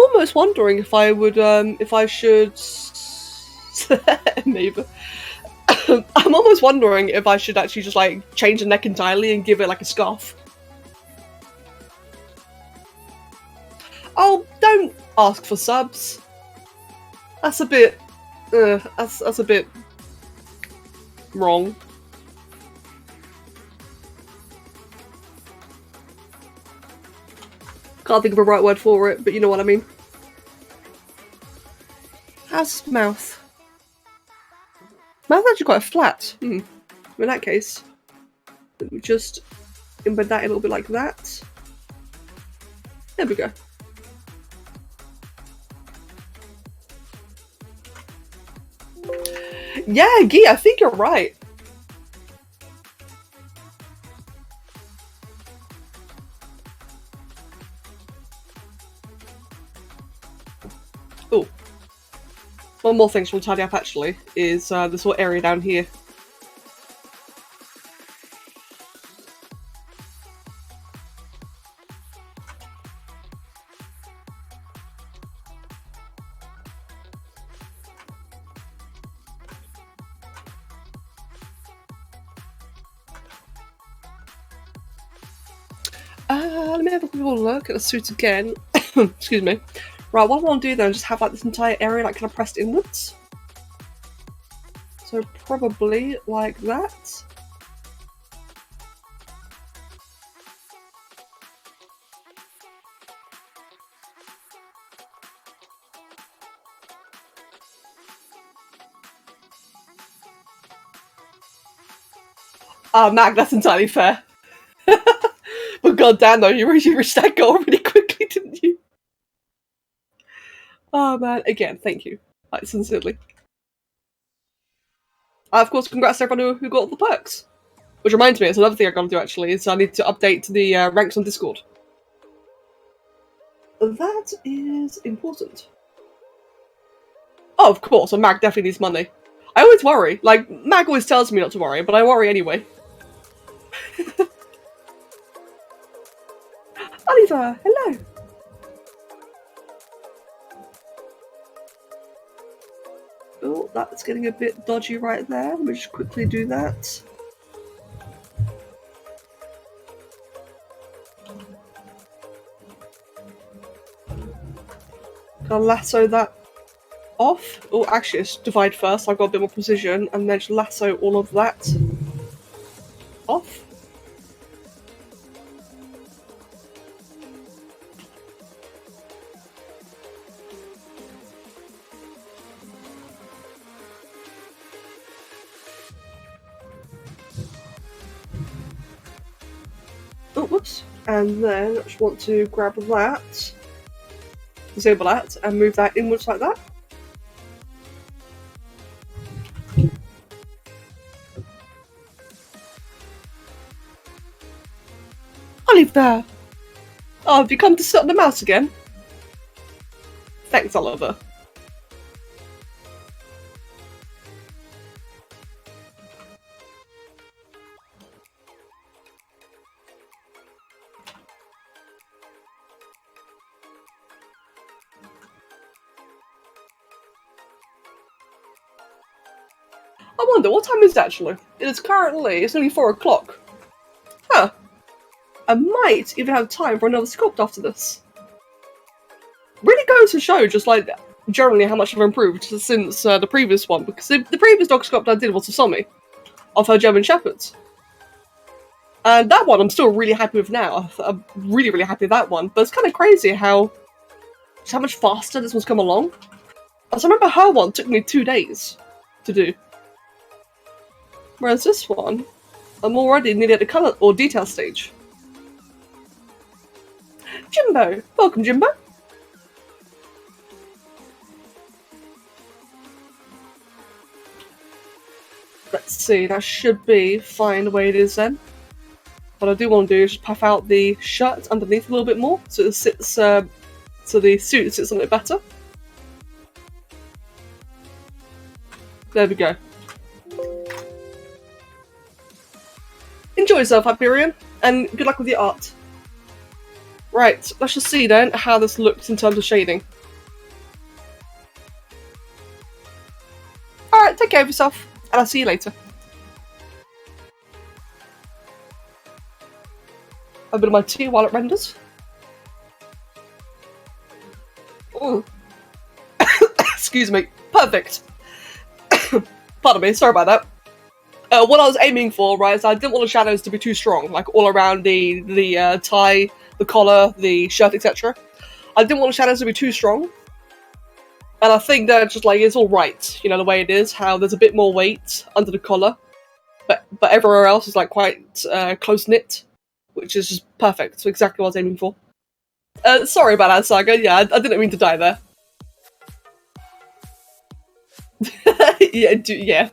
almost wondering if I would, if I should... Maybe. I'm almost wondering if I should actually just, like, change the neck entirely and give it, like, a scarf. Oh, don't ask for subs. That's a bit... that's a bit... wrong. Can't think of a right word for it, but you know what I mean. How's his mouth? Mouth's actually quite flat. In that case, let me just embed that a little bit like that. There we go. Yeah, Guy, I think you're right. Oh. One more thing we'll tidy up actually is this whole area down here. Let me have a quick look at the suit again. Excuse me. Right, what I want to do then is just have like this entire area like kind of pressed inwards. So probably like that. Ah, Mac, that's entirely fair. But goddamn though, you reached that goal really quickly, didn't you? Oh man, again, thank you. Like, sincerely. Of course, congrats to everyone who got all the perks. Which reminds me, it's another thing I gotta do actually, is I need to update the ranks on Discord. That is important. Oh, of course, and Mag definitely needs money. I always worry. Like, Mag always tells me not to worry, but I worry anyway. Oliver, hello! Oh, that's getting a bit dodgy right there. Let me just quickly do that. Gonna lasso that off. Oh, actually, let's divide first. I've got a bit more precision, and then just lasso all of that off. Oh, whoops. And then I just want to grab that, disable that, and move that inwards like that. I'll leave there. Oh, have you come to sit on the mouse again? Thanks, Oliver. I wonder, what time is it actually? It's nearly 4 o'clock. Huh. I might even have time for another sculpt after this. Really goes to show just like generally how much I've improved since the previous one, because the previous dog sculpt I did was a Somi of her German Shepherds. And that one I'm still really happy with now. I'm really, really happy with that one. But it's kind of crazy how much faster this one's come along. As I remember her one took me 2 days to do. Whereas this one, I'm already nearly at the colour or detail stage. Jimbo! Welcome, Jimbo! Let's see, that should be fine the way it is then. What I do want to do is just puff out the shirt underneath a little bit more, so it sits, so the suit sits a little bit better. There we go. Enjoy yourself, Hyperion, and good luck with your art. Right, let's just see then how this looks in terms of shading. Alright, take care of yourself, and I'll see you later. A bit of my tea while it renders. Ooh. Excuse me. Perfect. Pardon me, sorry about that. What I was aiming for, right, is I didn't want the shadows to be too strong, like all around the tie, the collar, the shirt, etc. I didn't want the shadows to be too strong. And I think that just like it's all right, you know, the way it is, how there's a bit more weight under the collar, but everywhere else is like quite close knit, which is just perfect. So exactly what I was aiming for. Sorry about that, Saga. Yeah, I didn't mean to die there. Yeah.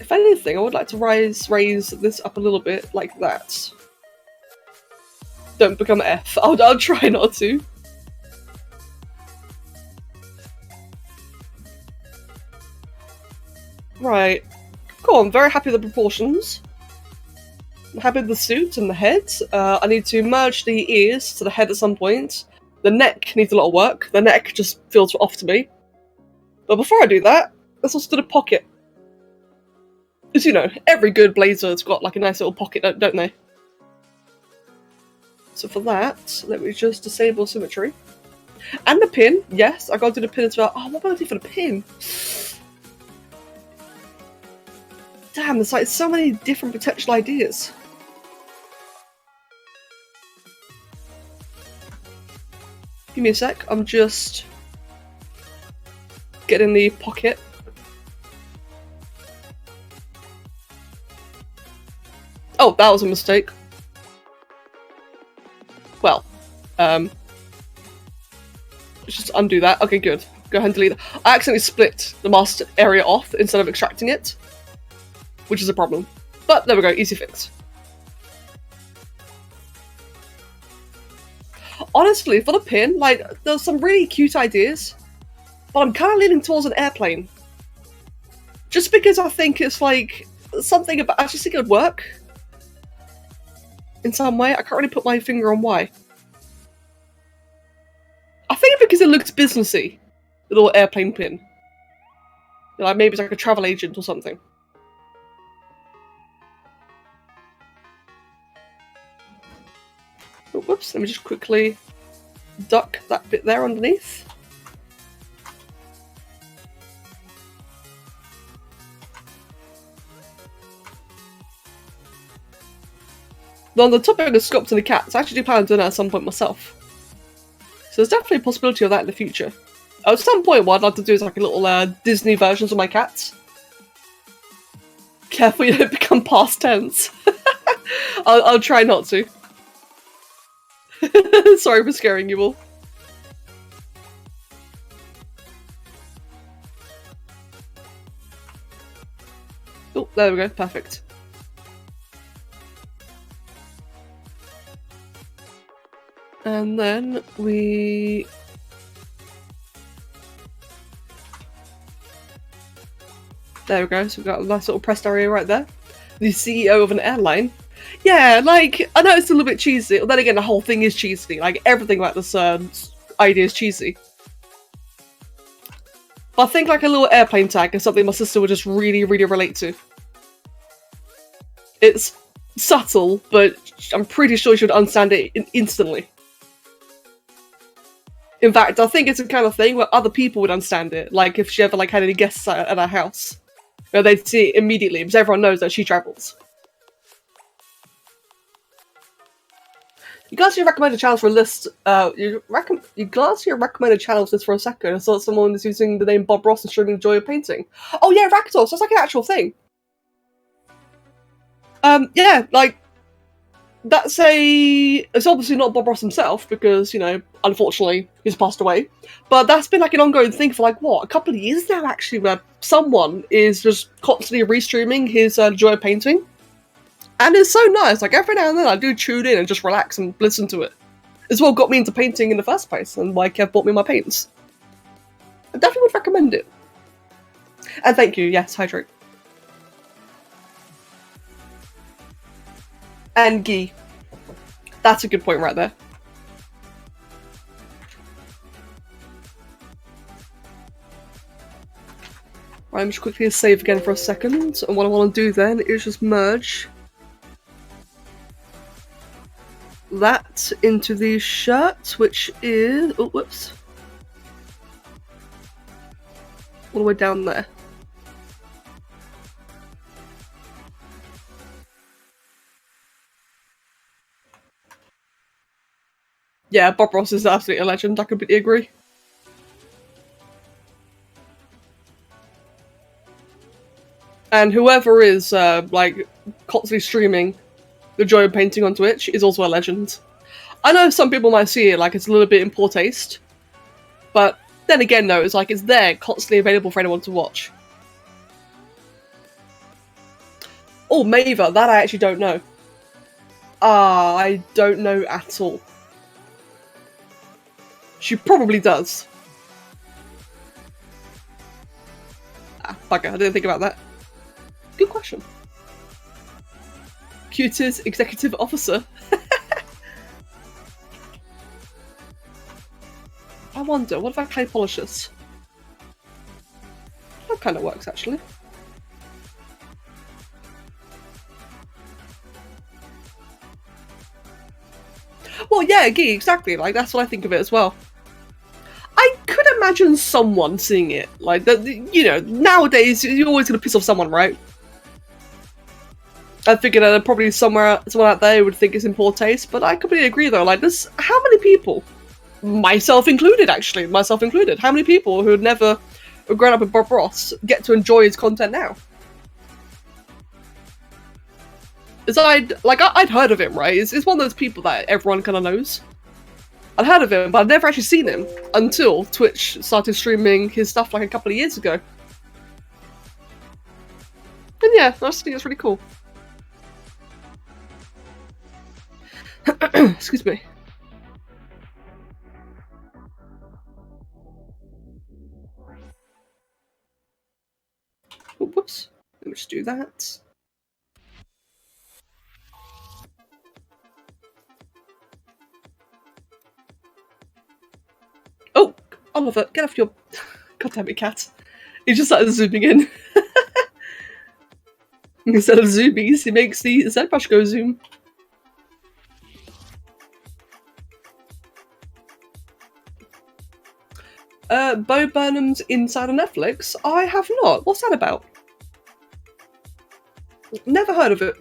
If anything, I would like to raise this up a little bit like that. Don't become F. I'll try not to. Right. Cool, I'm very happy with the proportions. I'm happy with the suit and the head. I need to merge the ears to the head at some point. The neck needs a lot of work. The neck just feels off to me. But before I do that, let's also do the pocket. Because, you know, every good blazer's got like a nice little pocket, don't they? So for that, let me just disable symmetry. And the pin, yes, I gotta do the pin as well. Oh, what am I gonna do for the pin? Damn, there's like so many different potential ideas. Give me a sec, I'm just getting the pocket. Oh, that was a mistake. Well, let's just undo that. Okay, good. Go ahead and delete that. I accidentally split the masked area off instead of extracting it, which is a problem. But there we go, easy fix. Honestly, for the pin, like, there's some really cute ideas, but I'm kind of leaning towards an airplane. Just because I think it's like, something about, I just think it would work. In some way, I can't really put my finger on why. I think because it looks businessy, the little airplane pin. Like maybe it's like a travel agent or something. Oh, whoops, let me just quickly duck that bit there underneath. Though on the topic of sculpting the cats, I actually do plan on doing that at some point myself. So there's definitely a possibility of that in the future. At some point, what I'd like to do is like a little Disney versions of my cats. Careful you don't become past tense. I'll try not to. Sorry for scaring you all. Oh, there we go, perfect. And then we... There we go, so we've got a nice little pressed area right there. The CEO of an airline. Yeah, like, I know it's a little bit cheesy, but then again, the whole thing is cheesy. Like, everything about this idea is cheesy. But I think like a little airplane tag is something my sister would just really, really relate to. It's subtle, but I'm pretty sure she would understand it instantly. In fact, I think it's the kind of thing where other people would understand it. Like if she ever like had any guests at her house, you know, they'd see it immediately because everyone knows that she travels. You guys, your recommended channels for a list. You glanced your recommended channels list for a second. I saw someone was using the name Bob Ross and streaming Joy of Painting. Oh yeah, Rakdos. That's like an actual thing. Yeah, like. That's it's obviously not Bob Ross himself, because, you know, unfortunately, he's passed away. But that's been, like, an ongoing thing for, like, what, a couple of years now, actually, where someone is just constantly restreaming his Joy of Painting. And it's so nice. Like, every now and then I do tune in and just relax and listen to it. It's what got me into painting in the first place, and why Kev bought me my paints. I definitely would recommend it. And thank you, yes, hydrate. And ghee. That's a good point right there. I'm just quickly save again for a second, and what I want to do then is just merge that into the shirt, which is... oh, whoops. All the way down there. Yeah, Bob Ross is absolutely a legend, I completely agree. And whoever is, like, constantly streaming the joy of painting on Twitch is also a legend. I know some people might see it like it's a little bit in poor taste, but then again, though, it's like it's there, constantly available for anyone to watch. Oh, Maeva, that I actually don't know. I don't know at all. She probably does. Ah, bugger, I didn't think about that. Good question. Cutest executive officer. I wonder, what if I clay polish this? That kind of works, actually. Well, yeah, exactly. Like, that's what I think of it as well. I could imagine someone seeing it. Like, you know, nowadays, you're always going to piss off someone, right? I figured that probably someone out there would think it's in poor taste, but I completely agree, though. Like, there's how many people, myself included, how many people who had never grown up with Bob Ross get to enjoy his content now? As I'd heard of him, right? It's one of those people that everyone kind of knows. I'd heard of him, but I'd never actually seen him until Twitch started streaming his stuff like a couple of years ago. And yeah, I just think it's really cool. Excuse me. Oh, whoops. Let me just do that. Oh, Oliver, get off your... God damn it, cat. He just started zooming in. Instead of zoomies, he makes the ZBrush go zoom. Bo Burnham's Inside on Netflix? I have not. What's that about? Never heard of it.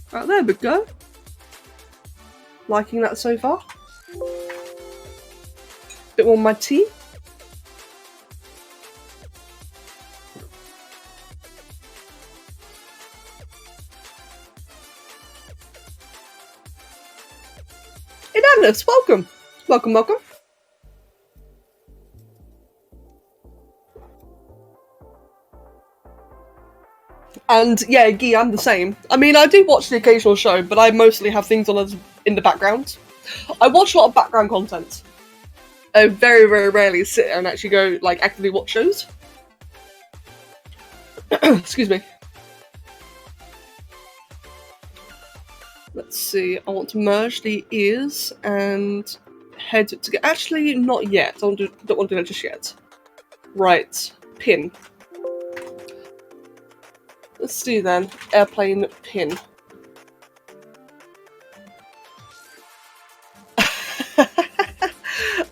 Right, there we go. Liking that so far. Bit more my tea. Hey Dennis, welcome. Welcome, welcome. And yeah, Guy, I'm the same. I mean, I do watch the occasional show, but I mostly have things on in the background. I watch a lot of background content. I very, very rarely sit there and actually go, like, actively watch shows. Excuse me. Let's see, I want to merge the ears and head together. Actually, not yet. Don't want to do that just yet. Right, pin. Let's do then, airplane pin.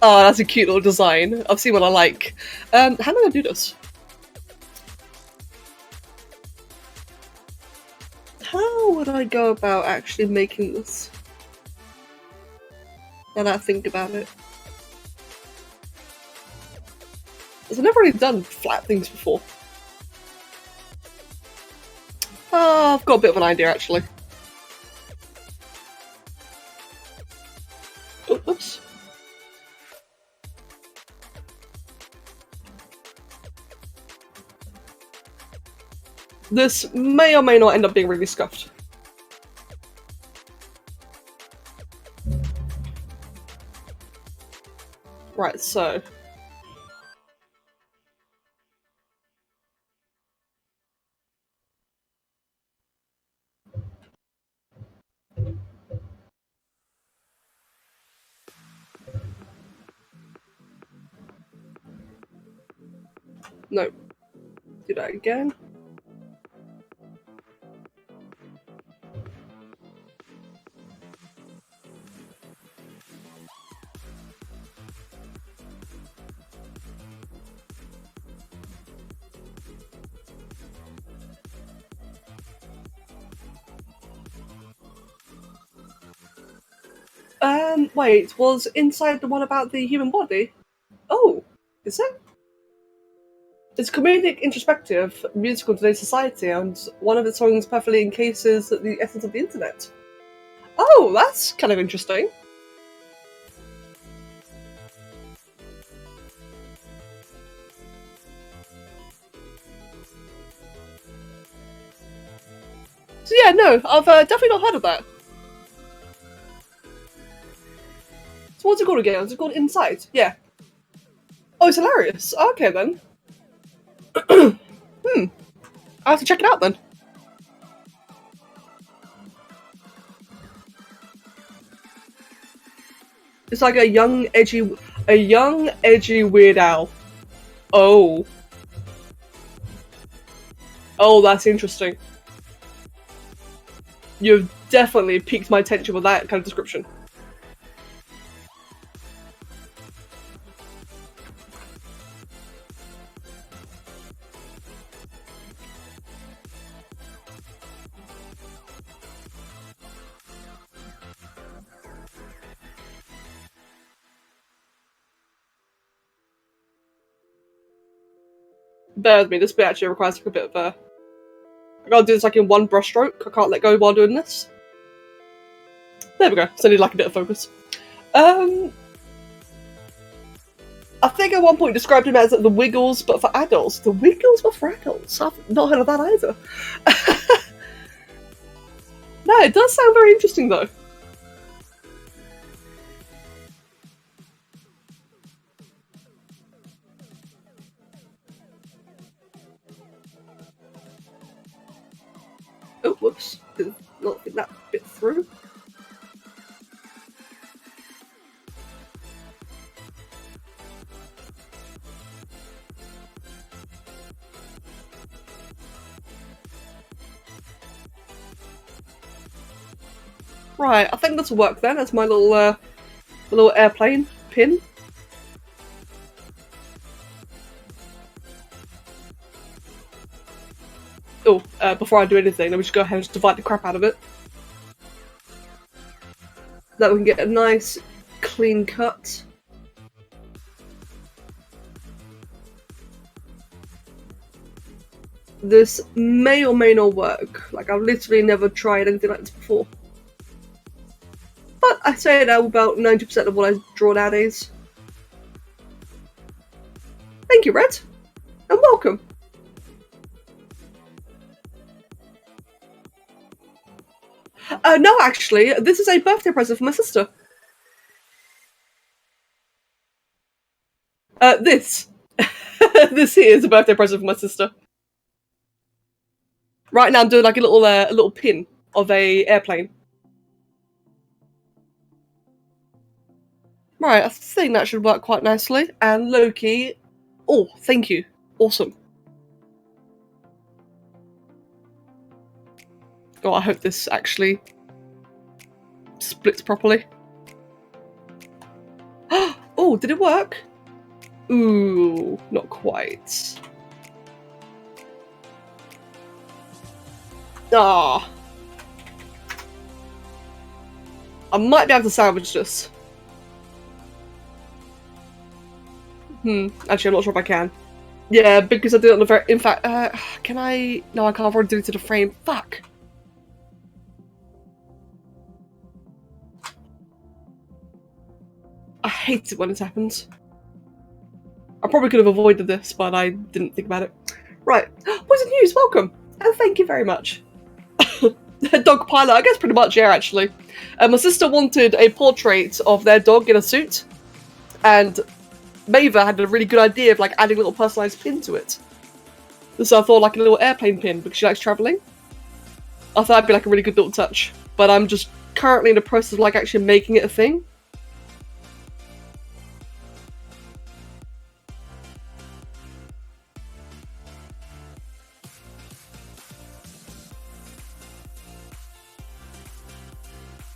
Oh, that's a cute little design. I've seen what I like. How am I going to do this? How would I go about actually making this? Now that I think about it. Because I've never really done flat things before. Oh, I've got a bit of an idea, actually. Oh, oops. This may or may not end up being really scuffed. Right, so... No. Do that again. Wait, was Inside the one about the human body? Oh, is it? It's comedic, introspective, musical to today's society, and one of its songs perfectly encases the essence of the internet. Oh, that's kind of interesting. So yeah, no, I've definitely not heard of that. So what's it called again? Is it called Inside? Yeah. Oh, it's hilarious. Okay then. I have to check it out then. It's like a young, edgy Weird Al. Oh. Oh, that's interesting. You've definitely piqued my attention with that kind of description. Bear with me, this bit actually requires like a bit of I gotta do this like in one brush stroke. I can't let go while doing this. There we go. So I need like a bit of focus. I think at one point described him as the Wiggles, but for adults. The Wiggles were for adults. I've not heard of that either. No, it does sound very interesting though. Oh, whoops. Did not get that bit through. Right, I think this will work then as my little airplane pin. Oh, before I do anything, let me just go ahead and just divide the crap out of it. That we can get a nice, clean cut. This may or may not work. Like, I've literally never tried anything like this before. But I say now about 90% of what I draw nowadays. Thank you, Red. And welcome. No, actually, this is a birthday present for my sister. This. This here is a birthday present for my sister. Right now I'm doing like a little pin of a airplane. Right, I think that should work quite nicely. And Loki... Oh, thank you. Awesome. Oh, I hope this actually splits properly. Oh, did it work? Ooh, not quite. Ah. I might be able to salvage this. Actually, I'm not sure if I can. Yeah, because I did it on the very... In fact, can I... No, I can't. I've already deleted the frame. Fuck! I hate it when it happens. I probably could have avoided this, but I didn't think about it. Right. Poison News, welcome! And thank you very much. Dog pilot, I guess pretty much, yeah, actually. My sister wanted a portrait of their dog in a suit, and Maeva had a really good idea of like adding a little personalised pin to it. So I thought like a little airplane pin because she likes travelling. I thought that'd be like a really good little touch, but I'm just currently in the process of like actually making it a thing.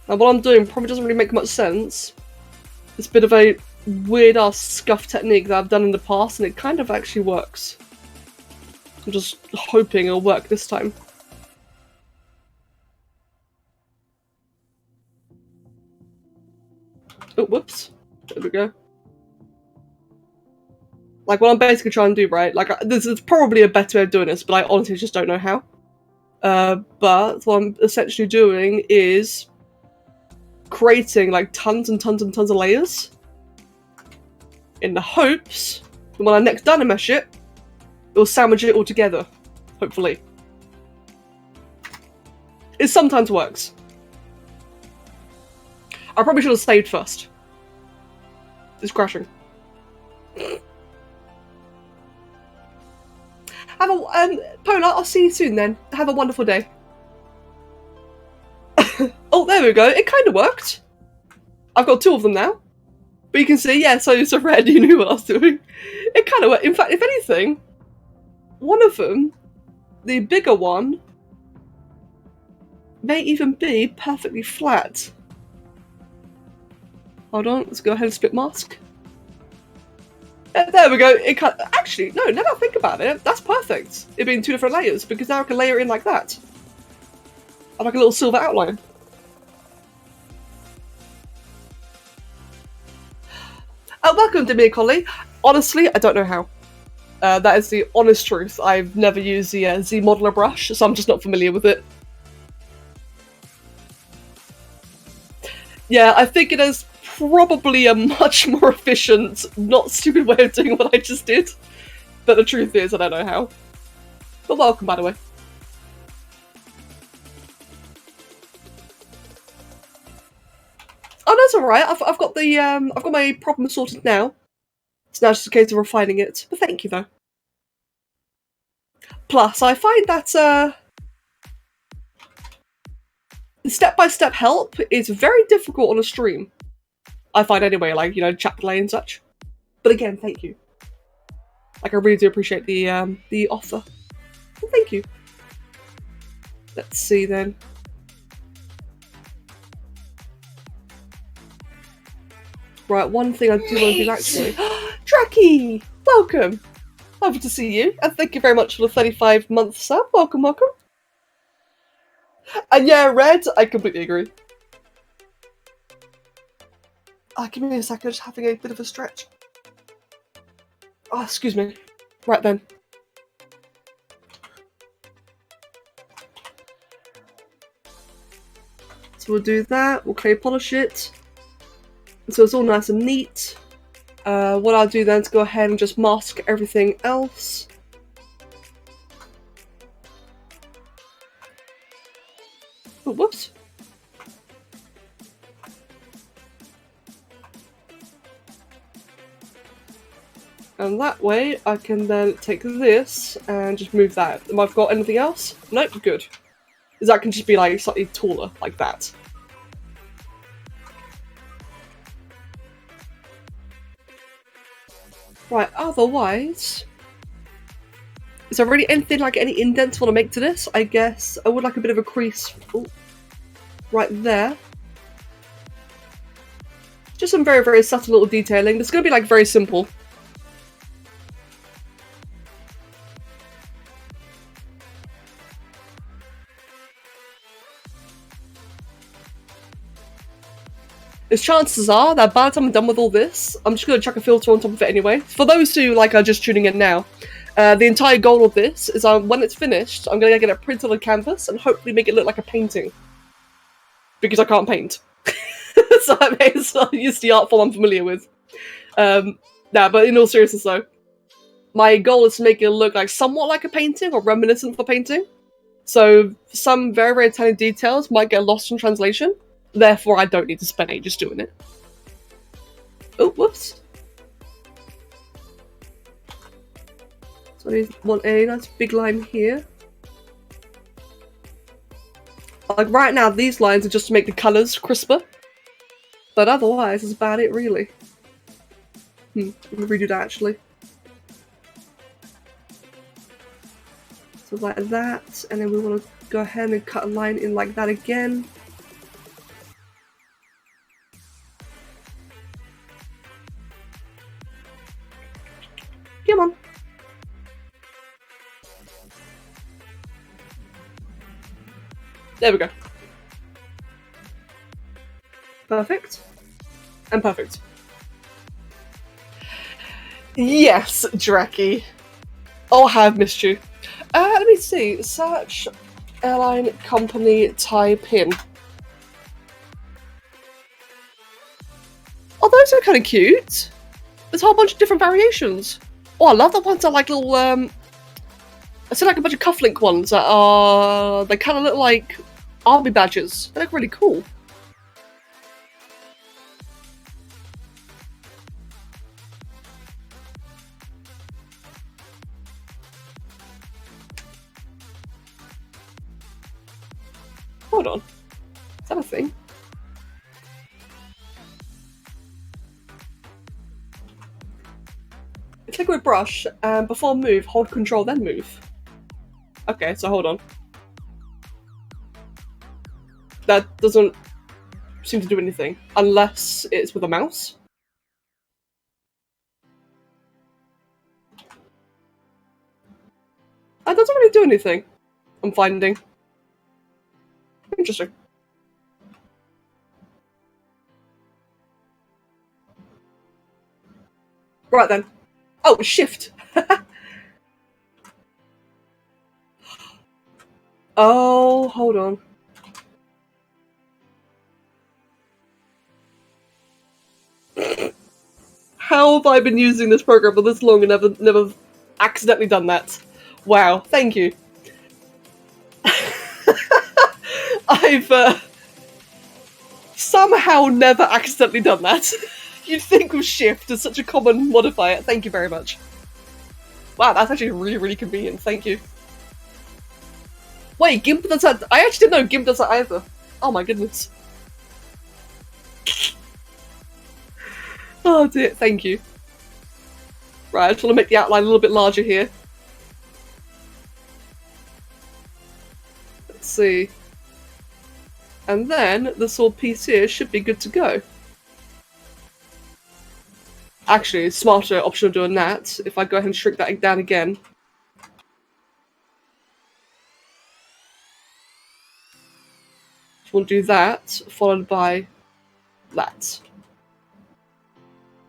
And what I'm doing probably doesn't really make much sense. It's a bit of a weird-ass scuff technique that I've done in the past, and it kind of actually works. I'm just hoping it'll work this time. Oh, whoops. There we go. Like, what I'm basically trying to do, right? Like, this is probably a better way of doing this, but I honestly just don't know how. But what I'm essentially doing is creating, like, tons and tons and tons of layers in the hopes that when I next dynamesh it, it'll sandwich it all together. Hopefully. It sometimes works. I probably should have saved first. It's crashing. Have a Polar, I'll see you soon then. Have a wonderful day. Oh, there we go. It kind of worked. I've got two of them now. But you can see, yeah, so Red, you knew what I was doing. It kind of worked. In fact, if anything, one of them, the bigger one, may even be perfectly flat. Hold on, let's go ahead and split mask. There we go. It can actually, no, now that I think about it, that's perfect. It being two different layers, because now I can layer it in like that. I like a little silver outline. Welcome to me, Collie. Honestly, I don't know how. That is the honest truth. I've never used the ZBrush, so I'm just not familiar with it. Yeah, I think it is probably a much more efficient, not stupid way of doing what I just did. But the truth is, I don't know how. But welcome, by the way. Oh, that's alright. I've got the I've got my problem sorted now. It's now just a case of refining it. But thank you, though. Plus, I find that step-by-step help is very difficult on a stream. I find anyway, like, you know, chat delay and such. But again, thank you. Like, I really do appreciate the offer. Well, thank you. Let's see then. Right, one thing I do want to do actually. Trekkie! Welcome! Lovely to see you, and thank you very much for the 35-month sub. Welcome, welcome. And yeah, Red, I completely agree. Give me a second, just having a bit of a stretch. Oh, excuse me. Right then. So we'll do that, we'll clay polish it. So it's all nice and neat. What I'll do then is go ahead and just mask everything else. Oh, whoops. And that way I can then take this and just move that. Have I got anything else? Nope, good. Because that can just be like slightly taller, like that. Right, otherwise... Is there really anything, like any indents I want to make to this? I guess I would like a bit of a crease. Ooh, right there. Just some very, very subtle little detailing. It's going to be like very simple. As chances are that by the time I'm done with all this, I'm just going to chuck a filter on top of it anyway. For those who are just tuning in now, the entire goal of this is when it's finished, I'm going to get it printed on canvas and hopefully make it look like a painting. Because I can't paint. So I may as well use the art form I'm familiar with. But in all seriousness though, my goal is to make it look like somewhat like a painting or reminiscent of a painting. So some very, very tiny details might get lost in translation. Therefore, I don't need to spend ages doing it. Oh, whoops. So I want a nice big line here. Like right now, these lines are just to make the colours crisper. But otherwise, that's about it, really. Let me redo that, actually. So like that, and then we want to go ahead and cut a line in like that again. Come on. There we go. Perfect. And perfect. Yes, Draki. Oh, I have missed you. Let me see. Search airline company type in. Oh, those are kind of cute. There's a whole bunch of different variations. Oh, I love the ones that are like little, I see like a bunch of cufflink ones that are, they kind of look like army badges. They look really cool. Hold on. Is that a thing? Click with brush, and before move, hold control, then move. Okay, so hold on. That doesn't seem to do anything, unless it's with a mouse. That doesn't really do anything, I'm finding. Interesting. Right then. Oh, shift! Oh, hold on. How have I been using this program for this long and never accidentally done that? Wow, thank you. I've somehow never accidentally done that. You'd think with shift is such a common modifier. Thank you very much. Wow, that's actually really, really convenient. Thank you. Wait, GIMP does that? I actually didn't know GIMP does that either. Oh my goodness. Oh dear, thank you. Right, I just want to make the outline a little bit larger here. Let's see. And then this little piece here should be good to go. Actually, it's smarter option of doing that if I go ahead and shrink that down again. We'll do that, followed by that.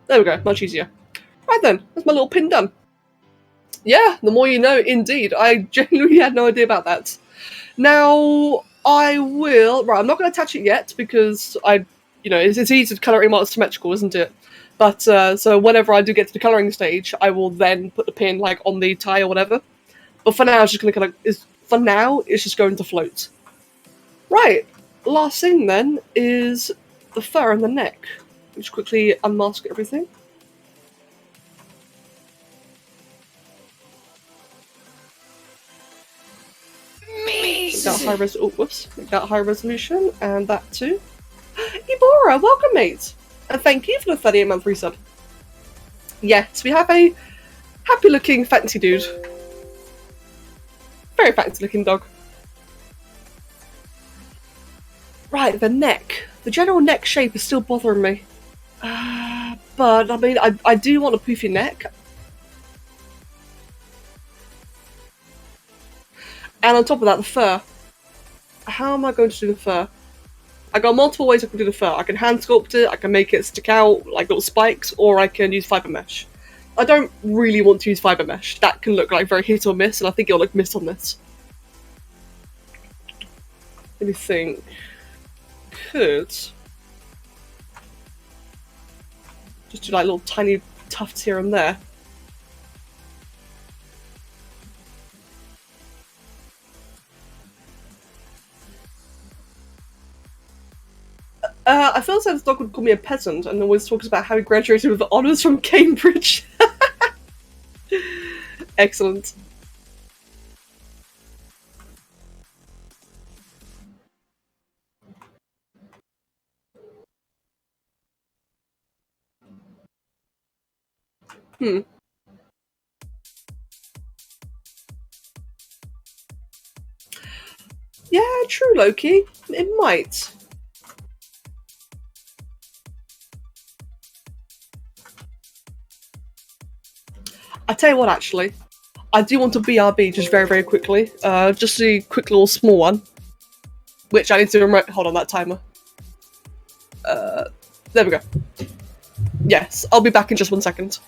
There we go, much easier. Right then, that's my little pin done. Yeah, the more you know, indeed. I genuinely had no idea about that. Now, I will... Right, I'm not going to attach it yet, because it's easy to colour it more symmetrical, isn't it? But, so whenever I do get to the colouring stage, I will then put the pin, like, on the tie or whatever. But for now, it's just going to kind of... For now, it's just going to float. Right, last thing then is the fur and the neck. Just quickly unmask everything. Make that high res. Oh, whoops! Make that high resolution, and that too. Ibora, welcome, mate, and thank you for the 38-month resub. Yes, we have a happy-looking, fancy dude. Very fancy-looking dog. Right, the neck. The general neck shape is still bothering me. But, I mean, I do want a poofy neck. And on top of that, the fur. How am I going to do the fur? I got multiple ways I can do the fur. I can hand sculpt it, I can make it stick out like little spikes, or I can use fibre mesh. I don't really want to use fibre mesh. That can look like very hit or miss, and I think it'll look miss on this. Let me think. Could just do like little tiny tufts here and there. I feel as though this dog would call me a peasant and always talks about how he graduated with honours from Cambridge. Excellent. Yeah, true, Loki. It might. I tell you what, actually, I do want a BRB just very, very quickly. Just a quick little small one, which I need to hold on that timer. There we go. Yes, I'll be back in just 1 second.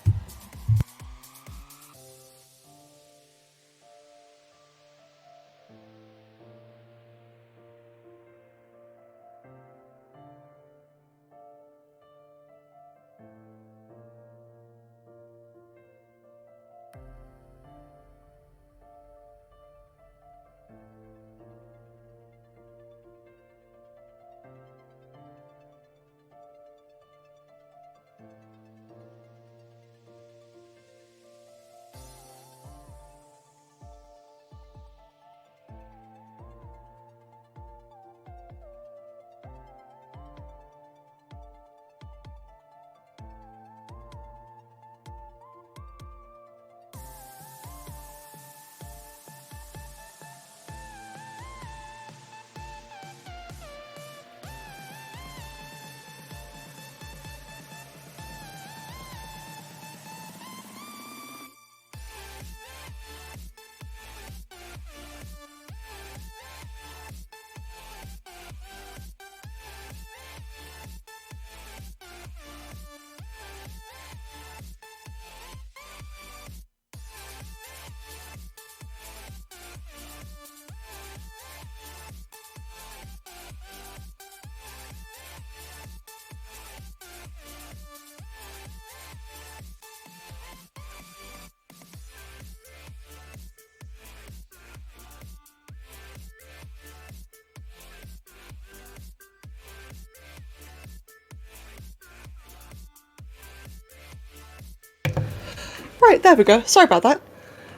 Right, there we go. Sorry about that.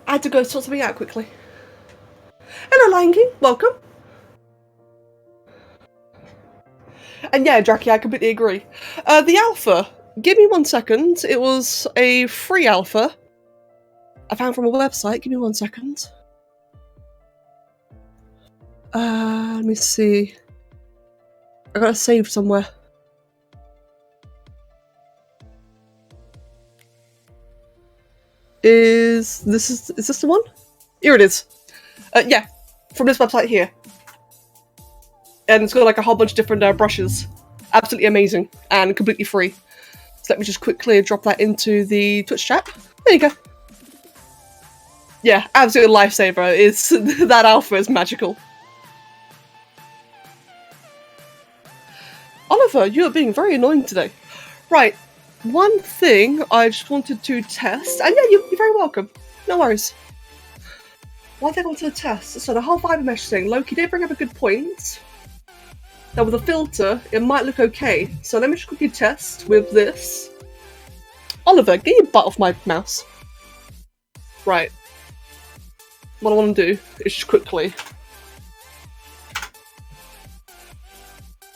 I had to go sort something out quickly. Hello, Lion King. Welcome. And yeah, Jackie, I completely agree. The alpha. Give me 1 second. It was a free alpha I found from a website. Give me 1 second. Let me see. I got it saved somewhere. Is this the one? Here it is. Yeah, from this website here. And it's got like a whole bunch of different brushes. Absolutely amazing and completely free. So let me just quickly drop that into the Twitch chat. There you go. Yeah, absolute lifesaver. Is that alpha is magical. Oliver, you are being very annoying today. Right, one thing I just wanted to test, and yeah, you're very welcome. No worries. One thing I wanted to test, so the whole fiber mesh thing, Loki did bring up a good point. Now with a filter, it might look okay. So let me just quickly test with this. Oliver, get your butt off my mouse. Right. What I want to do is just quickly,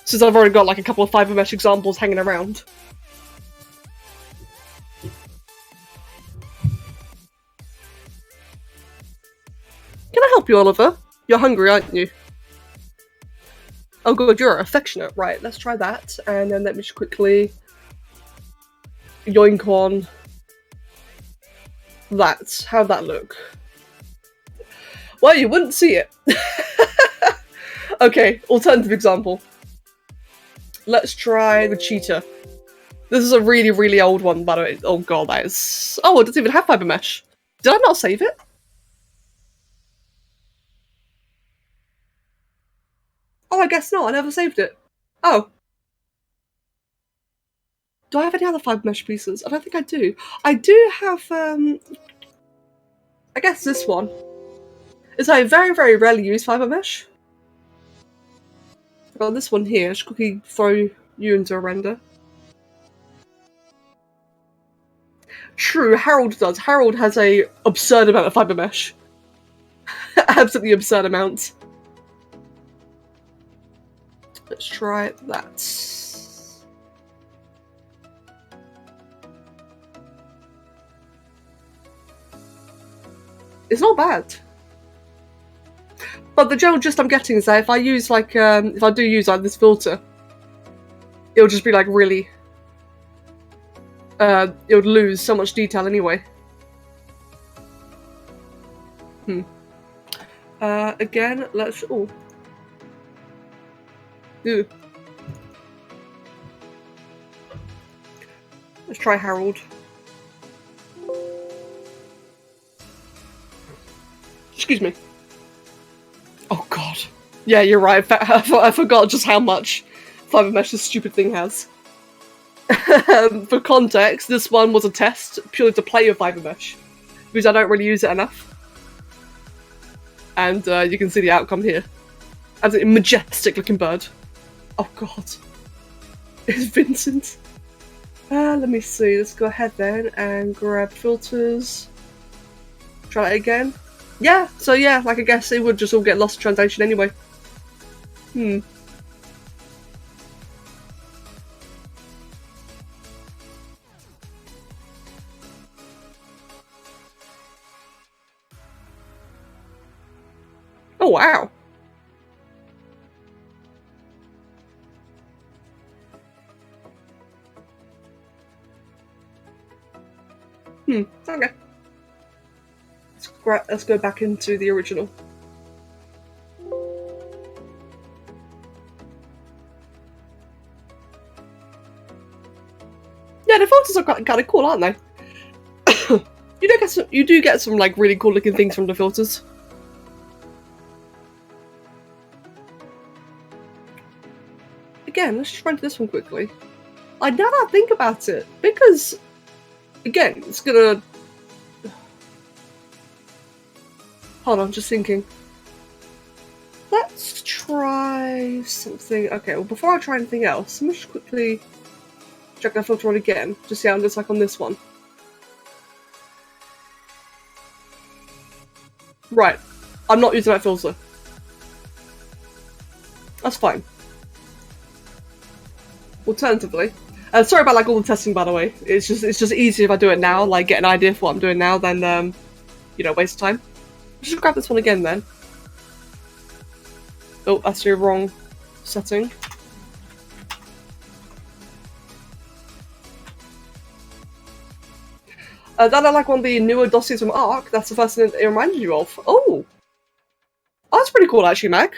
since I've already got like a couple of fiber mesh examples hanging around. Can I help you, Oliver? You're hungry, aren't you? Oh good, you're affectionate. Right, let's try that. And then let me just quickly yoink on that. How'd that look? Well, you wouldn't see it. Okay, alternative example. Let's try the cheetah. This is a really, really old one, by the way. Oh god, that is... Oh, it doesn't even have fiber mesh. Did I not save it? Oh, I guess not. I never saved it. Oh. Do I have any other fiber mesh pieces? I don't think I do. I do have, I guess this one. It's I very, very rarely use fiber mesh. I've got this one here. Just quickly throw you into a render. True, Harold does. Harold has a absurd amount of fiber mesh. Absolutely absurd amount. Let's try that. It's not bad. But the general gist I'm getting is that if I use like, if I do use like this filter, it'll just be like really, it would lose so much detail anyway. Again, let's, ooh. Ew. Let's try Harold. Excuse me. Oh god. Yeah, you're right. I forgot just how much fiber mesh this stupid thing has. For context, this one was a test purely to play with fiber mesh, because I don't really use it enough. And you can see the outcome here. Absolutely majestic looking bird. Oh god. It's Vincent. Let me see. Let's go ahead then and grab filters. Try that again. Yeah, so yeah, like I guess it would just all get lost in translation anyway. Oh wow. Okay. Let's go back into the original. Yeah, the filters are kind of cool, aren't they? You do get some like really cool looking things from the filters. Again, let's just run to this one quickly. I now that I think about it, because again, it's gonna. Hold on, just thinking. Let's try something. Okay, well, before I try anything else, let me just quickly check that filter on again, just see how it looks like on this one. Right, I'm not using that filter. That's fine. Alternatively, sorry about like all the testing, by the way. It's just easier if I do it now, like get an idea for what I'm doing now, than you know, waste time. Just grab this one again then. Oh, that's the wrong setting. That I like one of the newer dossiers from Arc. That's the first thing it reminded you of. Oh, that's pretty cool actually, Meg.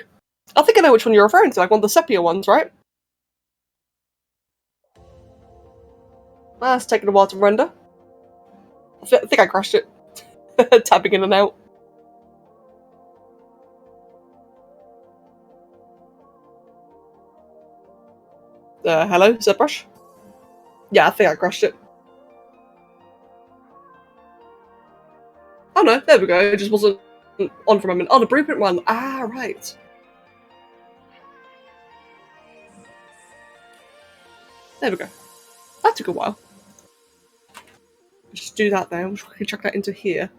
I think I know which one you're referring to, like one of the sepia ones, right? That's taking a while to render. I think I crashed it. Tapping in and out. Hello, ZBrush? Yeah, I think I crashed it. Oh no, there we go, it just wasn't on for a moment. Oh, the blueprint one. Ah, right. There we go. That took a while. Just do that then, we can chuck that into here.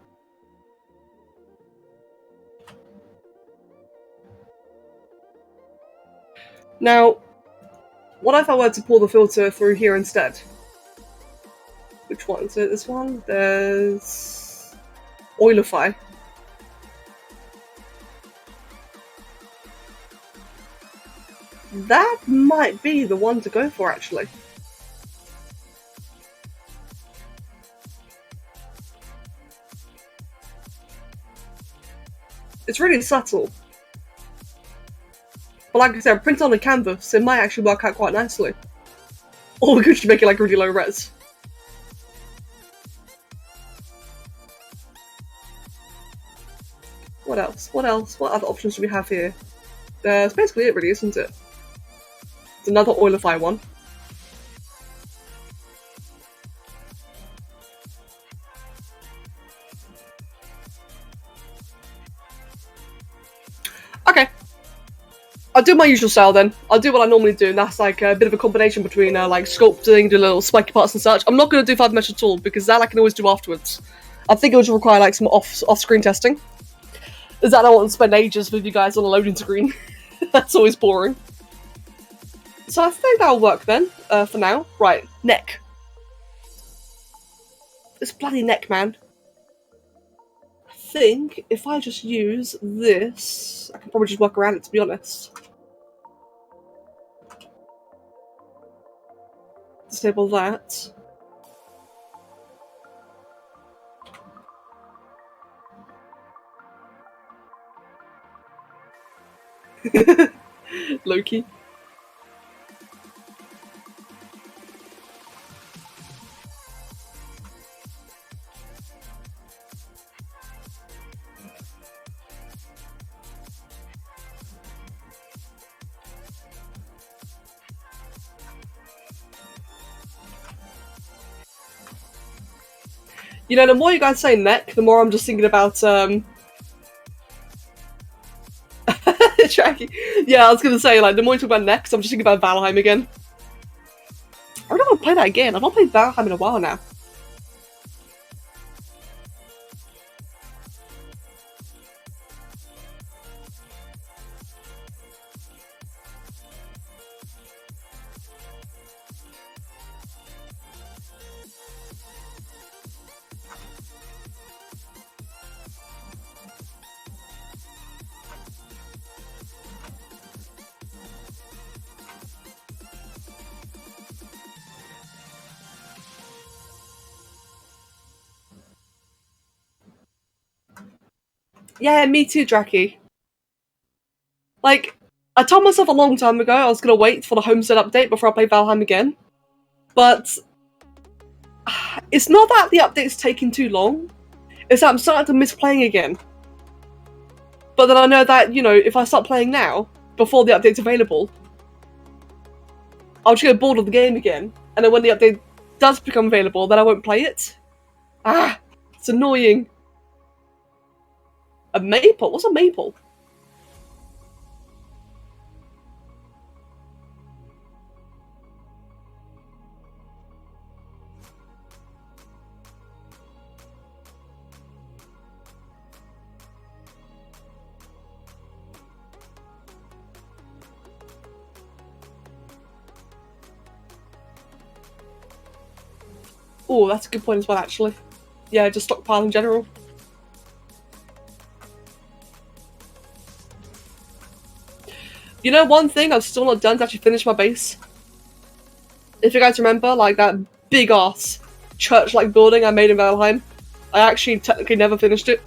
Now, what if I were to pull the filter through here instead? Which one? So this one? There's Oilify. That might be the one to go for, actually. It's really subtle. But like I said, print on a canvas, it might actually work out quite nicely. Or we could just make it like really low res. What else? What else? What other options do we have here? That's basically it really, isn't it? It's another Oilify one. Okay. I'll do my usual style then. I'll do what I normally do, and that's like a bit of a combination between like sculpting, doing little spiky parts and such. I'm not going to do 5 mesh at all because that I can always do afterwards. I think it would require like some off-screen testing. Is that I want to spend ages with you guys on a loading screen. That's always boring. So I think that'll work then, for now. Right, neck. This bloody neck, man. I think if I just use this, I can probably just work around it, to be honest. Disable that. Loki. You know, the more you guys say neck, the more I'm just thinking about, Jackie. Yeah, I was gonna say, like, the more you talk about neck, I'm just thinking about Valheim again. I really want to play that again. I've not played Valheim in a while now. Yeah, me too, Draki. Like, I told myself a long time ago I was gonna wait for the Homestead update before I play Valheim again. But it's not that the update's taking too long, it's that I'm starting to miss playing again. But then I know that, you know, if I start playing now, before the update's available, I'll just get bored of the game again. And then when the update does become available, then I won't play it. Ah, it's annoying. A maple? What's a maple? Oh, that's a good point as well, actually. Yeah, just stockpile in general. You know, one thing I've still not done to actually finish my base? If you guys remember, like, that big-ass church-like building I made in Valheim, I actually technically never finished it.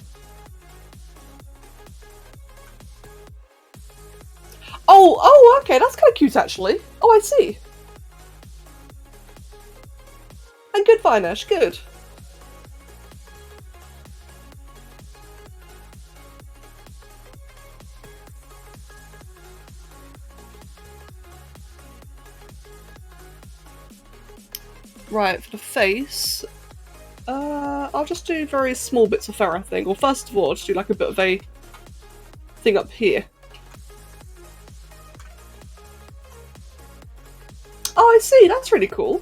Oh, okay, that's kind of cute, actually. Oh, I see. And good, Vinesh, good. Right, for the face, I'll just do very small bits of fur, I think. Well, first of all, I'll just do like a bit of a thing up here. Oh, I see, that's really cool.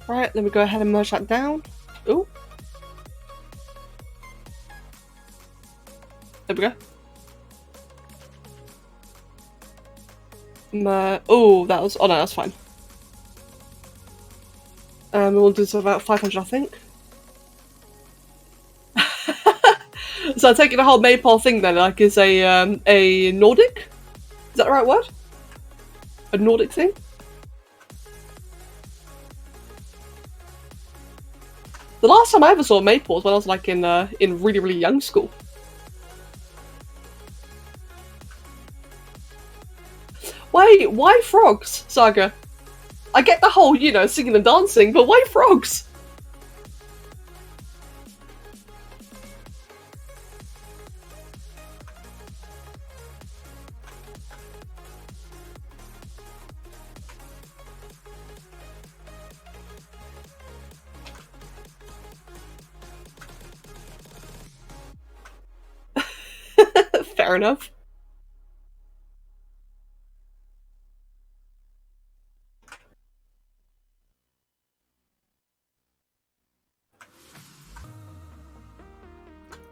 Right, let me go ahead and merge that down. Ooh. There we go. Oh, that was. Oh no, that's fine. We'll do about 500, I think. So I'm taking the whole maypole thing then, like, is a Nordic? Is that the right word? A Nordic thing? The last time I ever saw a maple was when I was like in really, really young school. Wait, why frogs, Saga? I get the whole, you know, singing and dancing, but why frogs? Fair enough.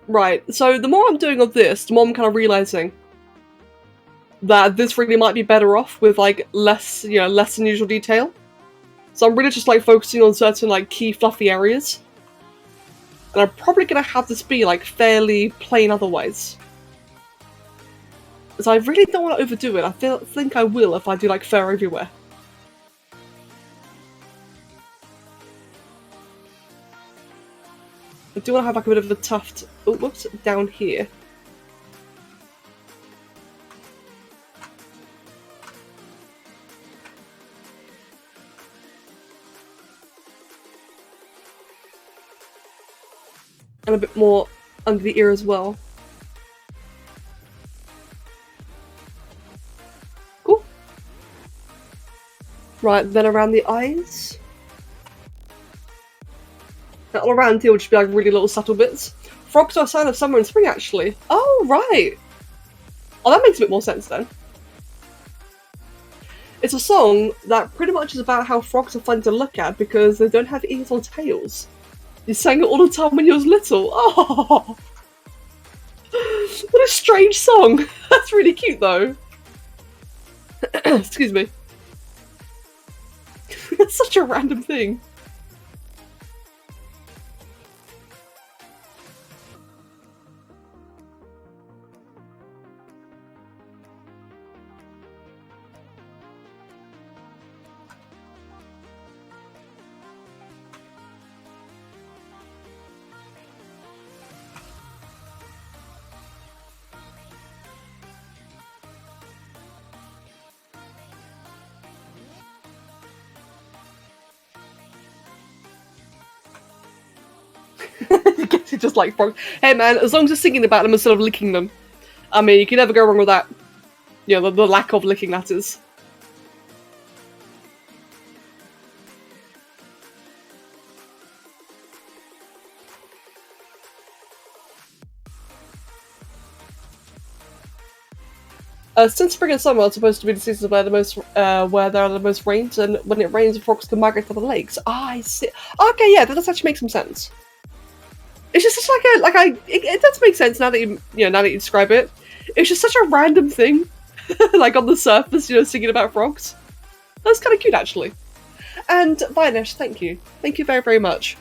Right, so the more I'm doing of this, the more I'm kind of realizing that this really might be better off with like less, you know, less than usual detail. So I'm really just like focusing on certain like key fluffy areas. And I'm probably gonna have this be like fairly plain otherwise. So I really don't want to overdo it. I think I will if I do like fur everywhere. I do want to have like a bit of a tuft, oh, whoops, down here. And a bit more under the ear as well. Cool. Right, then around the eyes. Now, all around here will just be like really little subtle bits. Frogs are a sign of summer and spring, actually. Oh, right. Oh, that makes a bit more sense then. It's a song that pretty much is about how frogs are fun to look at because they don't have ears or tails. You sang it all the time when you was little. Oh, what a strange song. That's really cute though. Excuse me. That's such a random thing. I guess it's just like frogs. Hey man, as long as you're singing about them instead of licking them. I mean, you can never go wrong with that. You know, the lack of licking, that is. Since spring and summer are supposed to be the seasons where there are the most rains, and when it rains, the frogs can migrate to the lakes. Ah, I see. Okay, yeah, that does actually make some sense. It's just such it does make sense now that now that you describe it. It's just such a random thing, like on the surface, you know, singing about frogs. That's kind of cute, actually. And Vinesh, thank you very, very much.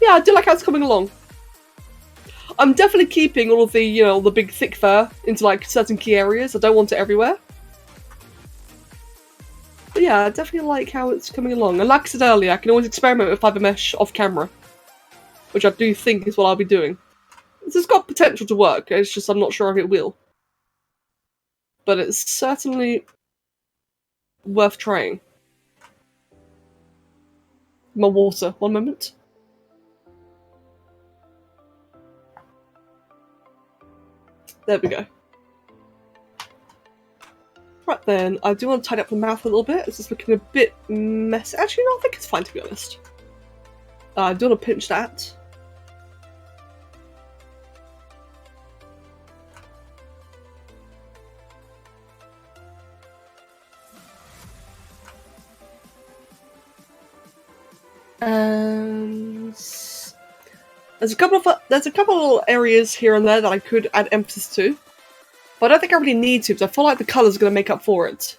Yeah, I do like how it's coming along. I'm definitely keeping all of the, you know, the big thick fur into like certain key areas. I don't want it everywhere. But yeah, I definitely like how it's coming along. And like I said earlier, I can always experiment with fiber mesh off camera, which I do think is what I'll be doing. This has got potential to work, it's just I'm not sure if it will. But it's certainly worth trying. My water, one moment. There we go. Right then, I do want to tidy up the mouth a little bit. It's just looking a bit messy. Actually, no, I think it's fine to be honest. I do want to pinch that. And there's a couple of areas here and there that I could add emphasis to, but I don't think I really need to because I feel like the colours are going to make up for it.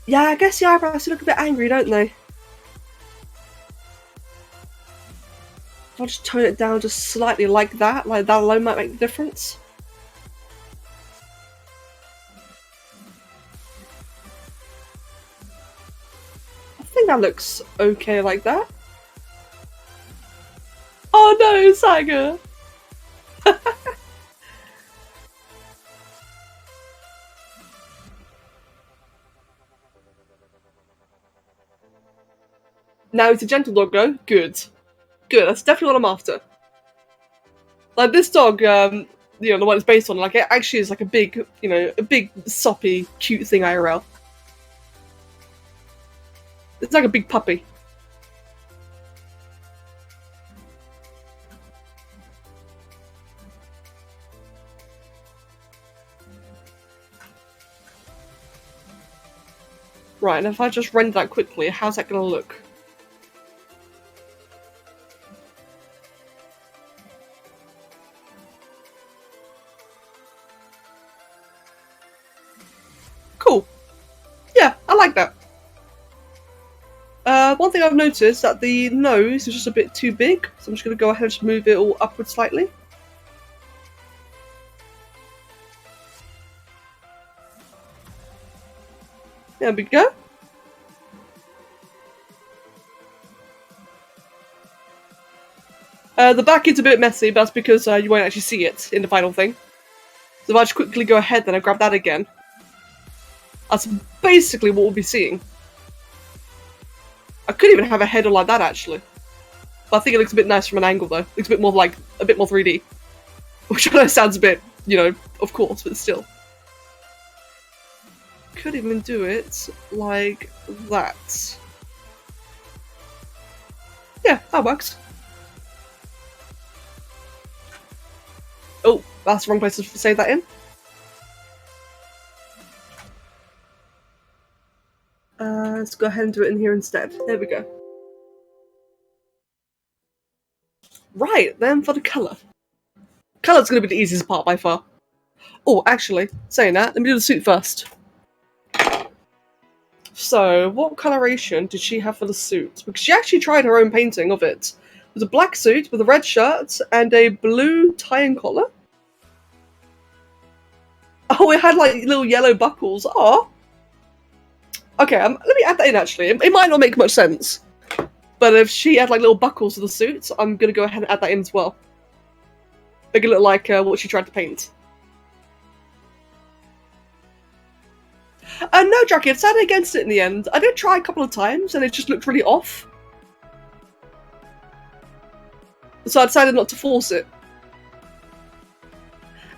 Yeah, I guess the eyebrows look a bit angry, don't they? I'll just tone it down just slightly like that alone might make the difference. I think that looks okay like that. Oh no, Saga! Now it's a gentle dog though. Good. Good, that's definitely what I'm after. Like this dog, the one it's based on, like it actually is like a big, a big, soppy, cute thing IRL. It's like a big puppy. Right, and if I just render that quickly, how's that gonna look? Cool. Yeah, I like that. One thing I've noticed that the nose is just a bit too big, so I'm just going to go ahead and just move it all upward slightly. There we go. The back is a bit messy, but that's because you won't actually see it in the final thing. So if I just quickly go ahead then and grab that again, that's basically what we'll be seeing. I could even have a header like that actually. But I think it looks a bit nice from an angle though. It looks a bit more like, a bit more 3D. Which I know sounds a bit, of course, but still. Could even do it like that. Yeah, that works. Oh, that's the wrong place to save that in. Let's go ahead and do it in here instead. There we go. Right, then for the colour. Colour's going to be the easiest part by far. Oh, actually, saying that, let me do the suit first. So, what coloration did she have for the suit? Because she actually tried her own painting of it. It was a black suit with a red shirt and a blue tie and collar. Oh, it had like little yellow buckles. Oh. Okay, let me add that in actually. It might not make much sense. But if she had like little buckles to the suit, I'm going to go ahead and add that in as well. Make it look like what she tried to paint. No, Jackie, I decided against it in the end. I did try a couple of times and it just looked really off. So I decided not to force it.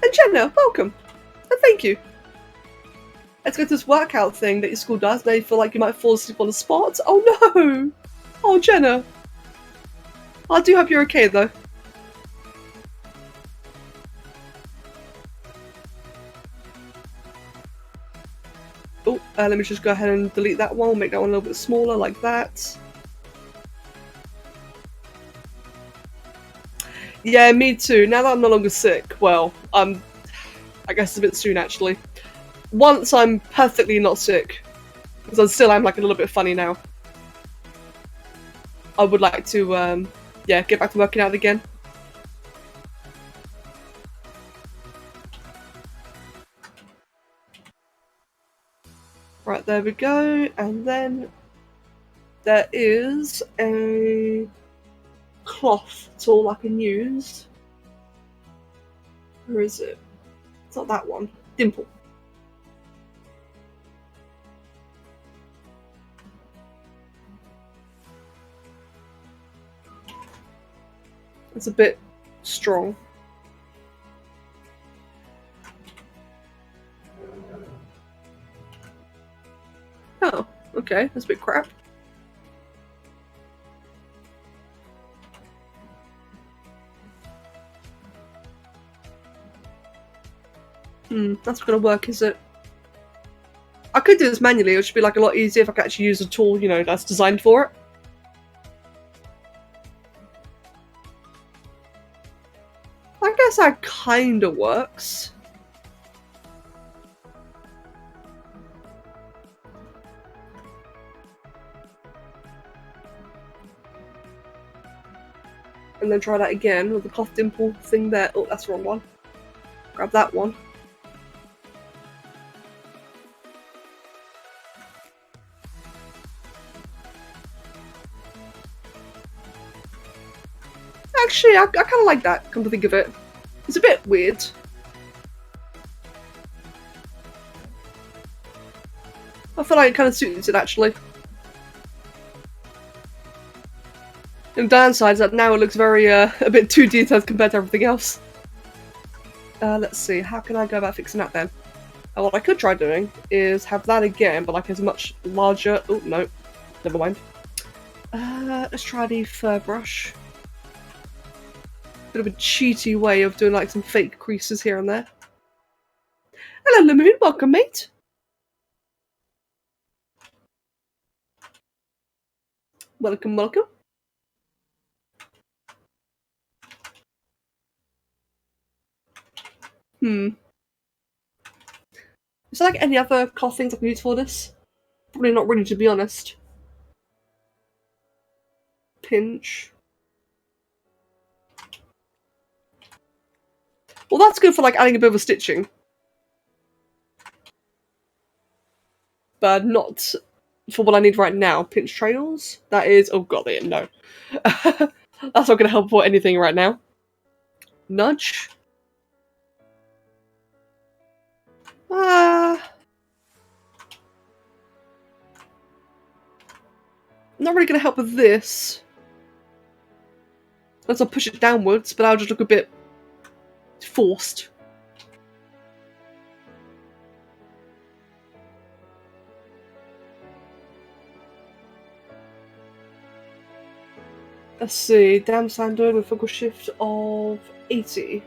And Jenna, welcome. And thank you. Let's go to this workout thing that your school does. Now you feel like you might fall asleep on the spot. Oh no! Oh, Jenna. I do hope you're okay though. Oh, let me just go ahead and delete that one, make that one a little bit smaller, like that. Yeah, me too. Now that I'm no longer sick, well, I guess it's a bit soon actually. Once I'm perfectly not sick, because I still am like a little bit funny now, I would like to, yeah, get back to working out again. Right, there we go, and then there is a cloth tool I can use. Where is it? It's not that one. Dimple. It's a bit strong. Oh, okay, that's a bit crap. That's not gonna work, is it? I could do this manually, which would be like a lot easier if I could actually use a tool, that's designed for it. I guess that kinda works. And then try that again with the cloth dimple thing there. Oh, that's the wrong one. Grab that one. Actually, I kind of like that, come to think of it. It's a bit weird. I feel like it kind of suits it, actually. The downside is that now it looks very, a bit too detailed compared to everything else. Let's see, how can I go about fixing that then? What I could try doing is have that again, but like as much larger. Oh no, never mind. Let's try the fur brush. Bit of a cheaty way of doing like some fake creases here and there. Hello, Lemon. Welcome, mate. Welcome, welcome. Is there like any other cloth things I can use for this? Probably not really, to be honest. Pinch. Well, that's good for like adding a bit of a stitching. But not for what I need right now. Pinch trails? That is... oh god, no. That's not going to help for anything right now. Nudge? Not really going to help with this. Unless I push it downwards, but I'll just look a bit forced. Let's see, damn standard with focal shift of 80.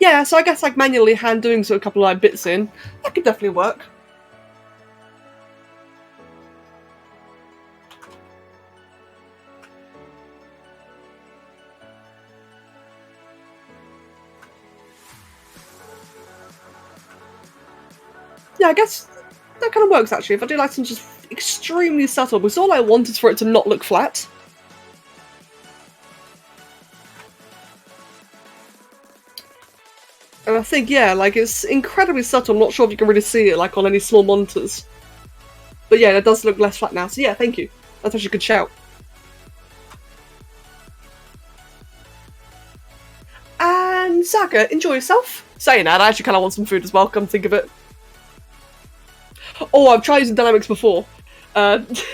Yeah, so I guess like manually hand doing so a couple of like bits in, that could definitely work. Yeah, I guess that kind of works actually. If I do like some just extremely subtle, because all I want is for it to not look flat. And I think, yeah, like it's incredibly subtle. I'm not sure if you can really see it like on any small monitors. But yeah, it does look less flat now. So yeah, thank you. That's actually a good shout. And Saka, enjoy yourself. Saying that, I actually kind of want some food as well, come think of it. Oh, I've tried using dynamics before. That's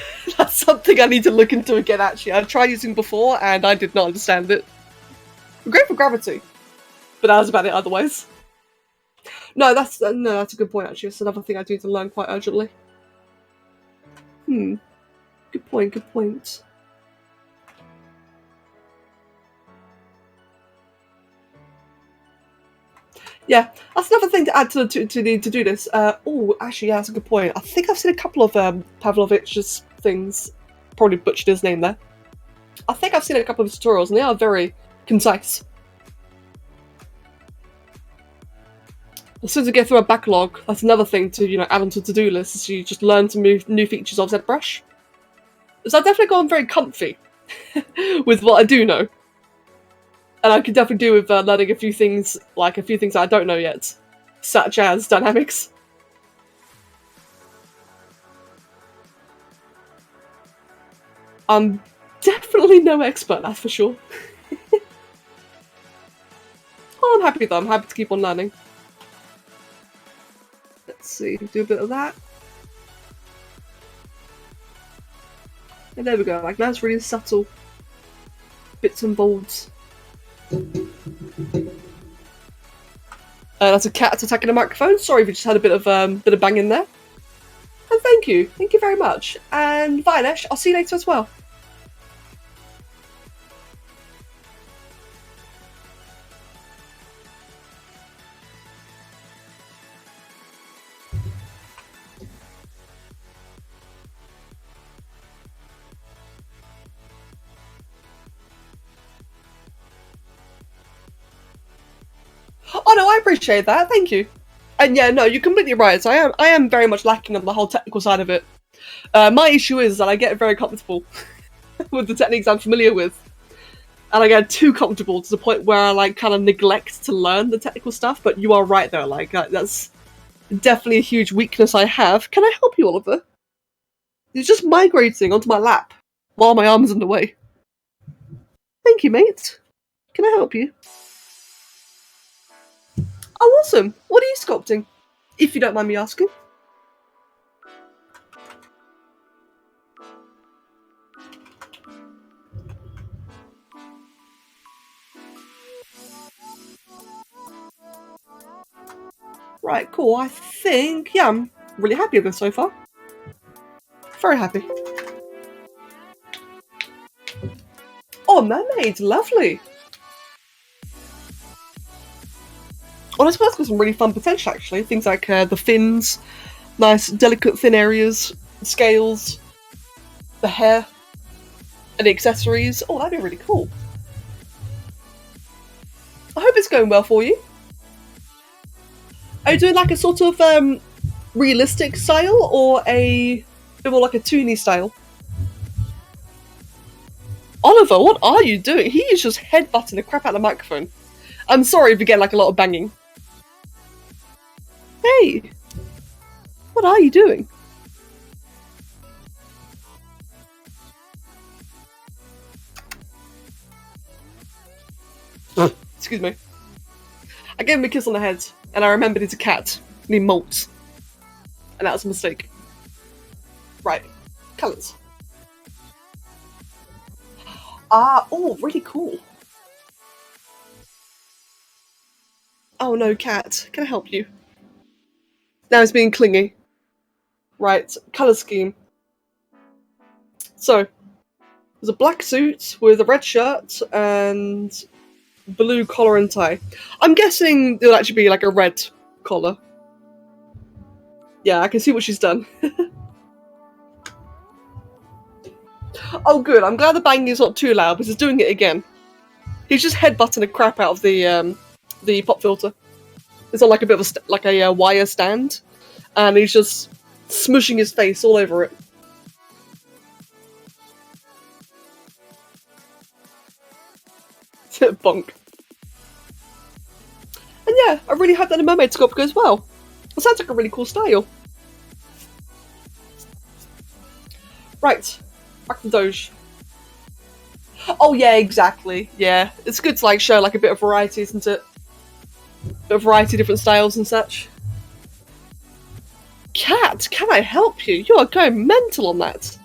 something I need to look into again, actually. I've tried using before, and I did not understand it. Great for gravity. But that was about it otherwise. No, that's a good point, actually. It's another thing I do need to learn quite urgently. Good point, good point. Yeah, that's another thing to add to do this. Oh, actually, yeah, that's a good point. I think I've seen a couple of Pavlovich's things. Probably butchered his name there. I think I've seen a couple of tutorials, and they are very concise. As soon as you get through a backlog, that's another thing to add onto to-do lists. Is you just learn to move new features of ZBrush. So I've definitely gotten very comfy with what I do know. And I could definitely do with learning a few things that I don't know yet, such as dynamics. I'm definitely no expert, that's for sure. Oh, I'm happy though. I'm happy to keep on learning. Let's see, do a bit of that. And there we go. Like that's really subtle bits and bobs. That's a cat attacking a microphone. Sorry if you just had a bit of bang in there. And thank you very much. And Vinesh, I'll see you later as well. Oh no, I appreciate that. Thank you. And yeah, no, you're completely right. So I am very much lacking on the whole technical side of it. My issue is that I get very comfortable with the techniques I'm familiar with, and I get too comfortable to the point where I like kind of neglect to learn the technical stuff. But you are right there. Like that's definitely a huge weakness I have. Can I help you, Oliver? It's just migrating onto my lap while my arm is in the way. Thank you, mate. Can I help you? Oh, awesome. What are you sculpting? If you don't mind me asking. Right, cool. I think, yeah, I'm really happy with this so far. Very happy. Oh, mermaids, lovely. Well, this one's got some really fun potential, actually. Things like the fins, nice, delicate, thin areas, scales, the hair, and the accessories. Oh, that'd be really cool. I hope it's going well for you. Are you doing like a sort of realistic style or a bit more like a toony style? Oliver, what are you doing? He is just headbutting the crap out of the microphone. I'm sorry if you get like a lot of banging. Hey! What are you doing? Excuse me. I gave him a kiss on the head, and I remembered he's a cat, and he molts. And that was a mistake. Right. Colours. Ah, oh, really cool. Oh no, cat. Can I help you? Now he's being clingy. Right, colour scheme. So, there's a black suit with a red shirt and blue collar and tie. I'm guessing it'll actually be like a red collar. Yeah, I can see what she's done. Oh good, I'm glad the banging is not too loud because he's doing it again. He's just headbutting the crap out of the pop filter. It's on like a bit of a wire stand, and he's just smushing his face all over it. Bonk. And yeah, I really hope that the mermaid sculpt goes well. It sounds like a really cool style. Right, back to Doge. Oh yeah, exactly. Yeah, it's good to like show like a bit of variety, isn't it? A variety of different styles and such. Cat, can I help you? You are going mental on that.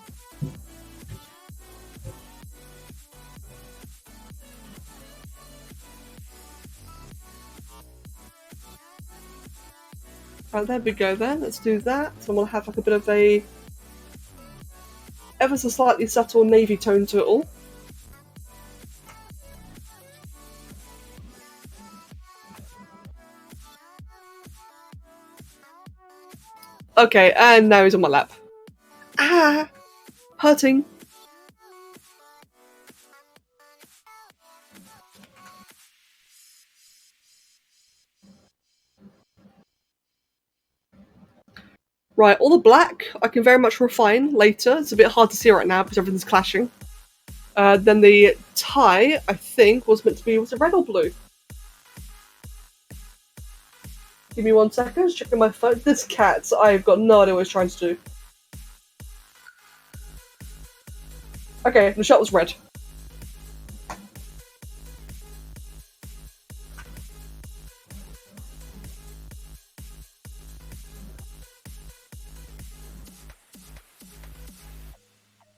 Right, there we go then. Let's do that. So I'm going to have like a bit of a ever so slightly subtle navy tone to it all. Okay, and now he's on my lap. Ah! Hurting. Right, all the black I can very much refine later. It's a bit hard to see right now because everything's clashing. Then the tie, I think, was meant to be, was it red or blue? Give me 1 second, checking my phone. This cat, I've got no idea what it's trying to do. Okay, the shot was red.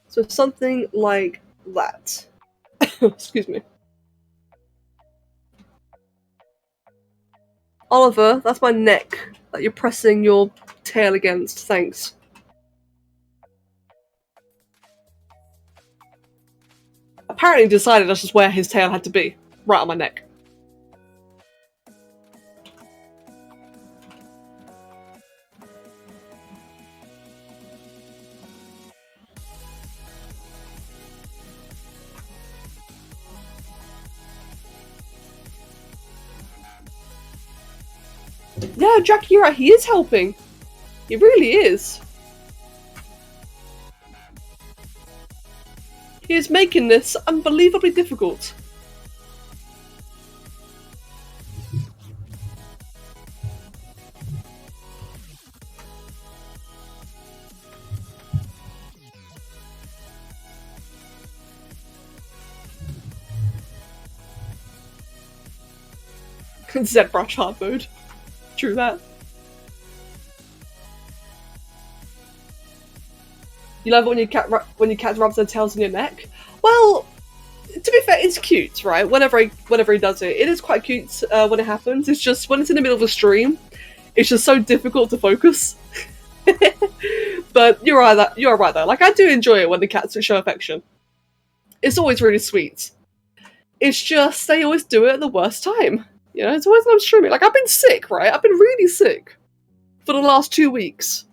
So something like that. Excuse me. Oliver, that's my neck that you're pressing your tail against. Thanks. Apparently decided that's just where his tail had to be. Right on my neck. Yeah, Jackie, you're right. He is helping. He really is. He is making this unbelievably difficult. ZBrush hard mode. True that. You love it when your cat rubs their tails on your neck. Well, to be fair, it's cute, right? Whenever he does it, it is quite cute when it happens. It's just when it's in the middle of a stream, It's just so difficult to focus. But you're right though. Like, I do enjoy it when the cats show affection. It's always really sweet. It's just they always do it at the worst time. You know, it's always when I'm streaming. Like, I've been sick, right? I've been really sick for the last 2 weeks.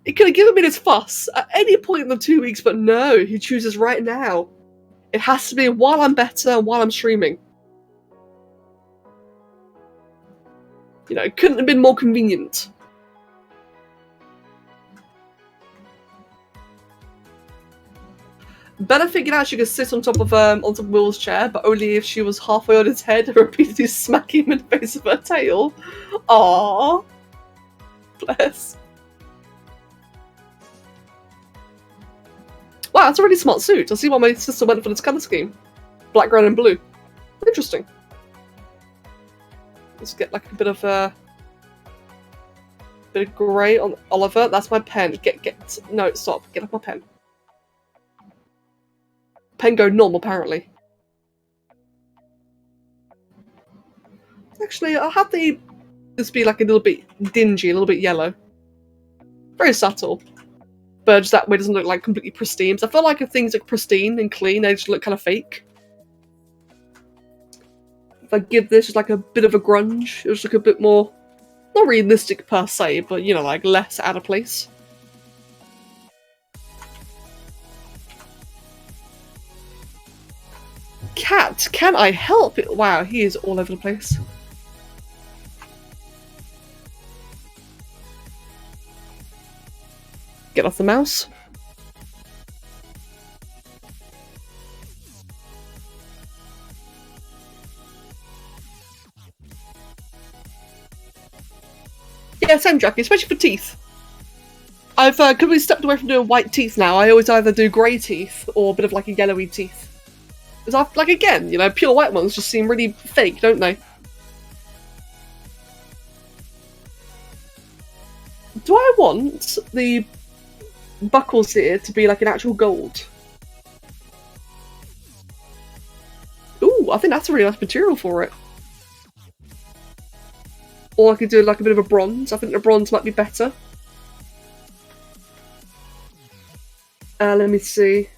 It could have given me this fuss at any point in the 2 weeks, but no, he chooses right now. It has to be while I'm better and while I'm streaming. You know, it couldn't have been more convenient. Bella figured out she could sit on top of Will's chair, but only if she was halfway on his head and repeatedly smacking him in the face with her tail. Aww. Bless. Wow, that's a really smart suit. I see why my sister went for this colour scheme. Black, brown and blue. Interesting. Let's get like a bit of grey on Oliver. That's my pen. No, stop. Get off my pen. Pen go numb, apparently. Actually, I'll have this be like a little bit dingy, a little bit yellow. Very subtle. But just that way it doesn't look like completely pristine. So I feel like if things look pristine and clean, they just look kind of fake. If I give this just like a bit of a grunge, it was like a bit more, not realistic per se, but you know, like less out of place. Cat, can I help it? Wow, he is all over the place. Get off the mouse. Yeah, same Jackie, especially for teeth. I've completely stepped away from doing white teeth now. I always either do grey teeth or a bit of like a yellowy teeth. Because like again, you know, pure white ones just seem really fake, don't they? Do I want the buckles here to be like an actual gold? Ooh, I think that's a really nice material for it. Or I could do like a bit of a bronze. I think the bronze might be better. Let me see.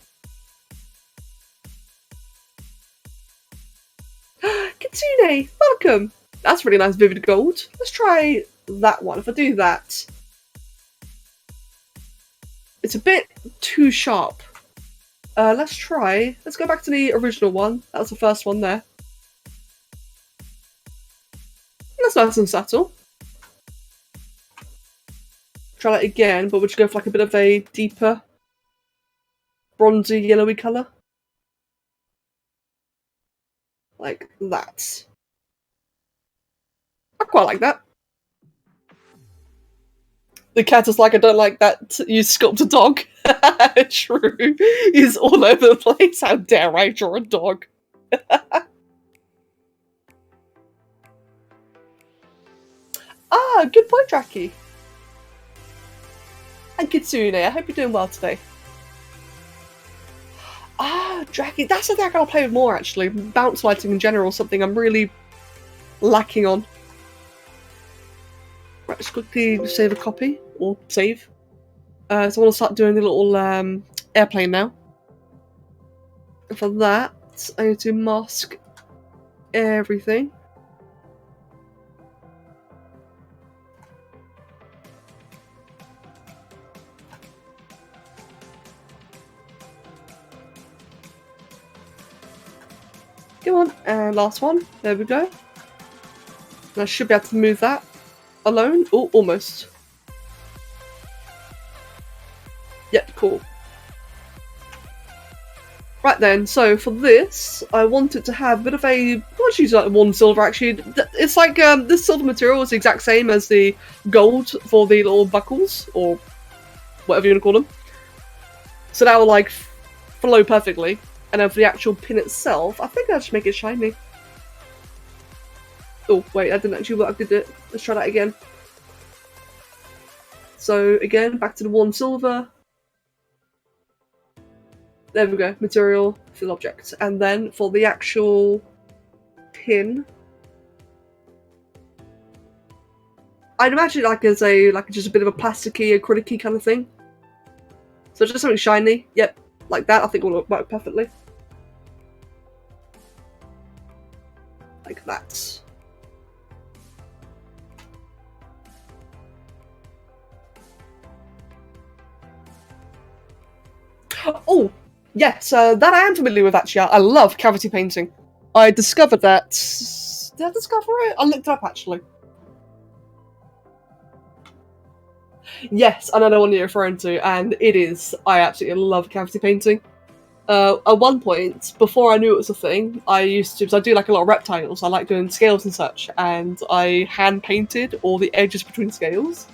Kitsune, welcome! That's really nice vivid gold. Let's try that one. If I do that, it's a bit too sharp. Let's go back to the original one. That was the first one there. That's nice and subtle. Try that again, but we'll just go for like a bit of a deeper bronzy yellowy colour. Like that. I quite like that. The cat is like, I don't like that you sculpt a dog. True. He's all over the place. How dare I draw a dog? Ah, good point, Jackie. And Kitsune, I hope you're doing well today. Ah, Jackie, that's something I gotta play with more actually. Bounce lighting in general, something I'm really lacking on. Right, let's quickly save a copy, or save. So I want to start doing the little airplane now. And for that, I need to mask everything. Come on, and last one. There we go. And I should be able to move that alone. Oh, almost. Yep, cool. Right then, so for this, I wanted to have a bit of a... Let's use like one silver actually. It's like this silver material is the exact same as the gold for the little buckles, or whatever you want to call them. So that will like flow perfectly. And then for the actual pin itself, I think I'll just make it shiny. Oh, wait, I didn't actually work, did it? Let's try that again. So, again, back to the one silver. There we go, material, fill object. And then for the actual pin, I'd imagine it like as a just a bit of a plasticky, acrylic-y kind of thing. So just something shiny. Yep, like that. I think will work perfectly. Like that. Oh, yes, that I am familiar with actually. I love cavity painting. I discovered that. Did I discover it? I looked it up actually. Yes, I know the one you're referring to, and it is. I absolutely love cavity painting. At one point, before I knew it was a thing, I used to, because I do like a lot of reptiles, I like doing scales and such, and I hand painted all the edges between scales.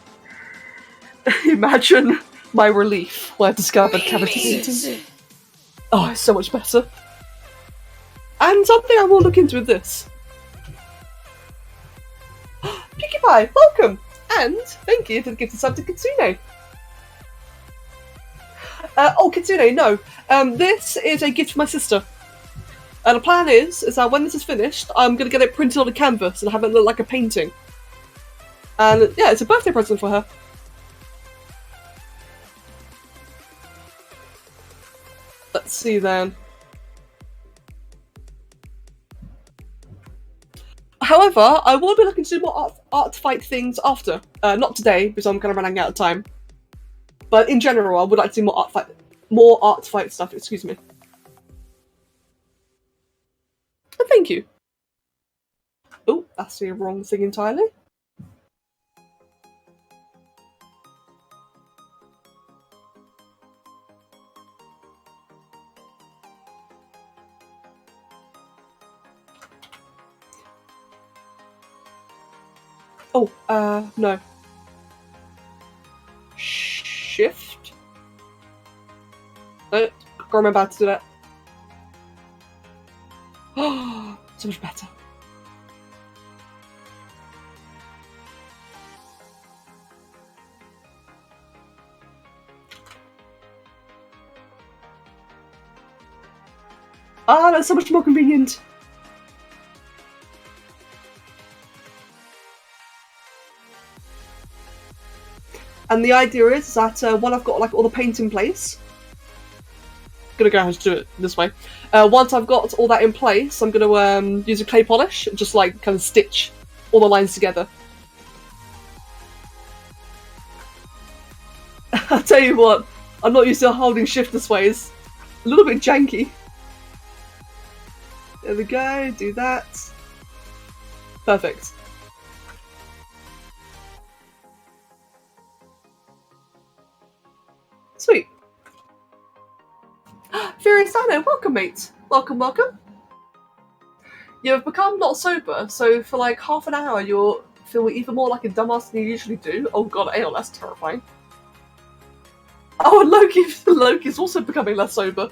Imagine my relief when I discovered cavity painting. Oh, it's so much better. And something I will look into with this. Pinkie Pie, welcome! And thank you for the gift of sub to Kitsune. Oh, Kitsune, no. This is a gift for my sister. And the plan is that when this is finished, I'm going to get it printed on a canvas and have it look like a painting. And yeah, it's a birthday present for her. Let's see then. However, I will be looking to do more art fight things after. Not today, because I'm kind of running out of time. But in general, I would like to do more art fight stuff, excuse me. And thank you. Oh, that's the wrong thing entirely. Oh, no. Shift? No, can't remember how to do that. Oh, so much better. Ah, that's so much more convenient. And the idea is that when I've got like all the paint in place, I'm gonna go ahead and do it this way. Once I've got all that in place, I'm gonna use a clay polish and just like kind of stitch all the lines together. I'll tell you what, I'm not used to holding shift this way. It's a little bit janky. There we go, do that. Perfect. Sweet. Furious Dino, welcome mate. Welcome, welcome. You've become not sober, so for like half an hour you'll feel even more like a dumbass than you usually do. Oh god, Ale, that's terrifying. Oh, and Loki's also becoming less sober.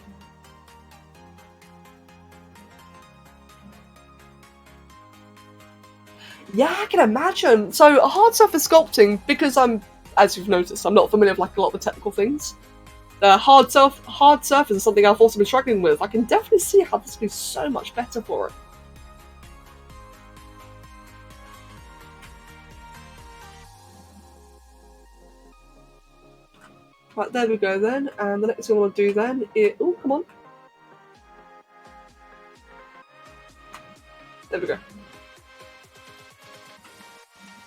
Yeah, I can imagine. So, hard surface sculpting, because I'm, as you've noticed, I'm not familiar with like a lot of the technical things. Hard surface is something I've also been struggling with. I can definitely see how this would be so much better for it. Right, there we go then. And the next thing I want to do then is... Oh, come on. There we go.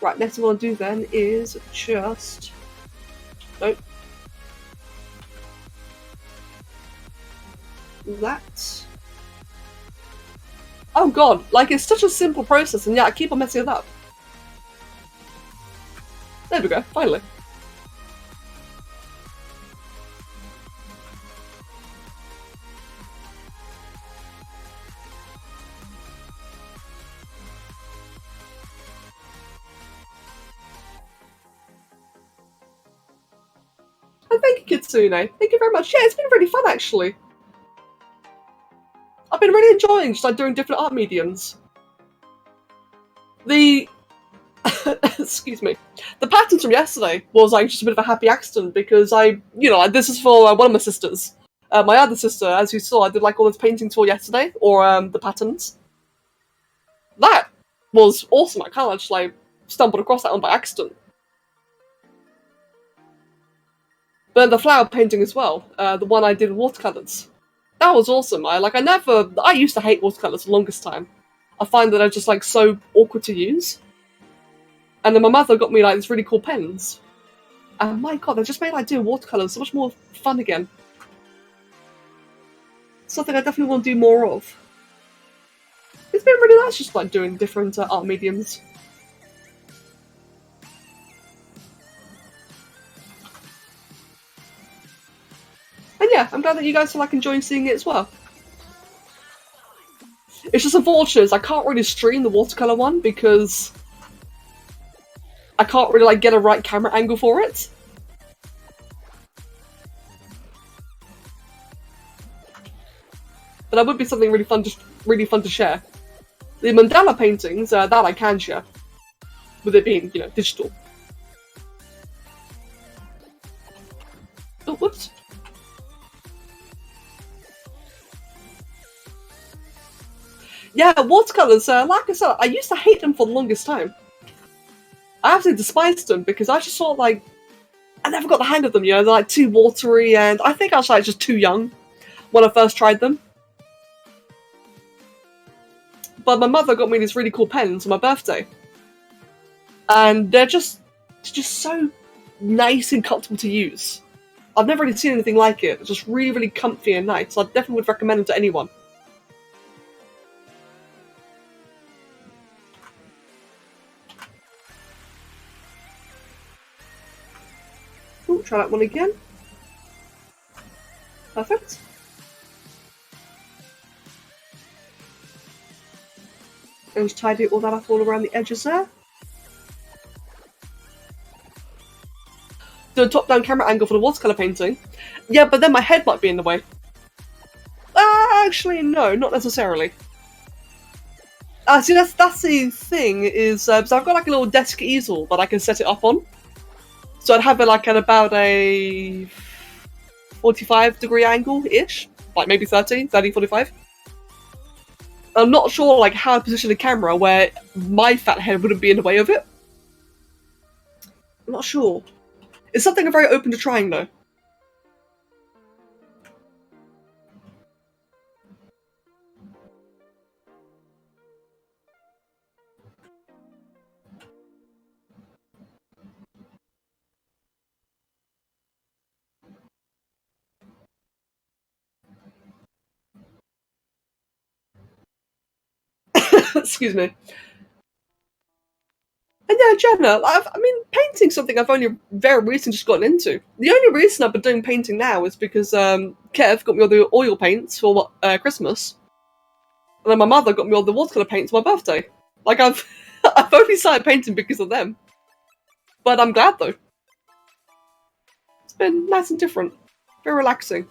Right, next thing I want to do then is just... Nope. That. Oh god, like it's such a simple process and yeah, I keep on messing it up. There we go, finally. And thank you, Kitsune. Thank you very much. Yeah, it's been really fun actually. I've been really enjoying just like doing different art mediums. The excuse me. The patterns from yesterday was like just a bit of a happy accident because this is for one of my sisters. My other sister, as you saw, I did like all those paintings for yesterday, or the patterns. That was awesome. I kind of just like stumbled across that one by accident. But the flower painting as well, the one I did with watercolors. That was awesome. I used to hate watercolors for the longest time. I find that they're just like so awkward to use. And then my mother got me like these really cool pens. And my god, they just made like doing watercolors so much more fun again. Something I definitely want to do more of. It's been really nice just like doing different art mediums. And yeah, I'm glad that you guys are like enjoying seeing it as well. It's just unfortunate, I can't really stream the watercolor one because I can't really like get a right camera angle for it. But that would be something really fun to share. The mandala paintings, that I can share, with it being, you know, digital. Oh, whoops. Yeah, watercolors, like I said, I used to hate them for the longest time. I absolutely despised them because I just thought, like, I never got the hang of them, you know, they're like too watery, and I think I was like just too young when I first tried them. But my mother got me these really cool pens for my birthday. And they're just so nice and comfortable to use. I've never really seen anything like it. It's just really, really comfy and nice. So I definitely would recommend them to anyone. Ooh, try that one again. Perfect. And just tidy all that up all around the edges there. Do a top-down camera angle for the watercolor painting. Yeah, but then my head might be in the way. Actually, no, not necessarily. See, that's the thing, is so I've got like a little desk easel that I can set it up on. So I'd have it like at about a 45-degree angle-ish. Like maybe 30, 45. I'm not sure like how to position the camera where my fat head wouldn't be in the way of it. I'm not sure. It's something I'm very open to trying though. Excuse me. And yeah, Jenna, I mean, painting's something I've only very recently just gotten into. The only reason I've been doing painting now is because Kev got me all the oil paints for Christmas, and then my mother got me all the watercolor paints for my birthday. Like I've only started painting because of them. But I'm glad though. It's been nice and different, very relaxing.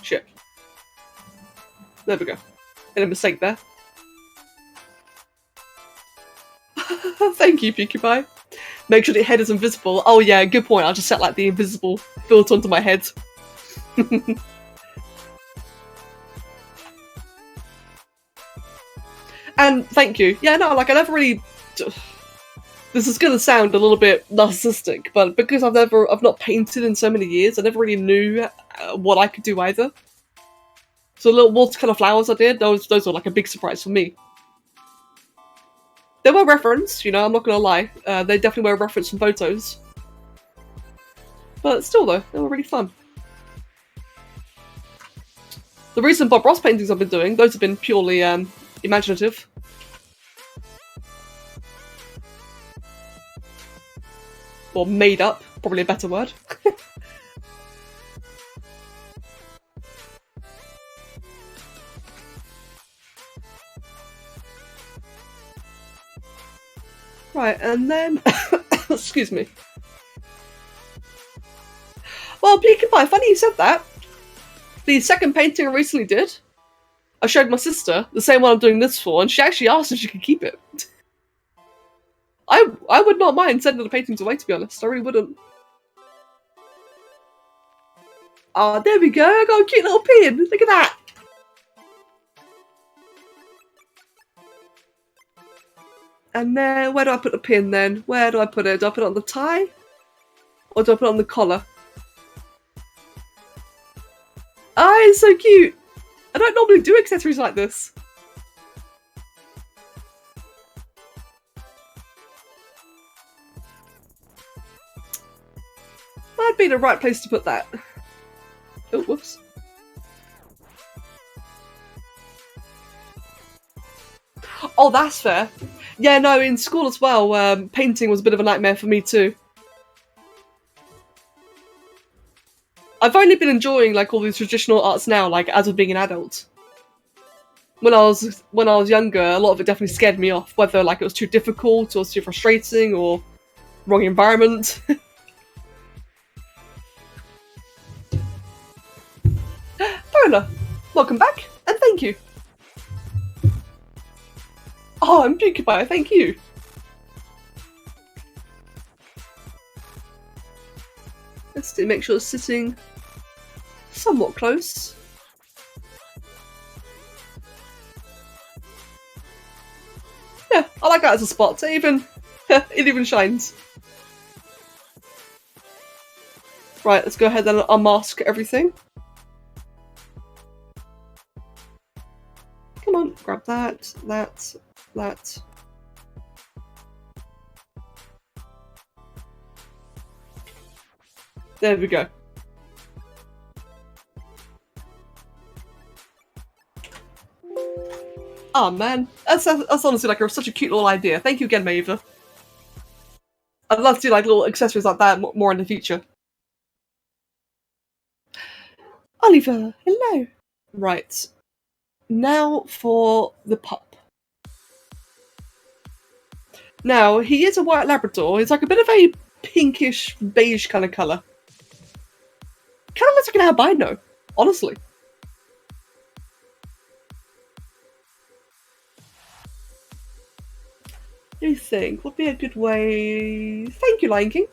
Shit. There we go. Made a mistake there. Thank you, Peaky Pie. Make sure the head is invisible. Oh yeah, good point. I'll just set like the invisible filter onto my head. And thank you. Yeah, no, like I never really. This is gonna sound a little bit narcissistic, but because I've not painted in so many years, I never really knew what I could do either. So the little watercolor flowers I did, those were like a big surprise for me. They were referenced, you know, I'm not gonna lie. They definitely were referenced from photos. But still though, they were really fun. The recent Bob Ross paintings I've been doing, those have been purely imaginative. Or made up, probably a better word. Right, and then... excuse me. Well, Peaky Pie, funny you said that. The second painting I recently did, I showed my sister, the same one I'm doing this for, and she actually asked if she could keep it. I would not mind sending the paintings away, to be honest. I really wouldn't. Oh, there we go. I got a cute little pin. Look at that. And then, where do I put the pin then? Where do I put it? Do I put it on the tie? Or do I put it on the collar? Ah, it's so cute! I don't normally do accessories like this. Might be the right place to put that. Oh, whoops. Oh, that's fair. Yeah, no, in school as well, painting was a bit of a nightmare for me too. I've only been enjoying like all these traditional arts now, like as of being an adult. When I was younger, a lot of it definitely scared me off, whether like it was too difficult or too frustrating or wrong environment. Paola, welcome back and thank you. Oh, I'm Pinkie thank you. Let's make sure it's sitting somewhat close. Yeah, I like that as a spot. It even shines. Right, let's go ahead and unmask everything. Come on, grab that. There we go. Oh man, that's honestly like such a cute little idea. Thank you again, Maeva. I'd love to do like little accessories like that more in the future. Oliver, hello. Right, now for the pup. Now, he is a white Labrador. He's like a bit of a pinkish beige kind of colour. Kind of looks like an albino, honestly. What do you think? Would be a good way... Thank you, Lion King.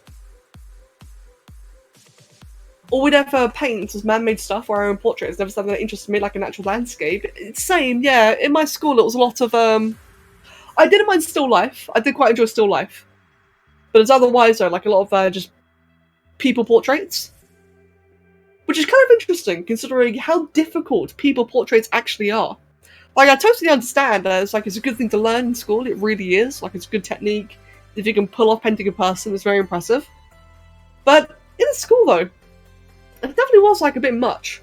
Or we'd ever paint as man-made stuff or our own portraits. Never something that interested me like a natural landscape. It's same, yeah. In my school, it was a lot of... I didn't mind still life. I did quite enjoy still life. But it's otherwise, though, like a lot of just people portraits. Which is kind of interesting, considering how difficult people portraits actually are. Like, I totally understand that it's a good thing to learn in school. It really is. Like, it's a good technique. If you can pull off painting a person, it's very impressive. But in school, though, it definitely was, like, a bit much.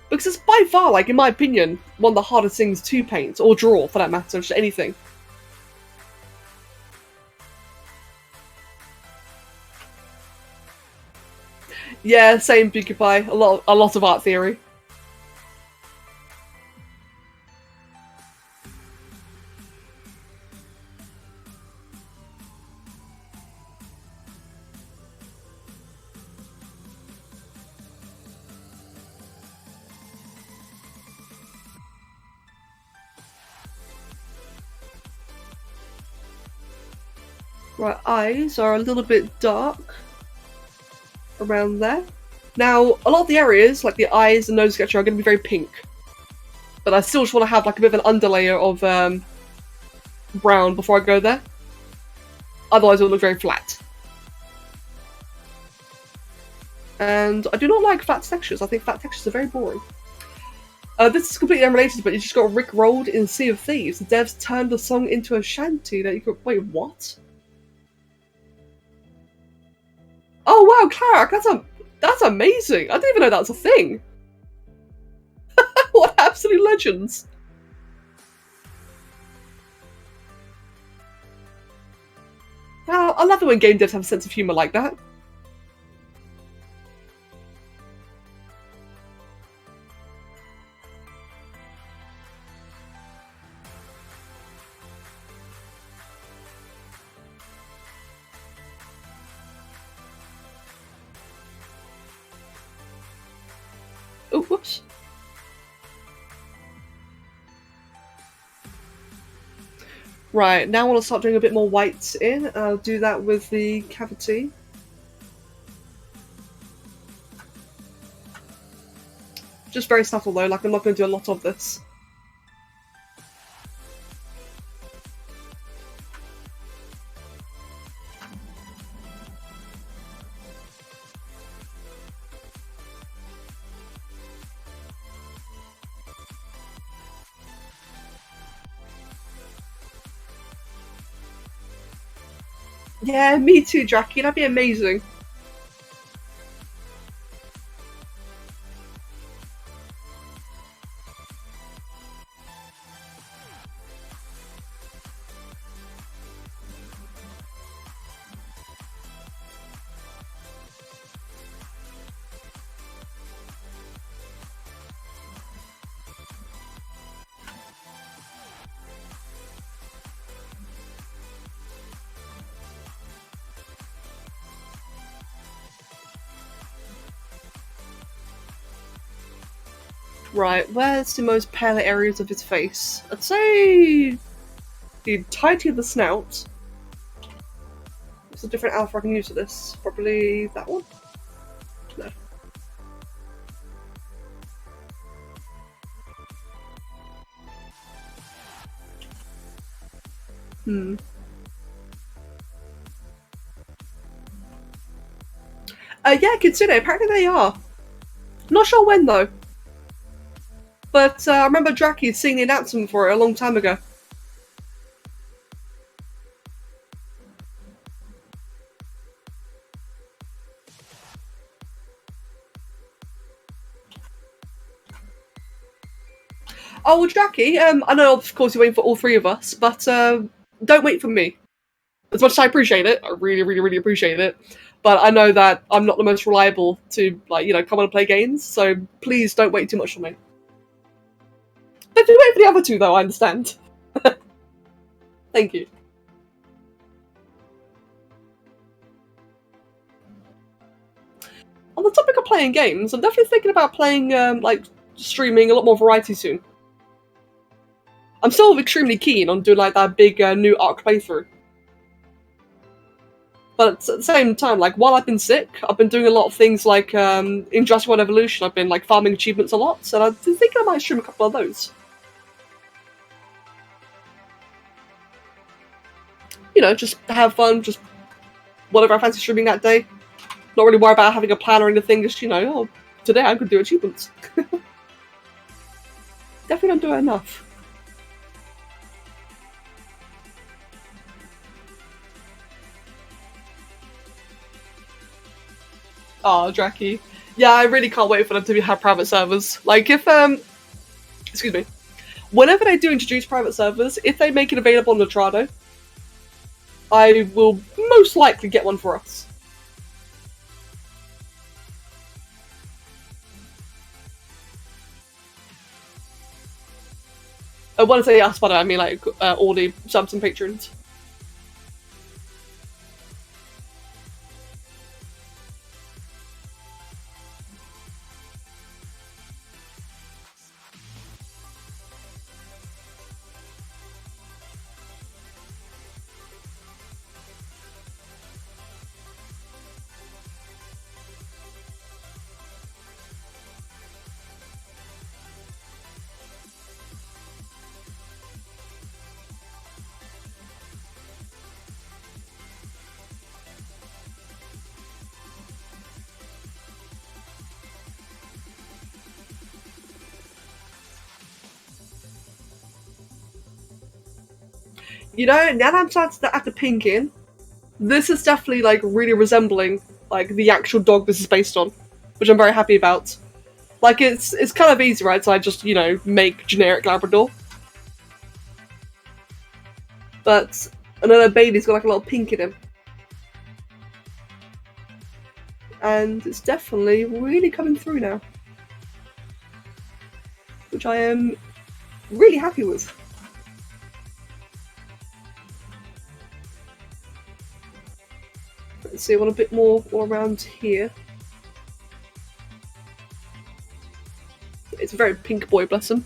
Because it's by far, like, in my opinion, one of the hardest things to paint, or draw, for that matter, just anything. Yeah, same, Pinkie Pie. A lot of art theory. Right, eyes are a little bit dark around there. Now, a lot of the areas, like the eyes and nose sketching, are going to be very pink. But I still just want to have like a bit of an underlayer of brown before I go there. Otherwise it will look very flat. And I do not like flat textures. I think flat textures are very boring. This is completely unrelated, but you just got Rick rolled in Sea of Thieves. The devs turned the song into a shanty that you could... Wait, what? Oh wow, Clark, that's amazing! I didn't even know that was a thing! What absolute legends! I love it when game devs have a sense of humour like that. Oh, whoops. Right, now I want to start doing a bit more whites in. I'll do that with the cavity. Just very subtle though, like I'm not going to do a lot of this. Yeah, me too, Jackie. That'd be amazing. Right, where's the most pale areas of his face? I'd say the entirety of the snout. What's a different alpha I can use for this? Probably that one? No. Yeah, consider. Apparently they are. Not sure when though. But I remember Draki seeing the announcement for it a long time ago. Oh, well, Draki, I know of course you're waiting for all three of us, but don't wait for me. As much as I appreciate it, I really, really, really appreciate it, but I know that I'm not the most reliable to, like, come on and play games, so please don't wait too much for me. But if you wait for the other two, though, I understand. Thank you. On the topic of playing games, I'm definitely thinking about playing, streaming a lot more variety soon. I'm still extremely keen on doing, like, that big new Arc playthrough. But at the same time, like, while I've been sick, I've been doing a lot of things like, in Jurassic World Evolution, I've been, like, farming achievements a lot, so I think I might stream a couple of those. Just have fun, just whatever I fancy streaming that day. Not really worry about having a plan or anything, just, oh, today I could do achievements. Definitely don't do it enough. Oh, Draki. Yeah, I really can't wait for them to have private servers. Like, if, excuse me. Whenever they do introduce private servers, if they make it available on Latrado, I will most likely get one for us. When I say us, but I mean, like, all the subs and patrons. Now that I'm starting to add the pink in, this is definitely, like, really resembling, like, the actual dog this is based on, which I'm very happy about. Like, it's kind of easy, right? So I just, make generic Labrador. But another baby's got, like, a little pink in him. And it's definitely really coming through now. Which I am really happy with. Let's see, I want a bit more all around here. It's a very pink boy, bless him.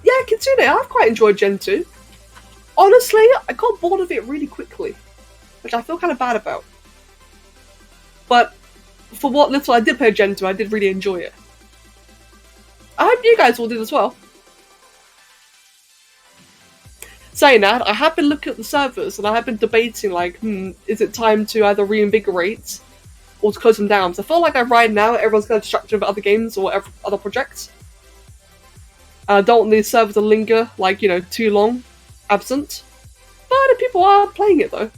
Yeah, Kitsune, I've quite enjoyed Gen 2. Honestly, I got bored of it really quickly, which I feel kind of bad about. But for what little I did play Gen 2, I did really enjoy it. I hope you guys all did as well. Saying that, I have been looking at the servers and I have been debating, like, is it time to either reinvigorate or to close them down? So I feel like right now everyone's kind of distracted with other games or other projects. I don't want these servers to linger, like, you know, too long absent. But people are playing it though.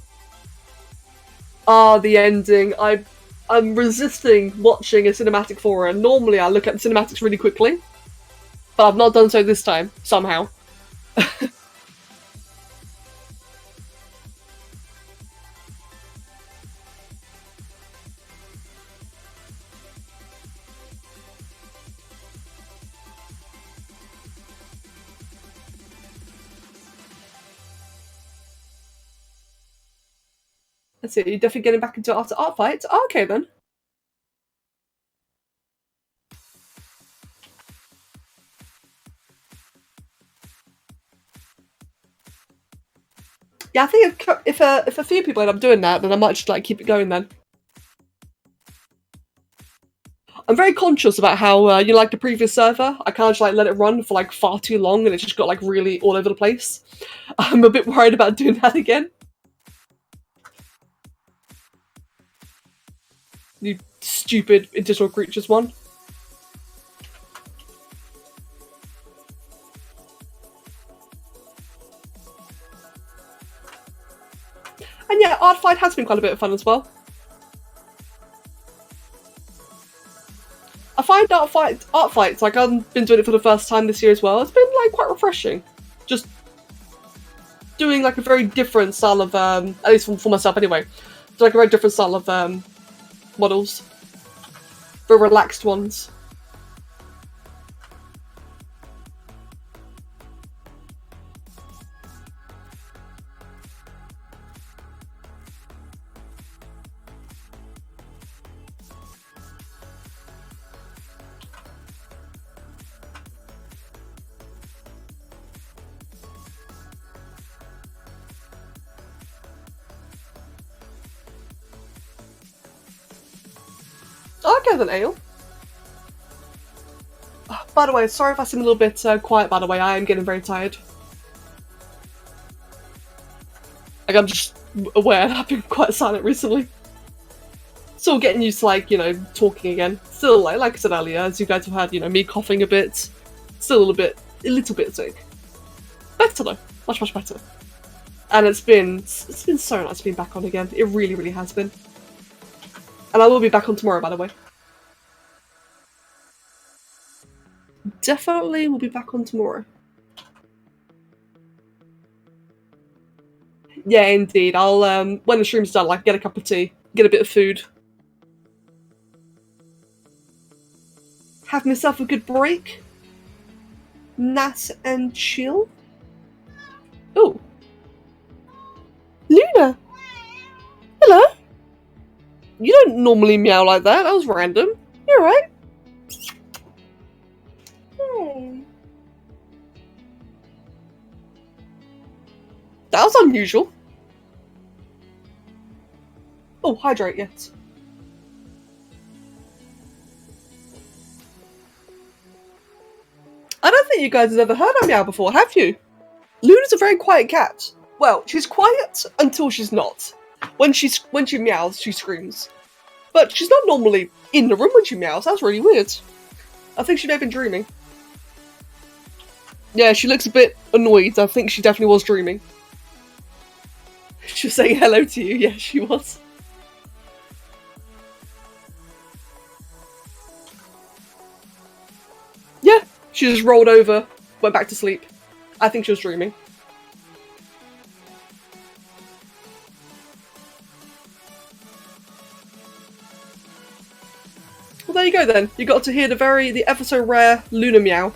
The ending. I'm resisting watching a cinematic for it. Normally I look at the cinematics really quickly, but I've not done so this time, somehow. Let's see, you're definitely getting back into after art fights? Oh, okay then. Yeah, I think if a few people end up doing that, then I might just like keep it going then. I'm very conscious about how, you know, like the previous server, I kind of just like let it run for like far too long and it just got like really all over the place. I'm a bit worried about doing that again. You stupid additional creatures one. And yeah, art fight has been quite a bit of fun as well. I find art fights, like I've been doing it for the first time this year as well, it's been like quite refreshing. Just doing like a very different style of, at least for myself anyway, like a very different style of models. Very relaxed ones. Okay then, Ale. Oh, by the way, sorry if I seem a little bit quiet, by the way, I am getting very tired. Like, I'm just aware that I've been quite silent recently. Still getting used to, like, you know, talking again. Still, like I said earlier, as you guys have had, you know, me coughing a bit. Still a little bit sick. Better though. Much, much better. And it's been so nice being back on again. It really, really has been. And I will be back on tomorrow, by the way. Definitely will be back on tomorrow. Yeah, indeed. I'll, when the stream's done, like, get a cup of tea, get a bit of food. Have myself a good break. Nat and chill. Oh. Luna! Hello? You don't normally meow like that. That was random. You're right. Hmm. That was unusual. Oh, hydrate, yes. I don't think you guys have ever heard her meow before, have you? Luna's a very quiet cat. Well, she's quiet until she's not. When she meows, she screams. But she's not normally in the room when she meows. That's really weird. I think she may have been dreaming. Yeah, she looks a bit annoyed. I think she definitely was dreaming. She was saying hello to you. Yeah, she was. Yeah, she just rolled over, went back to sleep. I think she was dreaming. Well, there you go then. You got to hear the ever so rare Luna meow.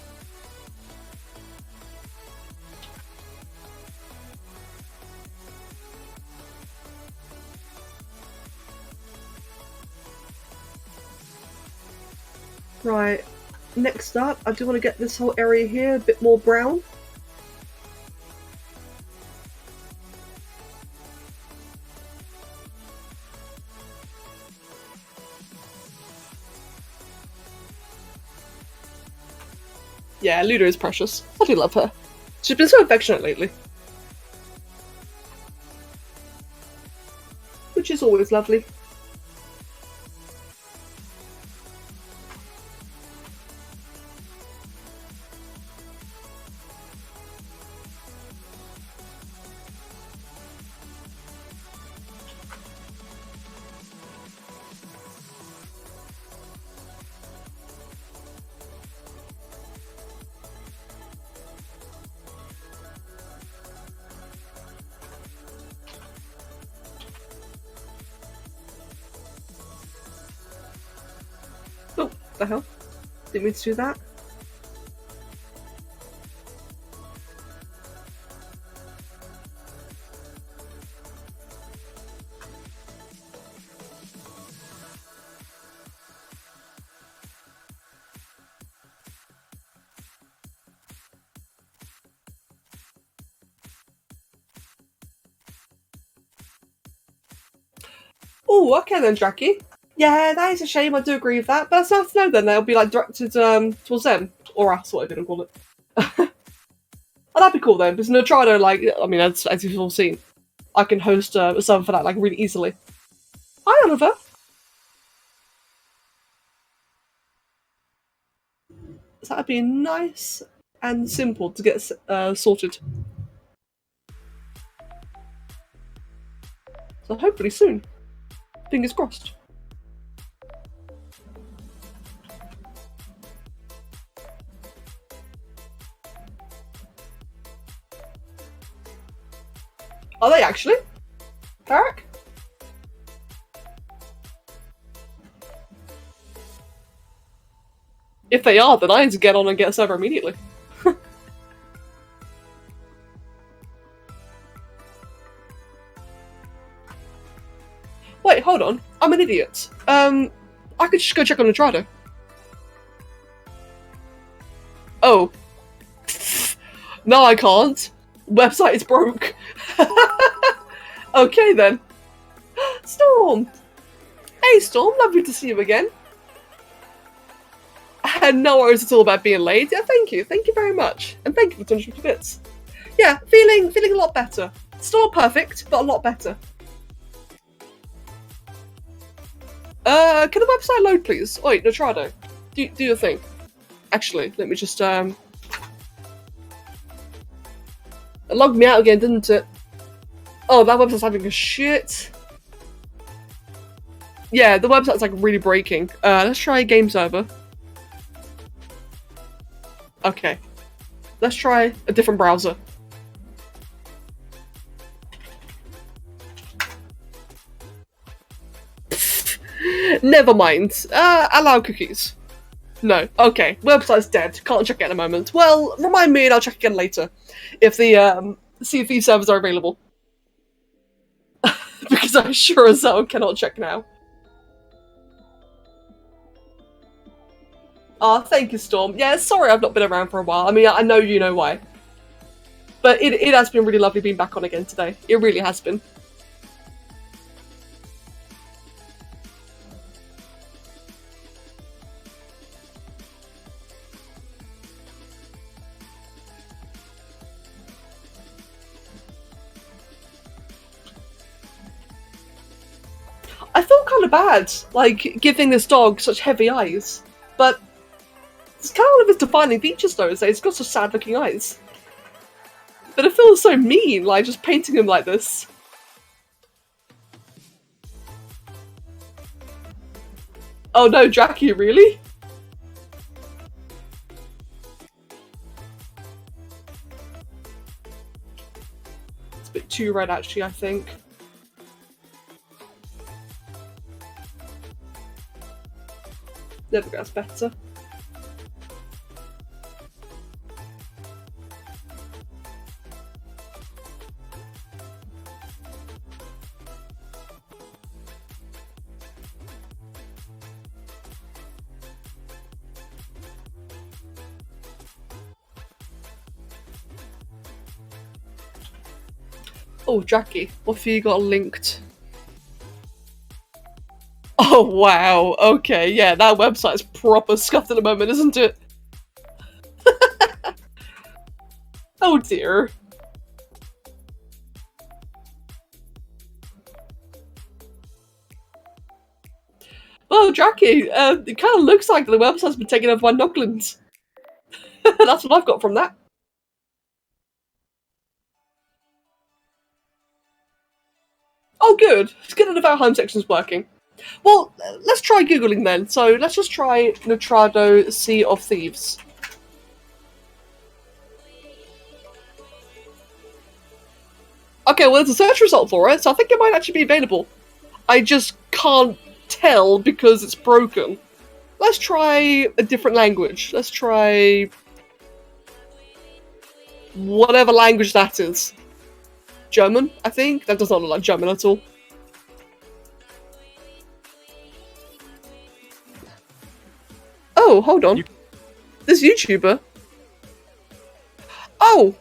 Right, next up, I do want to get this whole area here a bit more brown. Yeah, Luna is precious. I do love her. She's been so affectionate lately. which is always lovely. Oh, the hell? Didn't mean to do that. Oh, okay then, Jackie. Yeah, that is a shame. I do agree with that, but that's nice to know. Then they'll be like directed towards them or us, what I'm gonna call it. Oh, that'd be cool then. Because Neutrado, like, I mean, as you've all seen, I can host a server for that like really easily. Hi, Oliver. So that'd be nice and simple to get sorted. So hopefully soon. Fingers crossed. Are they actually? Tarek? If they are, then I need to get on and get a server immediately. Wait, hold on. I'm an idiot. I could just go check on Neutrado. Oh. No, I can't. Website is broke. Okay then. Storm! Hey Storm, lovely to see you again. And no worries at all about being late. Yeah, thank you very much. And thank you for 250 bits. Yeah, feeling a lot better. Still not perfect, but a lot better. Can the website load please? Wait, Neutrado. Do your thing. Actually, let me just it logged me out again, didn't it? Oh, that website's having a shit. Yeah, the website's like really breaking. Let's try a game server. Okay. Let's try a different browser. Never mind. Allow cookies. No. Okay. Website's dead. Can't check it in a moment. Well, remind me and I'll check again later. If the see if these servers are available. Because I sure as hell cannot check now. Oh, thank you, Storm. Yeah, sorry I've not been around for a while. I mean, I know you know why. But it has been really lovely being back on again today. It really has been. I feel kind of bad, like, giving this dog such heavy eyes. But it's kind of one of its defining features, though, is that it's got such sad-looking eyes. But it feels so mean, like, just painting him like this. Oh no, Jackie, really? It's a bit too red, actually, I think. There we go, that's better. Oh, Jackie, what have you got linked? Oh, wow. Okay, yeah, that website's proper scuffed at the moment, isn't it? Oh, dear. Well, Jackie, it kind of looks like the website's been taken over by Noglins. That's what I've got from that. Oh, good. It's good that the Valheim section's working. Well, let's try Googling then. So let's just try Notrado Sea of Thieves. Okay, well, there's a search result for it, so I think it might actually be available. I just can't tell because it's broken. Let's try a different language. Let's try whatever language that is. German, I think? That does not look like German at all. Oh, hold on. This YouTuber. Oh!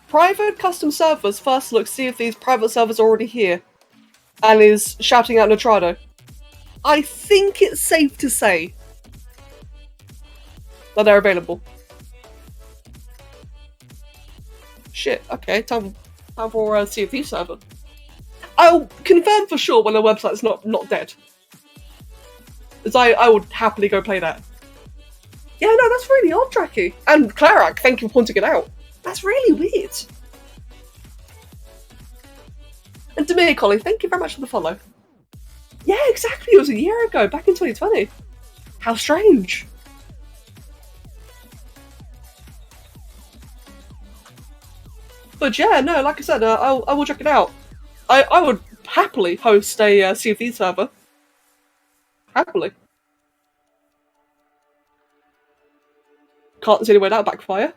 Private custom servers first look, see if these private servers are already here. And is shouting out Notrado. I think it's safe to say that they're available. Shit, okay, time for a Sea of Thieves server. I'll confirm for sure when the website's not dead. As I would happily go play that. Yeah, no, that's really odd, Jackie. And Clarak, thank you for pointing it out. That's really weird. And Demir Collie, thank you very much for the follow. Yeah, exactly, it was a year ago, back in 2020. How strange. But yeah, no, like I said, I will check it out. I would happily host a Sea of Thieves server. Happily. Can't see any way that would backfire.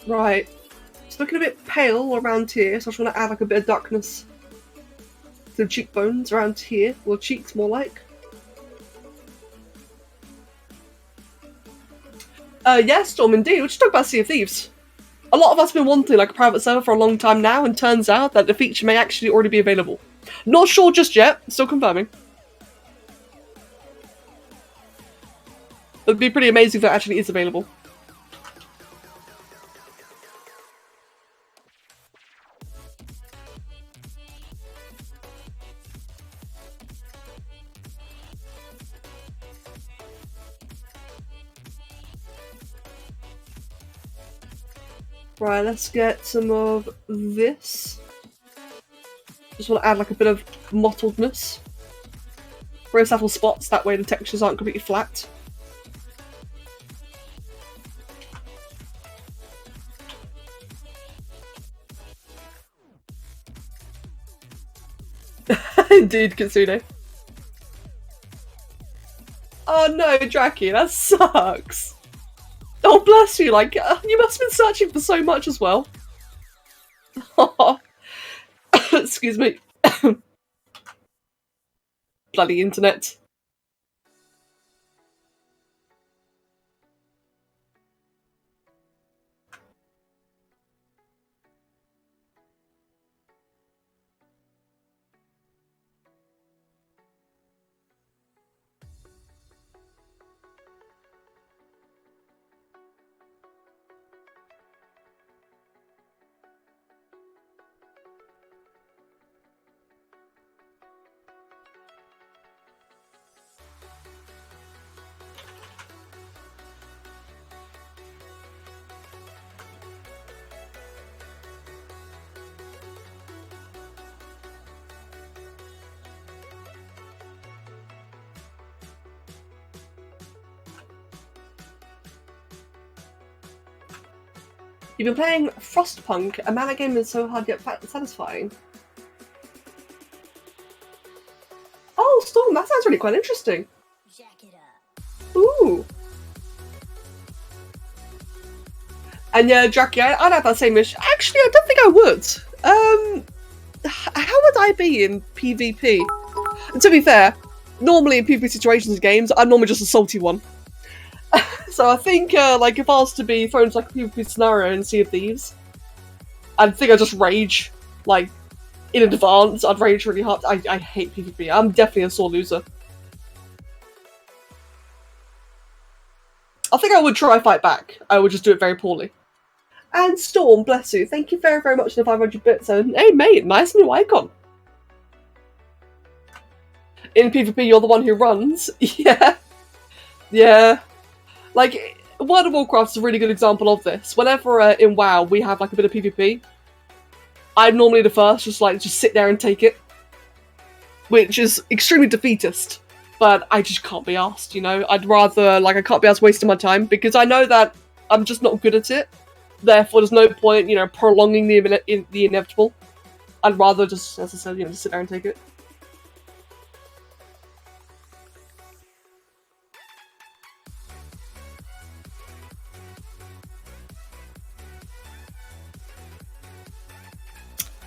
Right. It's looking a bit pale around here, so I just want to add like a bit of darkness to the cheekbones around here. Well, cheeks more like. Yes, Storm, indeed. We're just talking about Sea of Thieves. A lot of us have been wanting like a private server for a long time now, and turns out that the feature may actually already be available. Not sure just yet, still confirming. It'd be pretty amazing if it actually is available. Right, let's get some of this. Just want to add like a bit of mottledness. Very subtle spots, that way the textures aren't completely flat. Indeed, Kitsune. Oh no, Jackie, that sucks. Oh, bless you, like, you must have been searching for so much as well. Excuse me. Bloody internet. You've been playing Frostpunk, a mana game that's so hard yet satisfying. Oh, Storm, that sounds really quite interesting. Ooh. And yeah, Jackie, I'd have that same issue. Actually, I don't think I would. How would I be in PvP? And to be fair, normally in PvP situations in games, I'm normally just a salty one. So I think, like, if I was to be thrown into like a PvP scenario in Sea of Thieves, I think I'd just rage, like, in advance. I'd rage really hard. I hate PvP. I'm definitely a sore loser. I think I would try fight back. I would just do it very poorly. And Storm, bless you. Thank you very, very much for the 500 bits. And hey, mate, nice new icon. In PvP, you're the one who runs. Yeah. Yeah. Like, World of Warcraft is a really good example of this. Whenever in WoW we have like a bit of PvP, I'm normally the first, just sit there and take it. Which is extremely defeatist. But I just can't be asked, you know? I'd rather, I can't be asked wasting my time, because I know that I'm just not good at it. Therefore, there's no point, prolonging the inevitable. I'd rather just, as I said, just sit there and take it.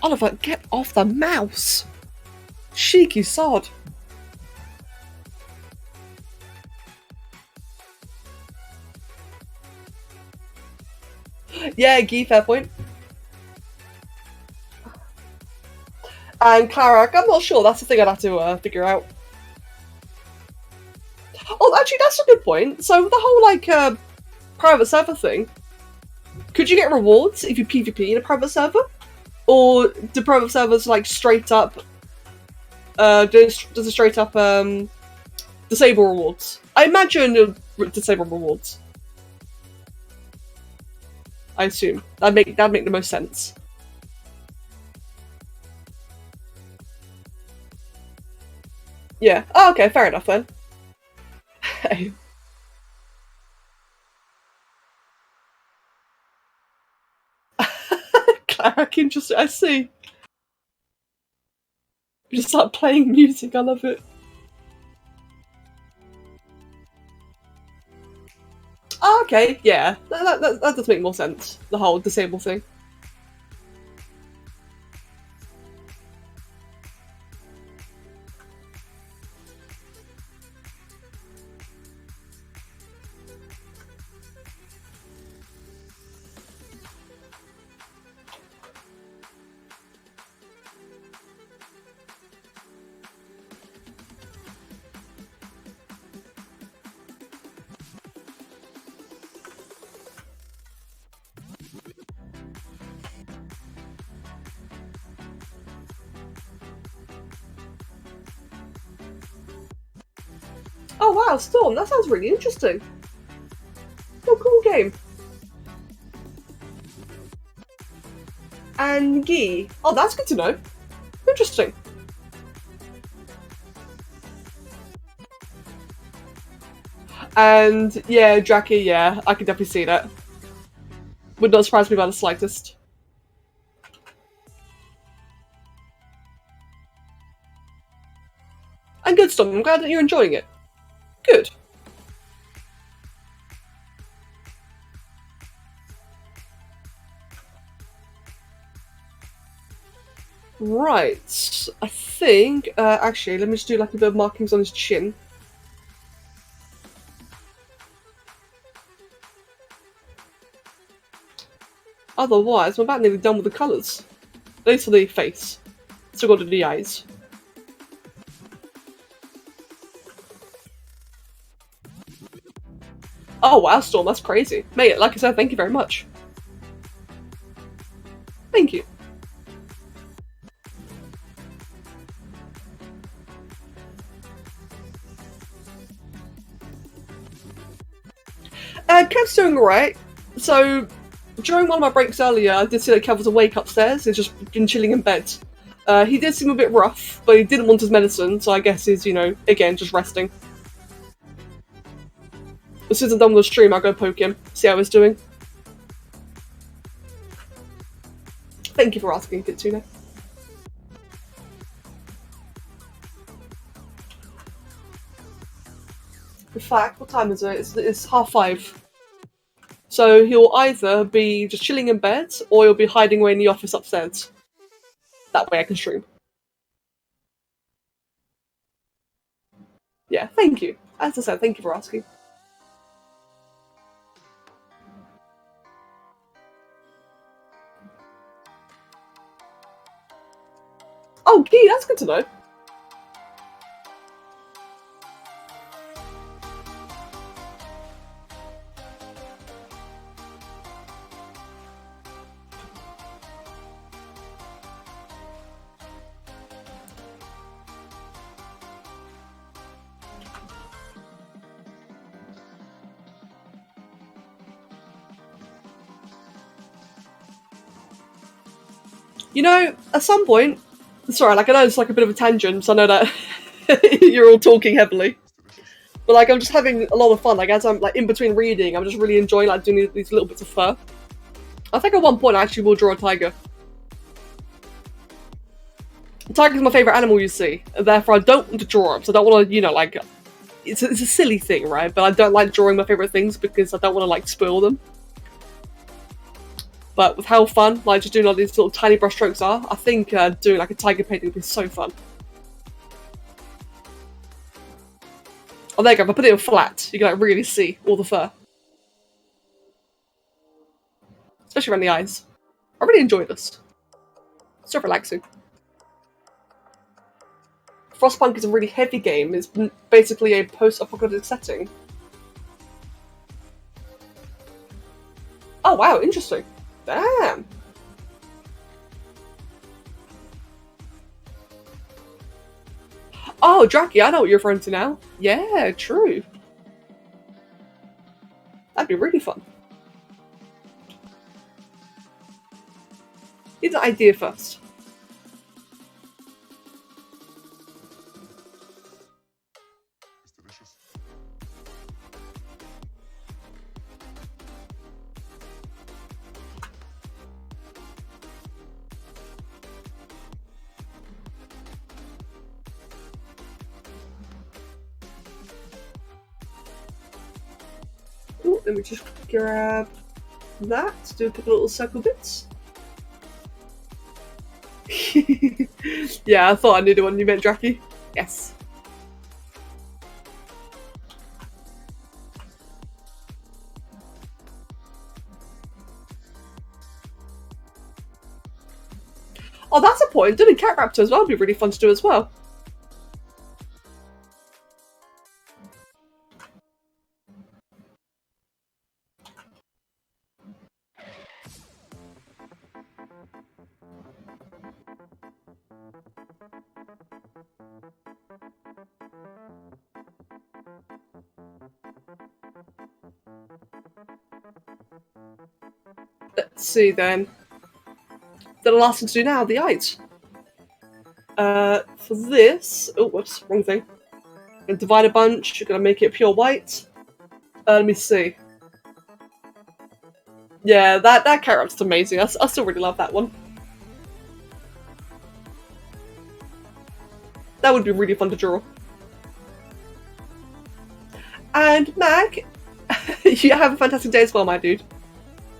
Oliver, get off the mouse! Cheeky sod. Yeah, Guy, fair point. And Clarak, I'm not sure. That's the thing I'd have to figure out. Oh, actually, that's a good point. So the whole, private server thing, could you get rewards if you PvP in a private server? Or do private servers, straight up, does it straight up, disable rewards? I imagine it'll disable rewards. I assume. That'd make the most sense. Yeah. Oh, okay, fair enough then. Clark, interesting. I see. You just start playing music, I love it. Oh, okay, yeah. That does make more sense. The whole disable thing. Oh wow, Storm, that sounds really interesting. Oh, cool game. And Guy. Oh, that's good to know. Interesting. And yeah, Jackie, yeah, I can definitely see that. Would not surprise me by the slightest. And good, Storm, I'm glad that you're enjoying it. Good. Right, I think, actually, let me just do a bit of markings on his chin. Otherwise, I'm about nearly done with the colours. At least for the face. Still got to do the eyes. Oh wow, Storm, that's crazy. Mate, like I said, thank you very much. Thank you. Kev's doing alright. So, during one of my breaks earlier, I did see that Kev was awake upstairs. He's just been chilling in bed. He did seem a bit rough, but he didn't want his medicine, so I guess he's, again, just resting. As soon as I'm done with the stream, I'll go poke him, see how he's doing. Thank you for asking, Kitsune. In fact, what time is it? It's 5:30. So he'll either be just chilling in bed, or he'll be hiding away in the office upstairs. That way I can stream. Yeah, thank you. As I said, thank you for asking. Oh, gee, that's good to know. You know, at some point, sorry, like I know it's like a bit of a tangent, so I know that you're all talking heavily. But like I'm just having a lot of fun. Like as I'm like in between reading, I'm just really enjoying like doing these little bits of fur. I think at one point I actually will draw a tiger. A tiger is my favourite animal, you see, and therefore I don't want to draw them. So I don't want to, you know, like it's a silly thing, right? But I don't like drawing my favourite things because I don't want to like spoil them. But with how fun, like just doing all these little tiny brush strokes are, I think doing like a tiger painting would be so fun. Oh, there you go. If I put it in flat, you can like really see all the fur. Especially around the eyes. I really enjoy this. It's so relaxing. Frostpunk is a really heavy game. It's basically a post-apocalyptic setting. Oh wow, interesting. Damn. Oh, Draki, I know what you're referring to now. Yeah, true. That'd be really fun. Need an idea first. Ooh, let me just grab that. Do a couple little circle bits. Yeah, I thought I knew the one you meant, Draki. Yes. Oh, that's a point. Doing Cat Raptor as well would be really fun to do as well. Let's see then. The last thing to do now, the eyes. For this, oh whoops, wrong thing. I'm gonna divide a bunch. You're gonna make it pure white. Let me see. Yeah, that character's amazing. I still really love that one. That would be really fun to draw. And Mag, you have a fantastic day as well, my dude.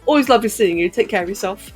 Always lovely seeing you. Take care of yourself.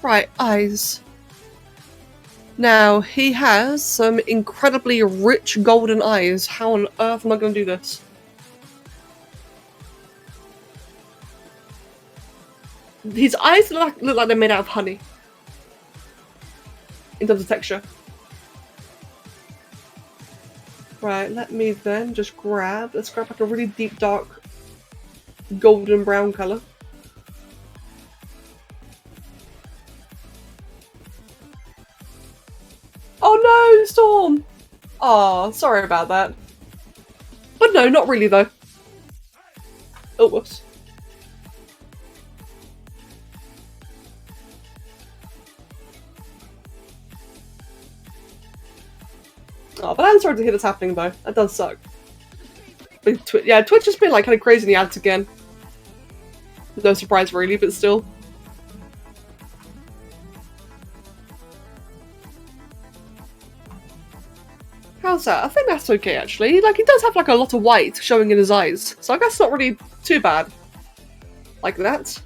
Right, eyes. Now, he has some incredibly rich golden eyes. How on earth am I going to do this? His eyes look like they're made out of honey. In terms of texture. Right, let me then just grab... Let's grab like a really deep, dark golden brown colour. Oh no, Storm! Aw, sorry about that. But no, not really though. Oh, whoops. Oh, but I'm sorry to hear this happening though. That does suck. But yeah, Twitch has been like kind of crazy in the ads again. No surprise really, but still. How's that? I think that's okay actually. Like, he does have like a lot of white showing in his eyes, so I guess not really too bad. Like that.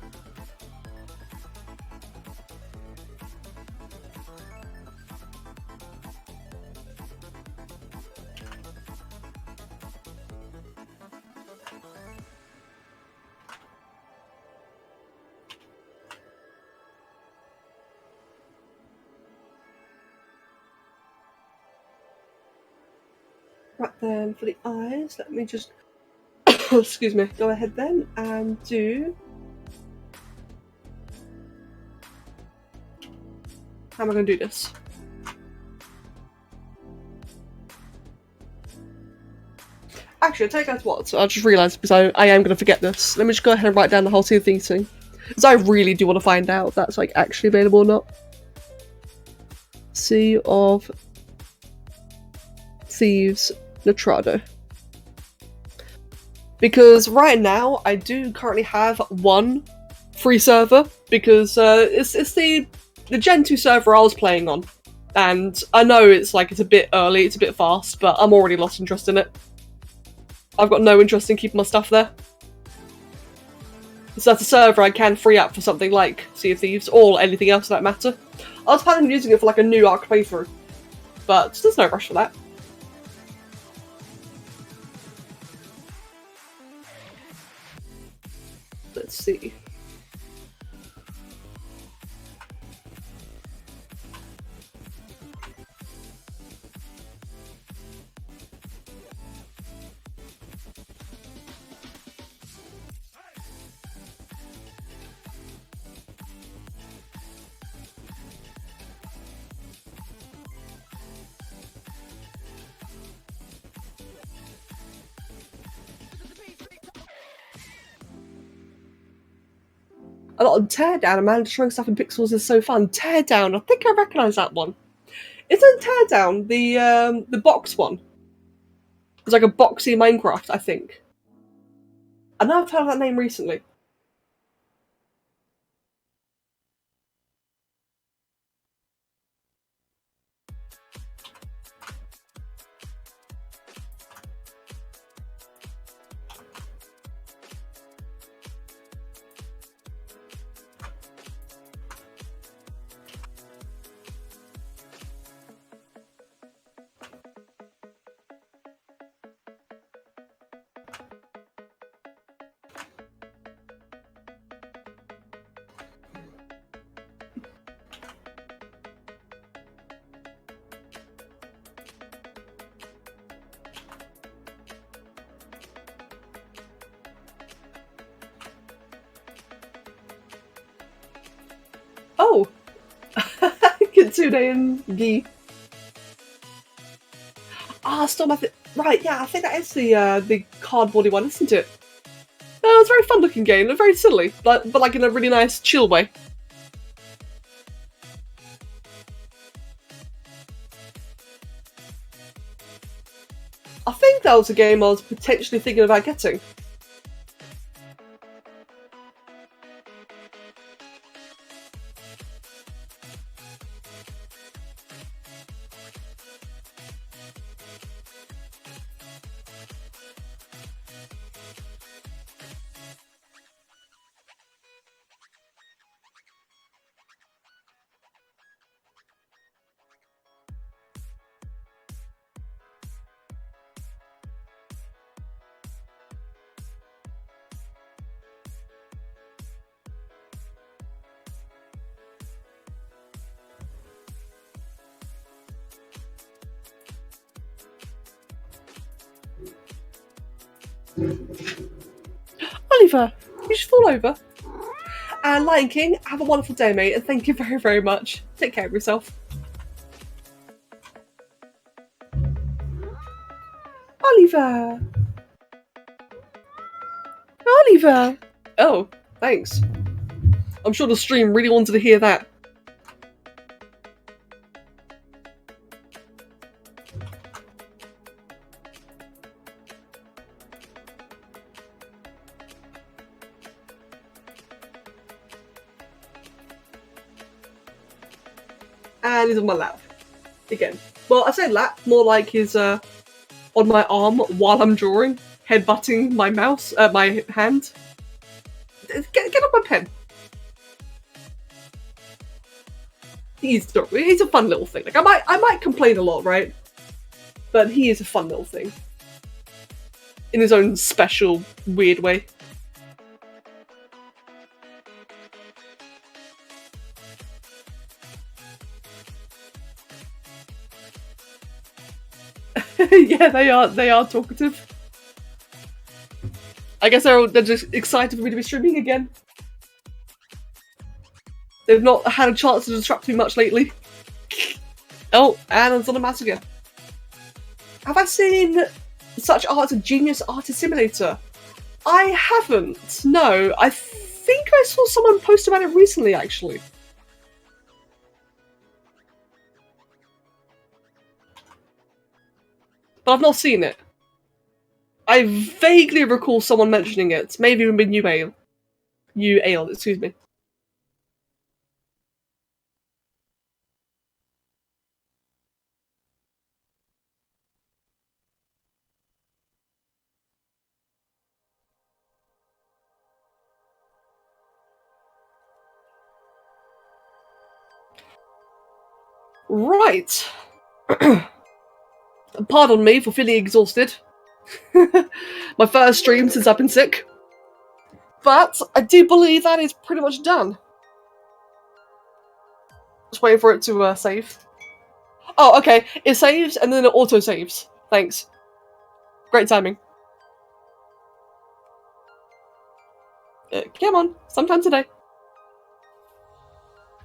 Right then, for the eyes, let me just excuse me, go ahead then and do. How am I going to do this? Actually, I'll take out what? I just realised, because I am going to forget this. Let me just go ahead and write down the whole Sea of Thieves thing. Because I really do want to find out if that's like actually available or not. Sea of Thieves Nitrado. Because right now, I do currently have one free server, because it's the Gen 2 server I was playing on. And I know it's a bit early, it's a bit fast, but I'm already lost interest in it. I've got no interest in keeping my stuff there. So that's a server I can free up for something like Sea of Thieves, or anything else for that matter. I was planning on using it for like a new Ark playthrough, but there's no rush for that. Let's see. A lot of Teardown, a man destroying stuff in pixels is so fun. Teardown, I think I recognise that one. Isn't Teardown the box one? It's like a boxy Minecraft, I think. I know I've heard that name recently. Oh! Kitsune and Gi. Ah, still my right, yeah, I think that is the cardboardy one, isn't it? It's a very fun looking game, very silly, but like in a really nice, chill way. I think that was a game I was potentially thinking about getting. Oliver, you should fall over. And Lion King, have a wonderful day, mate, and thank you very, very much. Take care of yourself. Oliver! Oliver! Oh, thanks. I'm sure the stream really wanted to hear that. and he's on my lap. Again. Well, I say lap, more like he's on my arm while I'm drawing, headbutting my mouse, my hand. Get off my pen. He's a fun little thing. Like I might complain a lot, right? But he is a fun little thing. In his own special, weird way. Yeah, they are talkative. I guess they're just excited for me to be streaming again. They've not had a chance to disrupt me much lately. Oh, and it's on a mouse again. Have I seen such art as a Genius Artist Simulator? I haven't, no. I think I saw someone post about it recently, actually. But I've not seen it. I vaguely recall someone mentioning it. Maybe even with Ale, excuse me. Right. Pardon me for feeling exhausted. My first stream since I've been sick. But I do believe that is pretty much done. Just waiting for it to save. Oh, okay. It saves and then it auto-saves. Thanks. Great timing. Come on. Sometime today.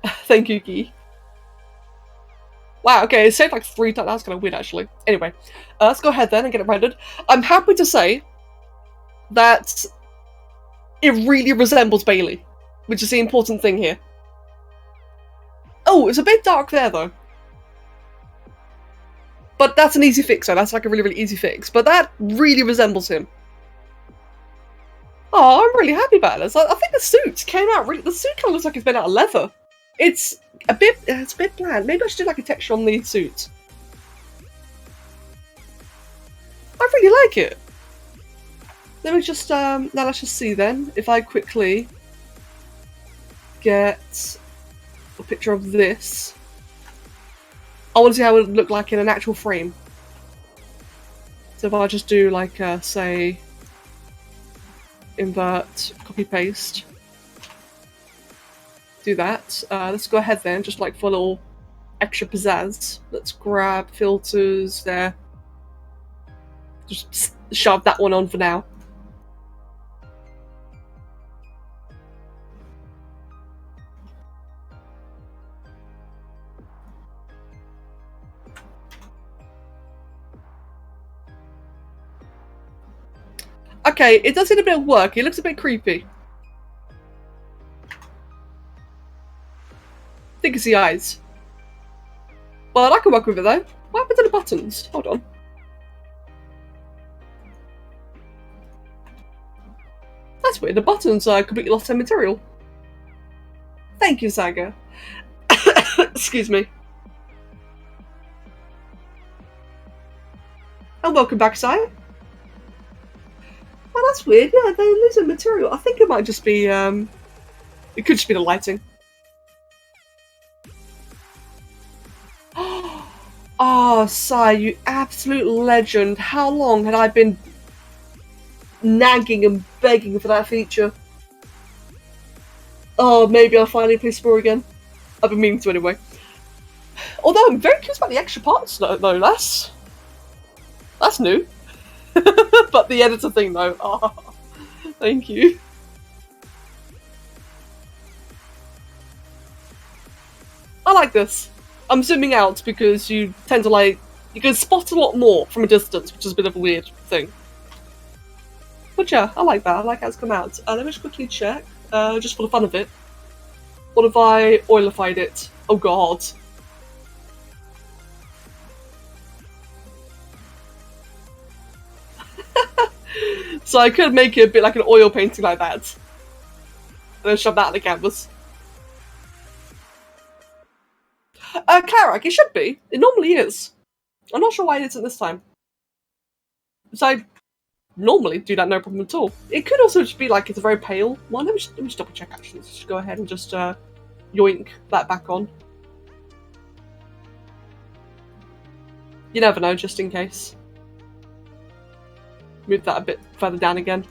Thank you, Guy. Wow, okay, it saved like 3 times. That's kind of weird, actually. Anyway, let's go ahead then and get it rendered. I'm happy to say that it really resembles Bailey, which is the important thing here. Oh, it's a bit dark there, though. But that's an easy fix, though. That's like a really, really easy fix. But that really resembles him. Oh, I'm really happy about this. I think the suit came out really... The suit kind of looks like it's made out of leather. It's a bit bland. Maybe I should do like a texture on the suit. I really like it. Let me just now let's just see then if I quickly get a picture of this. I want to see how it would look like in an actual frame. So if I just do like say invert, copy paste. Do that. Let's go ahead then, just like for a little extra pizzazz. Let's grab filters there. Just shove that one on for now. Okay, it does need a bit of work. It looks a bit creepy. I think it's the eyes. But I can work with it though. What happened to the buttons? Hold on. That's weird. The buttons are completely lost their material. Thank you, Saga. Excuse me. And welcome back, Sire. Oh, that's weird. Yeah, they lose their material. I think it might just be, it could just be the lighting. Oh, Sai, you absolute legend. How long had I been nagging and begging for that feature? Oh, maybe I'll finally play Spore again. I've been meaning to anyway. Although I'm very curious about the extra parts though, that's new. But the editor thing though, oh, thank you. I like this. I'm zooming out because you tend to like, you can spot a lot more from a distance, which is a bit of a weird thing. But yeah, I like that. I like how it's come out. Let me just quickly check, just for the fun of it. What if I oilified it? Oh god. So I could make it a bit like an oil painting like that. And then shove that on the canvas. Karak, it should be. It normally is. I'm not sure why it isn't this time. So I normally do that no problem at all. It could also just be like it's a very pale one. Let me just double check actually. Let's just go ahead and just yoink that back on. You never know, just in case. Move that a bit further down again.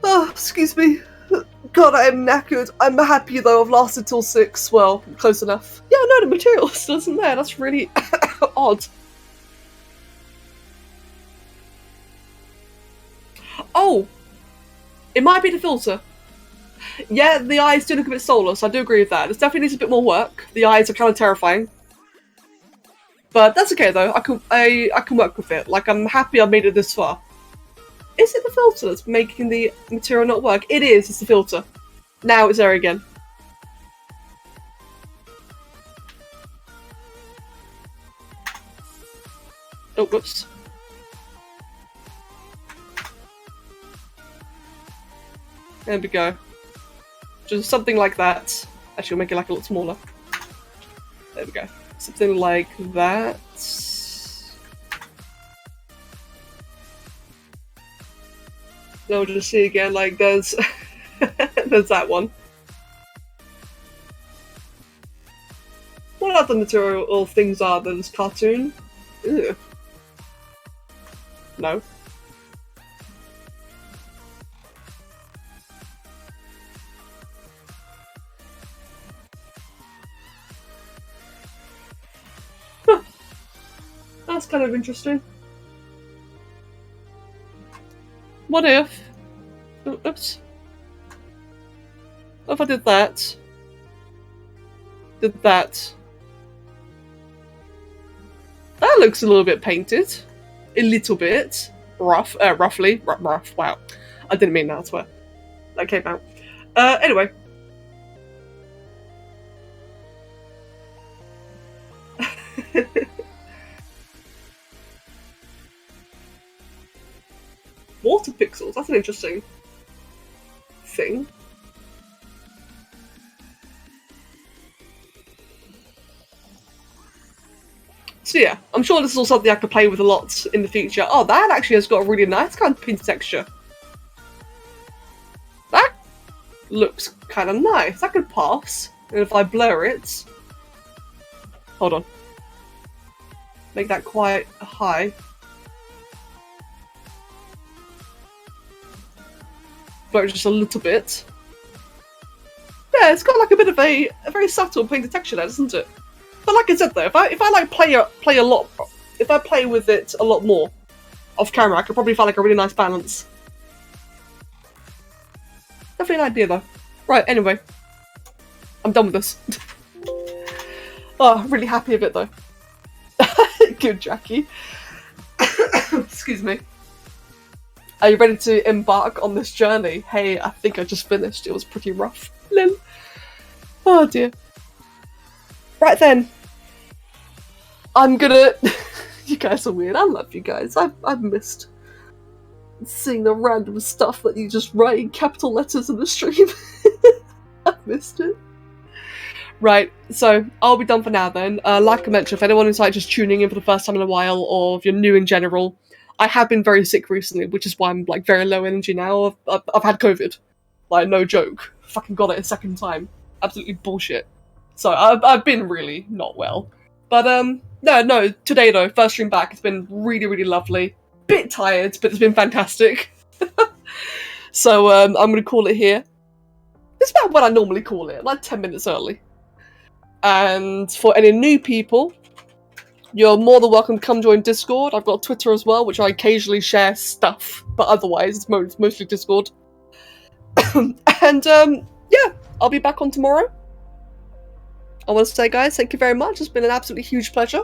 Oh, excuse me. God, I am knackered. I'm happy though I've lasted till 6. Well, close enough. Yeah, no, the material still isn't there. That's really odd. Oh! It might be the filter. Yeah, the eyes do look a bit soulless. I do agree with that. It definitely needs a bit more work. The eyes are kind of terrifying. But that's okay though. I can work with it. Like, I'm happy I made it this far. Is it the filter that's making the material not work? It is. It's the filter. Now it's there again. Oh, whoops. There we go. Just something like that. Actually, we'll make it like a lot smaller. There we go. Something like that. Then we'll just see again, like there's there's that one. What other material things are there? This cartoon? Ew. No. Huh. That's kind of interesting. What if... Oops. What if I did that? Did that. That looks a little bit painted. A little bit. Roughly. Rough. Wow. I didn't mean that, I swear. That came out. Anyway. Water pixels, that's an interesting thing. So yeah, I'm sure this is all something I could play with a lot in the future. Oh, that actually has got a really nice kind of paint texture. That looks kind of nice. That could pass. And if I blur it... Hold on. Make that quite high. Blur it just a little bit. Yeah, it's got like a bit of a very subtle painted texture there, doesn't it? But like I said though, if I like play a lot, if I play with it a lot more off camera, I could probably find like a really nice balance. Definitely an idea though. Right, anyway. I'm done with this. Oh, really happy with it though. Good, Jackie. Excuse me. Are you ready to embark on this journey? Hey, I think I just finished. It was pretty rough. Lil. Oh dear. Right then. I'm gonna... You guys are weird. I love you guys. I've missed seeing the random stuff that you just write in capital letters in the stream. I've missed it. Right, so I'll be done for now then. Like I mentioned, if anyone is like just tuning in for the first time in a while, or if you're new in general, I have been very sick recently, which is why I'm like very low energy now. I've had COVID. Like, no joke. Fucking got it a second time. Absolutely bullshit. So I've been really not well. But no, today though, first stream back, it's been really, really lovely. Bit tired, but it's been fantastic. So I'm gonna call it here. It's about what I normally call it, like 10 minutes early. And for any new people, you're more than welcome to come join Discord. I've got Twitter as well, which I occasionally share stuff, but otherwise it's mostly Discord. And yeah, I'll be back on tomorrow. I want to say, guys, thank you very much. It's been an absolutely huge pleasure.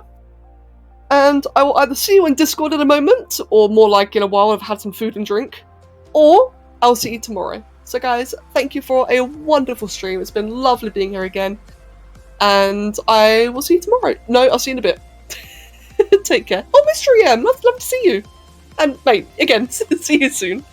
And I will either see you in Discord in a moment, or more like in a while I've had some food and drink, or I'll see you tomorrow. So guys, thank you for a wonderful stream. It's been lovely being here again. And I will see you tomorrow. No, I'll see you in a bit. Take care. Oh, Mystery M, love to see you. And mate, again, see you soon.